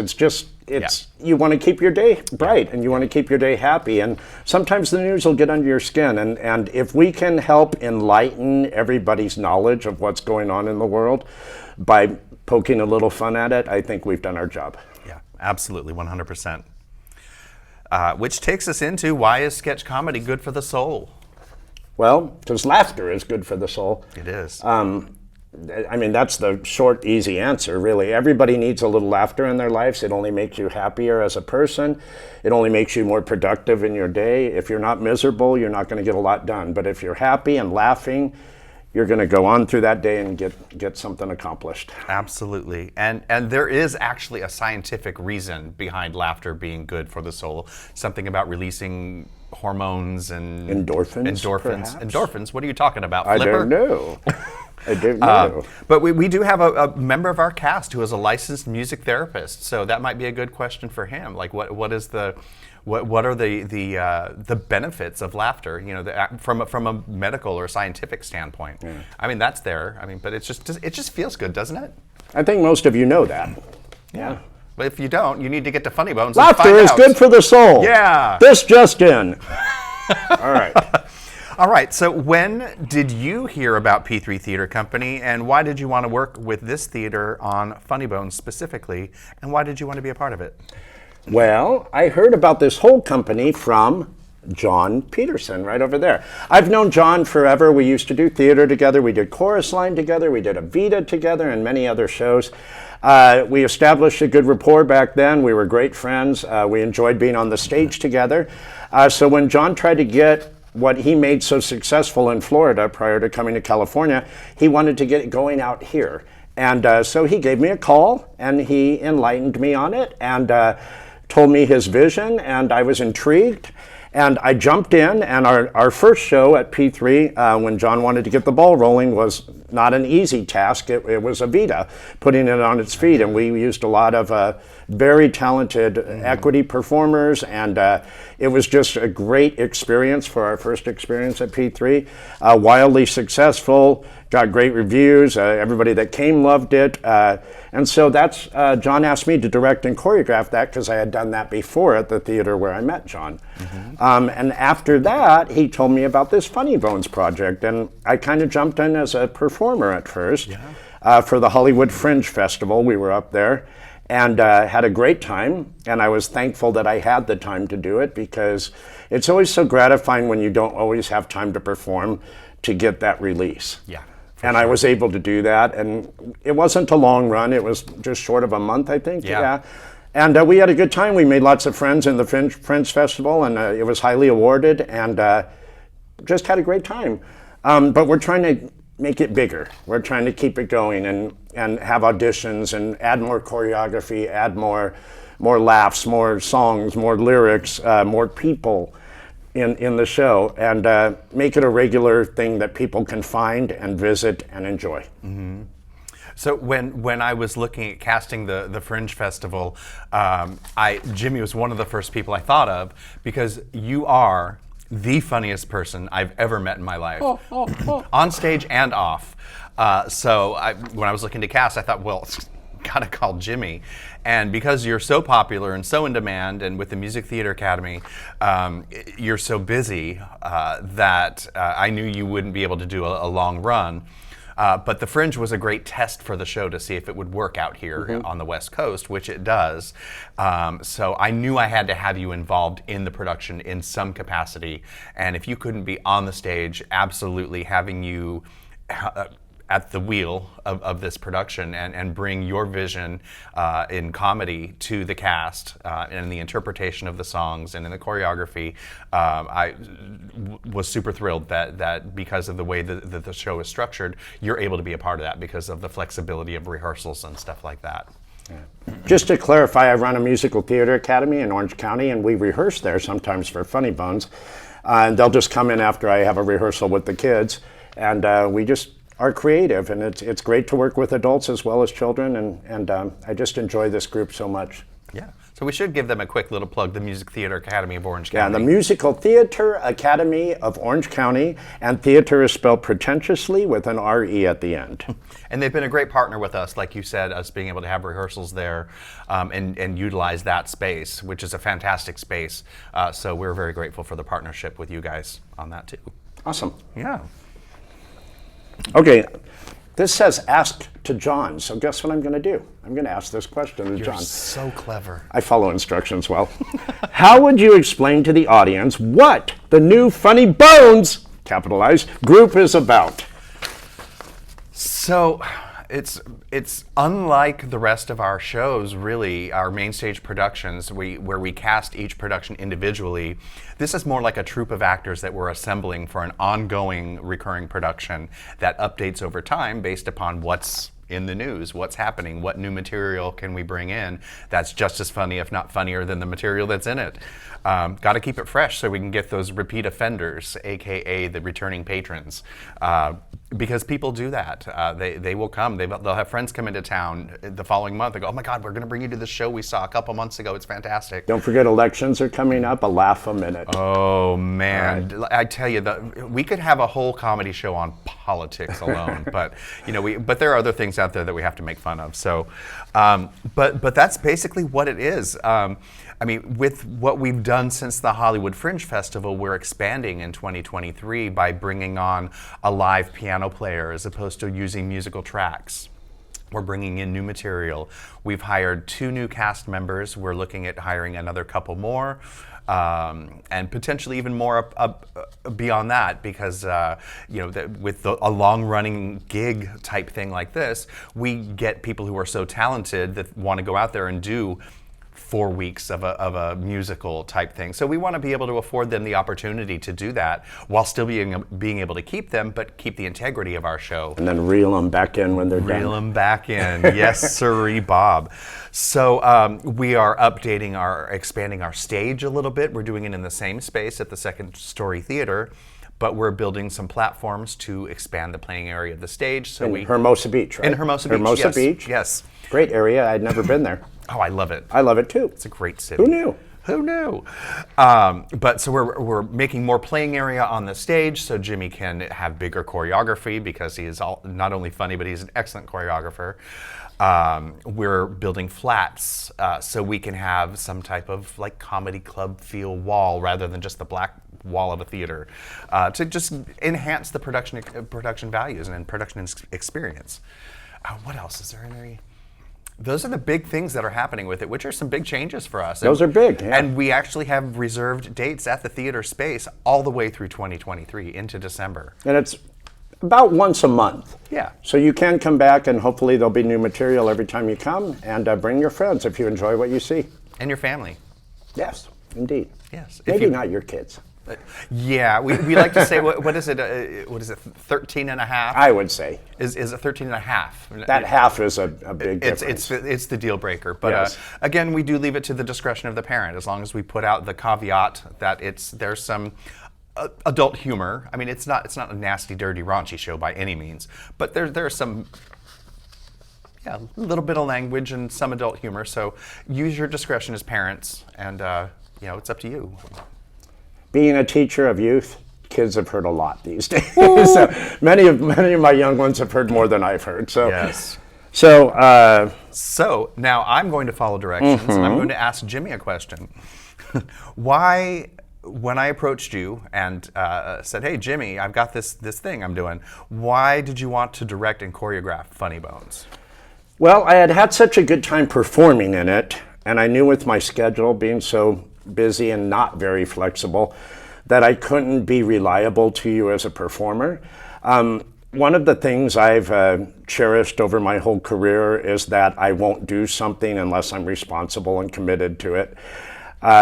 you want to keep your day bright and you want to keep your day happy, and sometimes the news will get under your skin, and if we can help enlighten everybody's knowledge of what's going on in the world by poking a little fun at it, I think we've done our job. Yeah, absolutely, 100%. Which takes us into, why is sketch comedy good for the soul? Well, because laughter is good for the soul. It is. I mean, that's the short, easy answer, really. Everybody needs a little laughter in their lives. It only makes you happier as a person. It only makes you more productive in your day. If you're not miserable, you're not going to get a lot done. But if you're happy and laughing, you're going to go on through that day and get something accomplished. Absolutely. And there is actually a scientific reason behind laughter being good for the soul. Something about releasing hormones and... Endorphins, Endorphins? What are you talking about, I Flipper? don't know. I don't know. But we do have a member of our cast who is a licensed music therapist, so that might be a good question for him. Like, what are the benefits of laughter? You know, from a medical or scientific standpoint. Yeah. I mean, that's there. I mean, but it just feels good, doesn't it? I think most of you know that. Yeah. But if you don't, you need to get to Funny Bōnz. Laughter is good for the soul. Yeah. This just in. All right. All right, so when did you hear about P3 Theater Company, and why did you want to work with this theater on Funny Bōnz specifically, and why did you want to be a part of it? Well, I heard about this whole company from John Peterson right over there. I've known John forever. We used to do theater together. We did Chorus Line together. We did Evita together and many other shows. We established a good rapport back then. We were great friends. We enjoyed being on the stage together. So when John tried to get what he made so successful in Florida prior to coming to California, he wanted to get it going out here. And so he gave me a call and he enlightened me on it and told me his vision, and I was intrigued. And I jumped in, and our first show at P3, when John wanted to get the ball rolling, was not an easy task. It was Evita, putting it on its feet, and we used a lot of very talented equity performers, and it was just a great experience for our first experience at P3. Wildly successful, got great reviews, everybody that came loved it, and so that's, John asked me to direct and choreograph that because I had done that before at the theater where I met John. And after that, he told me about this Funny Bōnz project, and I kind of jumped in as a performer at first for the Hollywood Fringe Festival. We were up there and had a great time, and I was thankful that I had the time to do it because it's always so gratifying when you don't always have time to perform to get that release. Yeah. And I was able to do that, and it wasn't a long run. It was just short of a month, I think. Yeah. And we had a good time. We made lots of friends in the Fringe Festival, and it was highly awarded, and just had a great time. But we're trying to make it bigger. We're trying to keep it going and have auditions and add more choreography, add more laughs, more songs, more lyrics, more people in the show, and make it a regular thing that people can find and visit and enjoy. Mm-hmm. So when I was looking at casting the Fringe Festival, Jimmy was one of the first people I thought of because you are the funniest person I've ever met in my life, on stage and off. So when I was looking to cast, I thought, well, gotta call Jimmy. And because you're so popular and so in demand, and with the Music Theater Academy, you're so busy that I knew you wouldn't be able to do a long run. But the Fringe was a great test for the show to see if it would work out here on the West Coast, which it does. So I knew I had to have you involved in the production in some capacity. And if you couldn't be on the stage, absolutely having you at the wheel of this production and bring your vision in comedy to the cast and the interpretation of the songs and in the choreography. I was super thrilled that because of the way that the show is structured, you're able to be a part of that because of the flexibility of rehearsals and stuff like that. Just to clarify, I run a musical theater academy in Orange County, and we rehearse there sometimes for Funny Bōnz. And they'll just come in after I have a rehearsal with the kids, and we just are creative, and it's great to work with adults as well as children, and I just enjoy this group so much. Yeah. So we should give them a quick little plug, the Music Theater Academy of Orange Yeah, County. the Musical Theater Academy of Orange County, and theater is spelled pretentiously with an R-E at the end. And they've been a great partner with us, like you said, us being able to have rehearsals there and utilize that space, which is a fantastic space. So we're very grateful for the partnership with you guys on that too. Awesome. Yeah. Okay, this says ask to John, so guess what I'm going to do? I'm going to ask this question to You're John. so clever. I follow instructions well. How would you explain to the audience what the new Funny Bōnz, capitalized, group is about? So it's unlike the rest of our shows, really, our main stage productions, where we cast each production individually. This is more like a troupe of actors that we're assembling for an ongoing recurring production that updates over time based upon what's in the news, what's happening, what new material can we bring in that's just as funny, if not funnier, than the material that's in it. Got to keep it fresh so we can get those repeat offenders, aka the returning patrons, because people do that. They will come. They'll have friends come into town the following month. They go, "Oh my God, we're going to bring you to the show we saw a couple months ago. It's fantastic." Don't forget elections are coming up. A laugh a minute. Oh man, right. I tell you, we could have a whole comedy show on politics alone, but but there are other things out there that we have to make fun of. So, but that's basically what it is. I mean, with what we've done since the Hollywood Fringe Festival, we're expanding in 2023 by bringing on a live piano player as opposed to using musical tracks. We're bringing in new material. We've hired 2 new cast members. We're looking at hiring another couple more, and potentially even more up beyond that, because with a long-running gig type thing like this, we get people who are so talented that want to go out there and do 4 weeks of a musical type thing. So we want to be able to afford them the opportunity to do that while still being able to keep them, but keep the integrity of our show. And then reel them back in when they're done. Reel them back in. Yes, sirree, Bob. So we are expanding our stage a little bit. We're doing it in the same space at the Second Story Theater, but we're building some platforms to expand the playing area of the stage. So in Hermosa Beach, right? In Hermosa Beach, Hermosa yes. Beach? Yes. Great area. I'd never been there. Oh, I love it. I love it too. It's a great city. Who knew? Who knew? But so we're making more playing area on the stage so Jimmy can have bigger choreography, because he is not only funny, but he's an excellent choreographer. We're building flats so we can have some type of like comedy club feel wall rather than just the black wall of a theater, to just enhance the production values and production experience. What else is there? Those are the big things that are happening with it, which are some big changes for us. Those are big, yeah. And we actually have reserved dates at the theater space all the way through 2023 into December. And it's about once a month. Yeah. So you can come back, and hopefully there'll be new material every time you come, and bring your friends if you enjoy what you see. And your family. Yes, indeed. Yes. Maybe not your kids. Yeah, we like to say, what is it? What is it? 13 and a half? I would say. Is it 13 and a half? That half is a big difference. It's the deal breaker. But Yes. Again, we do leave it to the discretion of the parent, as long as we put out the caveat that there's some adult humor. I mean, it's not a nasty, dirty, raunchy show by any means, but there's some. Yeah, a little bit of language and some adult humor. So use your discretion as parents, and it's up to you. Being a teacher of youth, kids have heard a lot these days. So many of my young ones have heard more than I've heard. So yes. So now I'm going to follow directions, and I'm going to ask Jimmy a question. Why, when I approached you and said, "Hey Jimmy, I've got this thing I'm doing," why did you want to direct and choreograph Funny Bōnz? Well, I had such a good time performing in it, and I knew with my schedule being so busy and not very flexible that I couldn't be reliable to you as a performer. one of the things I've cherished over my whole career is that I won't do something unless I'm responsible and committed to it.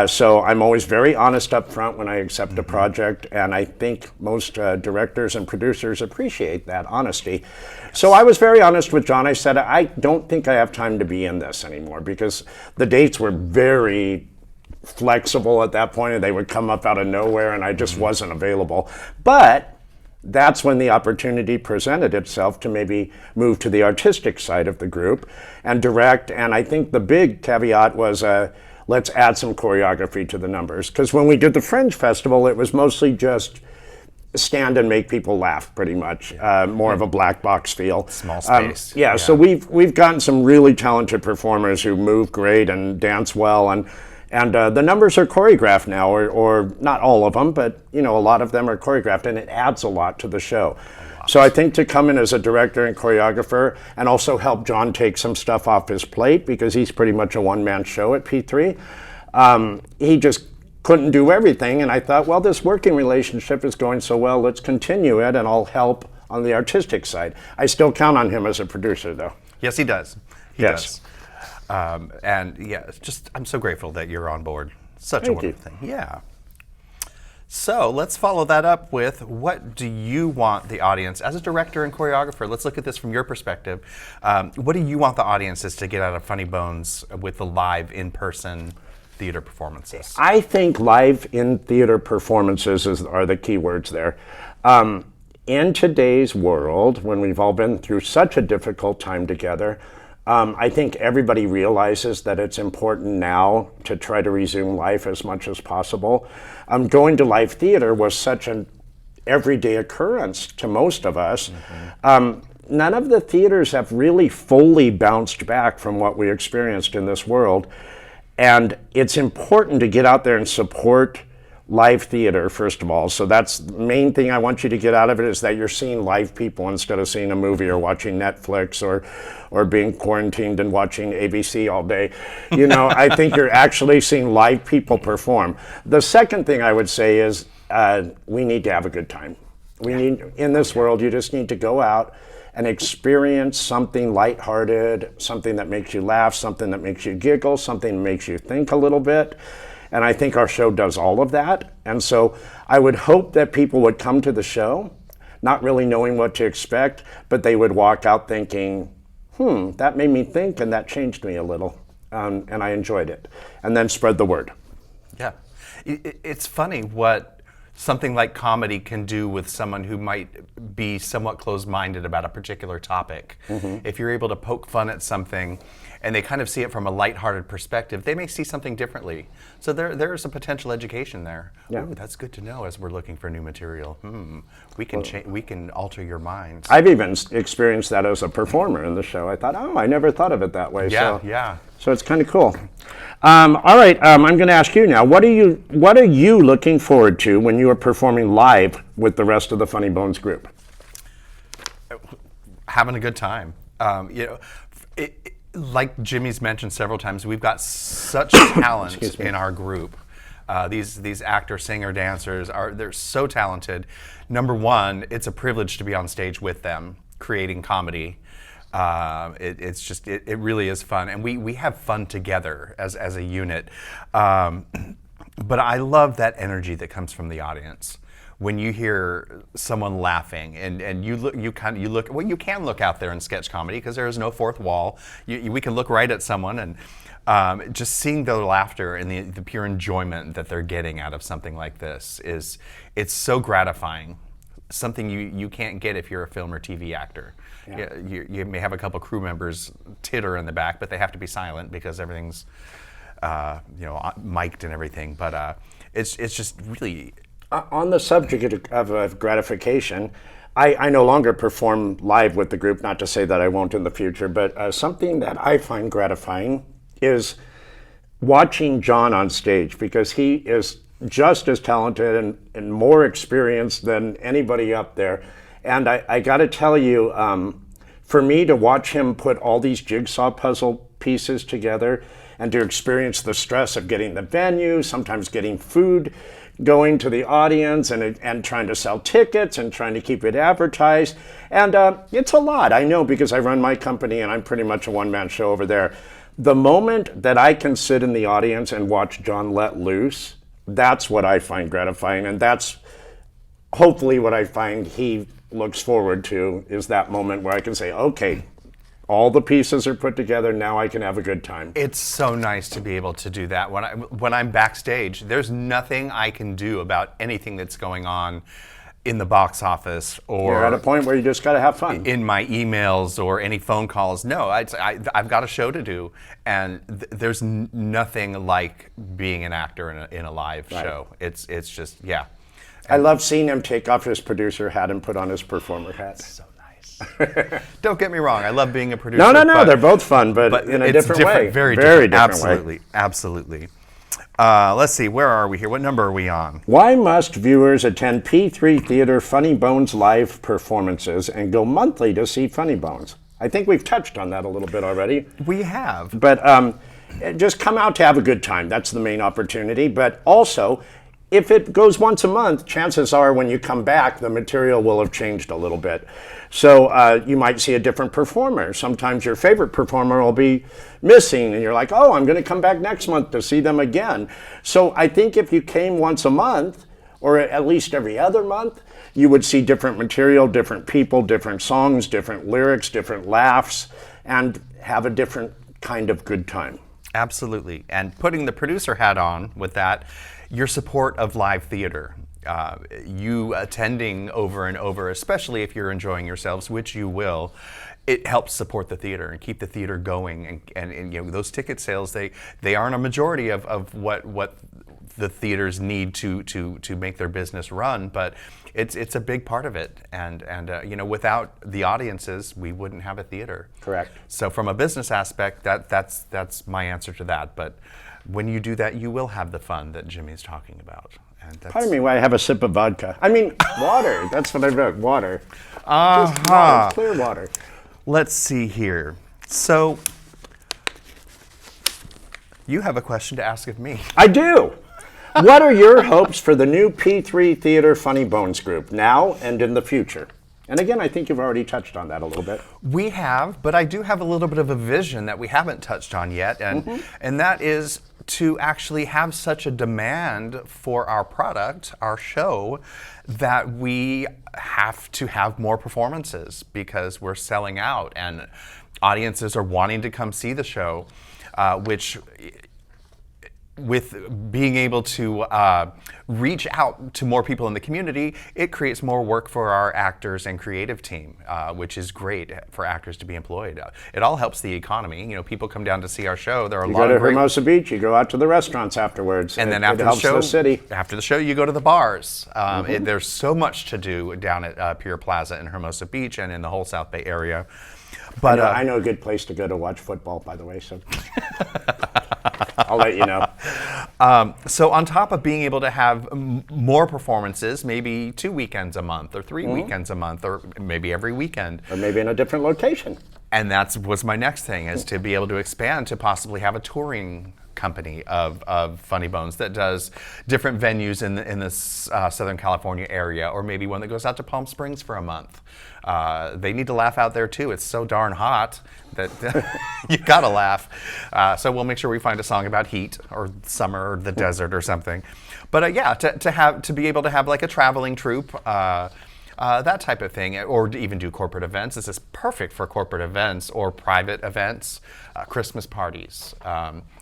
So I'm always very honest up front when I accept a project, and I think most directors and producers appreciate that honesty. So I was very honest with John. I said, I don't think I have time to be in this anymore, because the dates were very flexible at that point, and they would come up out of nowhere, and I just wasn't available. But that's when the opportunity presented itself to maybe move to the artistic side of the group and direct. And I think the big caveat was, let's add some choreography to the numbers. Because when we did the Fringe Festival, it was mostly just stand and make people laugh, pretty much. More of a black box feel. Small space. Yeah, so we've gotten some really talented performers who move great and dance well, and the numbers are choreographed now, or not all of them, but a lot of them are choreographed, and it adds a lot to the show. So I think to come in as a director and choreographer and also help John take some stuff off his plate, because he's pretty much a one-man show at P3, he just couldn't do everything. And I thought, well, this working relationship is going so well, let's continue it, and I'll help on the artistic side. I still count on him as a producer, though. Yes, he does. He Yes. does. And yeah, it's just I'm so grateful that you're on board. Such a Thank you. wonderful thing. Yeah. So let's follow that up with, what do you want the audience, as a director and choreographer, let's look at this from your perspective. What do you want the audiences to get out of Funny Bōnz with the live in-person theater performances? I think live in theater performances are the key words there. In today's world, when we've all been through such a difficult time together, I think everybody realizes that it's important now to try to resume life as much as possible. Going to live theater was such an everyday occurrence to most of us. None of the theaters have really fully bounced back from what we experienced in this world. And it's important to get out there and support live theater, first of all. So that's the main thing I want you to get out of it, is that you're seeing live people instead of seeing a movie or watching Netflix or being quarantined and watching ABC all day. I think you're actually seeing live people perform. The second thing I would say is we need to have a good time. In this world, you just need to go out and experience something lighthearted, something that makes you laugh, something that makes you giggle, something that makes you think a little bit. And I think our show does all of that. And so I would hope that people would come to the show, not really knowing what to expect, but they would walk out thinking, that made me think, and that changed me a little. And I enjoyed it. And then spread the word. Yeah. It's funny what something like comedy can do with someone who might be somewhat closed-minded about a particular topic. If you're able to poke fun at something and they kind of see it from a lighthearted perspective, they may see something differently. So there's a potential education there. Yeah. Ooh, that's good to know as we're looking for new material. We can alter your mind. I've even experienced that as a performer in the show. I thought, I never thought of it that way. Yeah. So it's kind of cool. All right, I'm going to ask you now. What are you looking forward to when you are performing live with the rest of the Funny Bōnz group? Having a good time. Like Jimmy's mentioned several times, we've got such talent in our group. These actors, singer, dancers they're so talented. Number one, it's a privilege to be on stage with them, creating comedy. It really is fun, and we have fun together as a unit. But I love that energy that comes from the audience when you hear someone laughing, and you can look out there in sketch comedy because there is no fourth wall. We can look right at someone, and just seeing the laughter and the pure enjoyment that they're getting out of something like this it's so gratifying. Something you can't get if you're a film or TV actor. Yeah. You may have a couple crew members titter in the back, but they have to be silent because everything's mic'd and everything. But it's just really... On the subject of gratification, I no longer perform live with the group, not to say that I won't in the future, but something that I find gratifying is watching John on stage, because he is just as talented and more experienced than anybody up there. And I got to tell you, for me to watch him put all these jigsaw puzzle pieces together and to experience the stress of getting the venue, sometimes getting food, going to the audience and trying to sell tickets and trying to keep it advertised. And it's a lot, I know, because I run my company and I'm pretty much a one-man show over there. The moment that I can sit in the audience and watch John let loose, that's what I find gratifying, and that's hopefully what I find he looks forward to, is that moment where I can say, okay, all the pieces are put together, now I can have a good time. It's so nice to be able to do that. When I'm backstage, there's nothing I can do about anything that's going on in the box office, or you're at a point where you just got to have fun. In my emails or any phone calls. No, I've got a show to do, and there's nothing like being an actor in a live show. It's just, yeah. I love seeing him take off his producer hat and put on his performer hat. So nice. Don't get me wrong, I love being a producer. No, they're both fun, but in a different way. Very different. Absolutely, absolutely. Let's see, where are we here? What number are we on? Why must viewers attend P3 Theater Funny Bōnz live performances and go monthly to see Funny Bōnz? I think we've touched on that a little bit already. We have. But just come out to have a good time. That's the main opportunity. But also, if it goes once a month, chances are when you come back, the material will have changed a little bit. So you might see a different performer. Sometimes your favorite performer will be missing and you're like, oh, I'm gonna come back next month to see them again. So I think if you came once a month, or at least every other month, you would see different material, different people, different songs, different lyrics, different laughs, and have a different kind of good time. Absolutely. And putting the producer hat on with that, your support of live theater. You attending over and over, especially if you're enjoying yourselves, which you will, it helps support the theater and keep the theater going. And you know, those ticket sales, they aren't a majority of what the theaters need to make their business run, but it's a big part of it. And you know, without the audiences, we wouldn't have a theater. Correct. So from a business aspect, that's my answer to that. But when you do that, you will have the fun that Jimmy's talking about. And that's... Pardon me while I have a sip of vodka. I mean, water. That's what I wrote, water. Just water, Uh-huh. clear water. Let's see here. So, you have a question to ask of me. I do. What are your hopes for the new P3 Theater Funny Bōnz group, now and in the future? And again, I think you've already touched on that a little bit. We have, but I do have a little bit of a vision that we haven't touched on yet, and that is to actually have such a demand for our product, our show, that we have to have more performances because we're selling out and audiences are wanting to come see the show, which with being able to reach out to more people in the community, it creates more work for our actors and creative team, which is great for actors to be employed. It all helps the economy. You know, people come down to see our show. There are You a lot go of to Hermosa Beach, you go out to the restaurants afterwards. and then it after the helps show, the city. after the show, you go to the bars. There's so much to do down at Pier Plaza in Hermosa Beach and in the whole South Bay area. But I know a good place to go to watch football, by the way, so I'll let you know. So on top of being able to have more performances, maybe 2 weekends a month or 3 weekends a month or maybe every weekend. Or maybe in a different location. And that was my next thing, is to be able to expand to possibly have a touring company of Funny Bōnz that does different venues in this Southern California area, or maybe one that goes out to Palm Springs for a month. They need to laugh out there too. It's so darn hot that you gotta laugh. So we'll make sure we find a song about heat or summer or the desert or something. But yeah, to be able to have like a traveling troupe, that type of thing, or to even do corporate events. This is perfect for corporate events or private events, Christmas parties.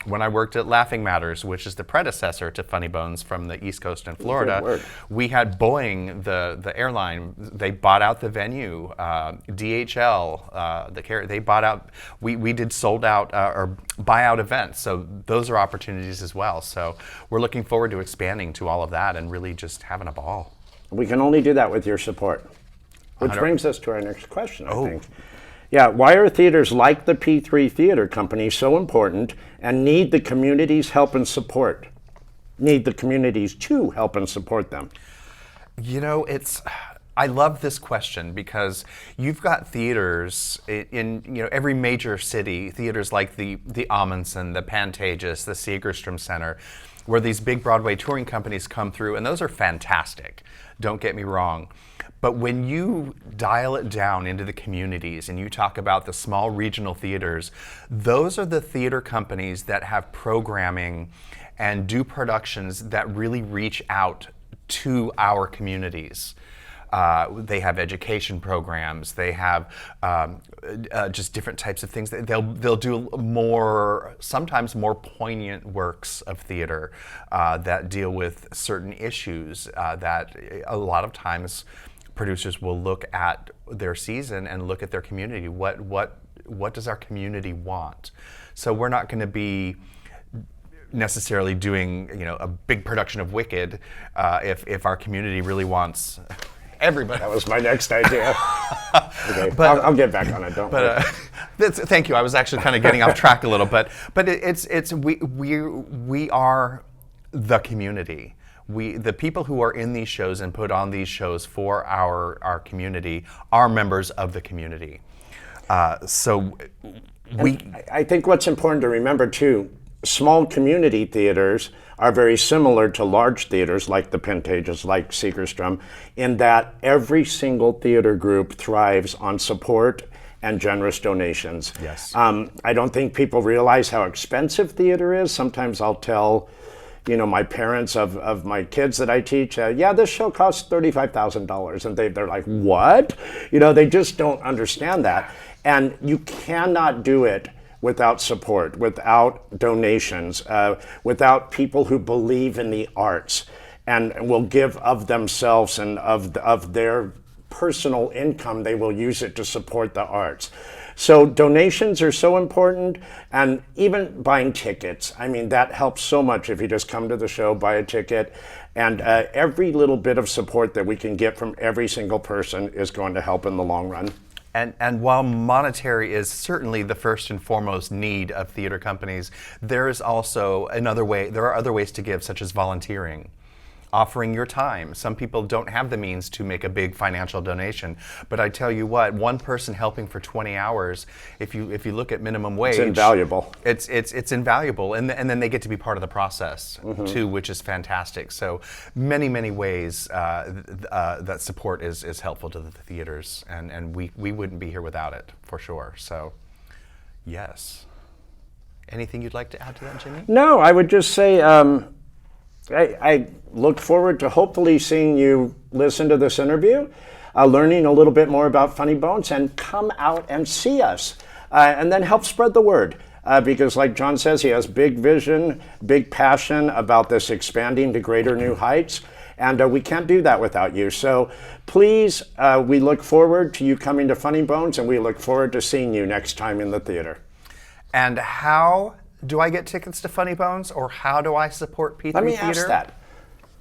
When I worked at Laughing Matters, which is the predecessor to Funny Bōnz from the East Coast in Florida, we had Boeing, the airline, they bought out the venue. DHL, they bought out, we did sold out or buyout events. So those are opportunities as well. So we're looking forward to expanding to all of that and really just having a ball. We can only do that with your support. Which brings us to our next question, I think. Yeah, why are theaters like the P3 Theater Company so important and need the community's help and support? Need the communities to help and support them? You know, I love this question because you've got theaters in every major city, theaters like the Amundsen, the Pantages, the Segerstrom Center, where these big Broadway touring companies come through, and those are fantastic, don't get me wrong. But when you dial it down into the communities and you talk about the small regional theaters, those are the theater companies that have programming and do productions that really reach out to our communities. They have education programs. They have just different types of things. They'll do more, sometimes more poignant works of theater that deal with certain issues that a lot of times producers will look at their season and look at their community. What does our community want? So we're not going to be necessarily doing a big production of Wicked if our community really wants everybody. That was my next idea. Okay, but I'll get back on it. Don't worry. Thank you. I was actually kind of getting off track a little, but we are the community. The people who are in these shows and put on these shows for our community are members of the community. I think what's important to remember too, small community theaters are very similar to large theaters like the Pantages, like Segerstrom, in that every single theater group thrives on support and generous donations. Yes. I don't think people realize how expensive theater is. Sometimes I'll tell my parents of my kids that I teach, this show costs $35,000. And they're like, what? They just don't understand that. And you cannot do it without support, without donations, without people who believe in the arts and will give of themselves and of their personal income. They will use it to support the arts. So donations are so important, and even buying tickets. I mean, that helps so much if you just come to the show, buy a ticket, and every little bit of support that we can get from every single person is going to help in the long run. And while monetary is certainly the first and foremost need of theater companies, there is also another way. There are other ways to give, such as volunteering, offering your time. Some people don't have the means to make a big financial donation, but I tell you what, one person helping for 20 hours, if you look at minimum wage, it's invaluable. It's invaluable, and then they get to be part of the process too, which is fantastic. So many ways that support is helpful to the theaters, and we wouldn't be here without it for sure. So yes. Anything you'd like to add to that, Jimmy? No, I would just say I look forward to hopefully seeing you listen to this interview, learning a little bit more about Funny Bōnz, and come out and see us, and then help spread the word. Because like John says, he has big vision, big passion about this expanding to greater new heights, and we can't do that without you. So please, we look forward to you coming to Funny Bōnz, and we look forward to seeing you next time in the theater. And how do I get tickets to Funny Bōnz, or how do I support P3 Let me Theater? ask that.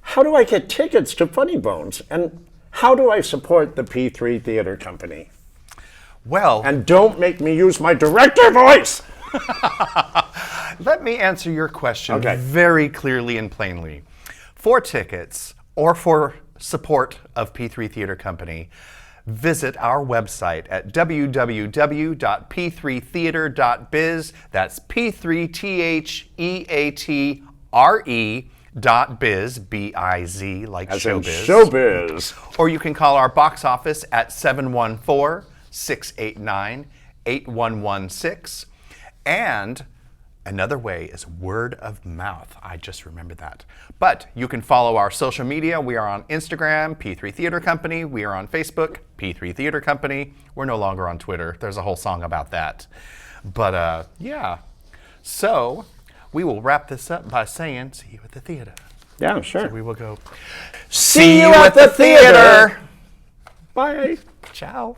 How do I get tickets to Funny Bōnz? And how do I support the P3 Theater Company? Well, and don't make me use my director voice! Let me answer your question very clearly and plainly. For tickets or for support of P3 Theater Company, visit our website at www.p3theater.biz. That's P3THEATRE.biz, B-I-Z, like as showbiz. In showbiz. Or you can call our box office at 714-689-8116. And another way is word of mouth. I just remembered that. But you can follow our social media. We are on Instagram, P3 Theater Company. We are on Facebook, P3 Theater Company. We're no longer on Twitter. There's a whole song about that. But yeah. So we will wrap this up by saying, see you at the theater. Yeah, sure. So we will go, see you at the theater. Bye. Ciao.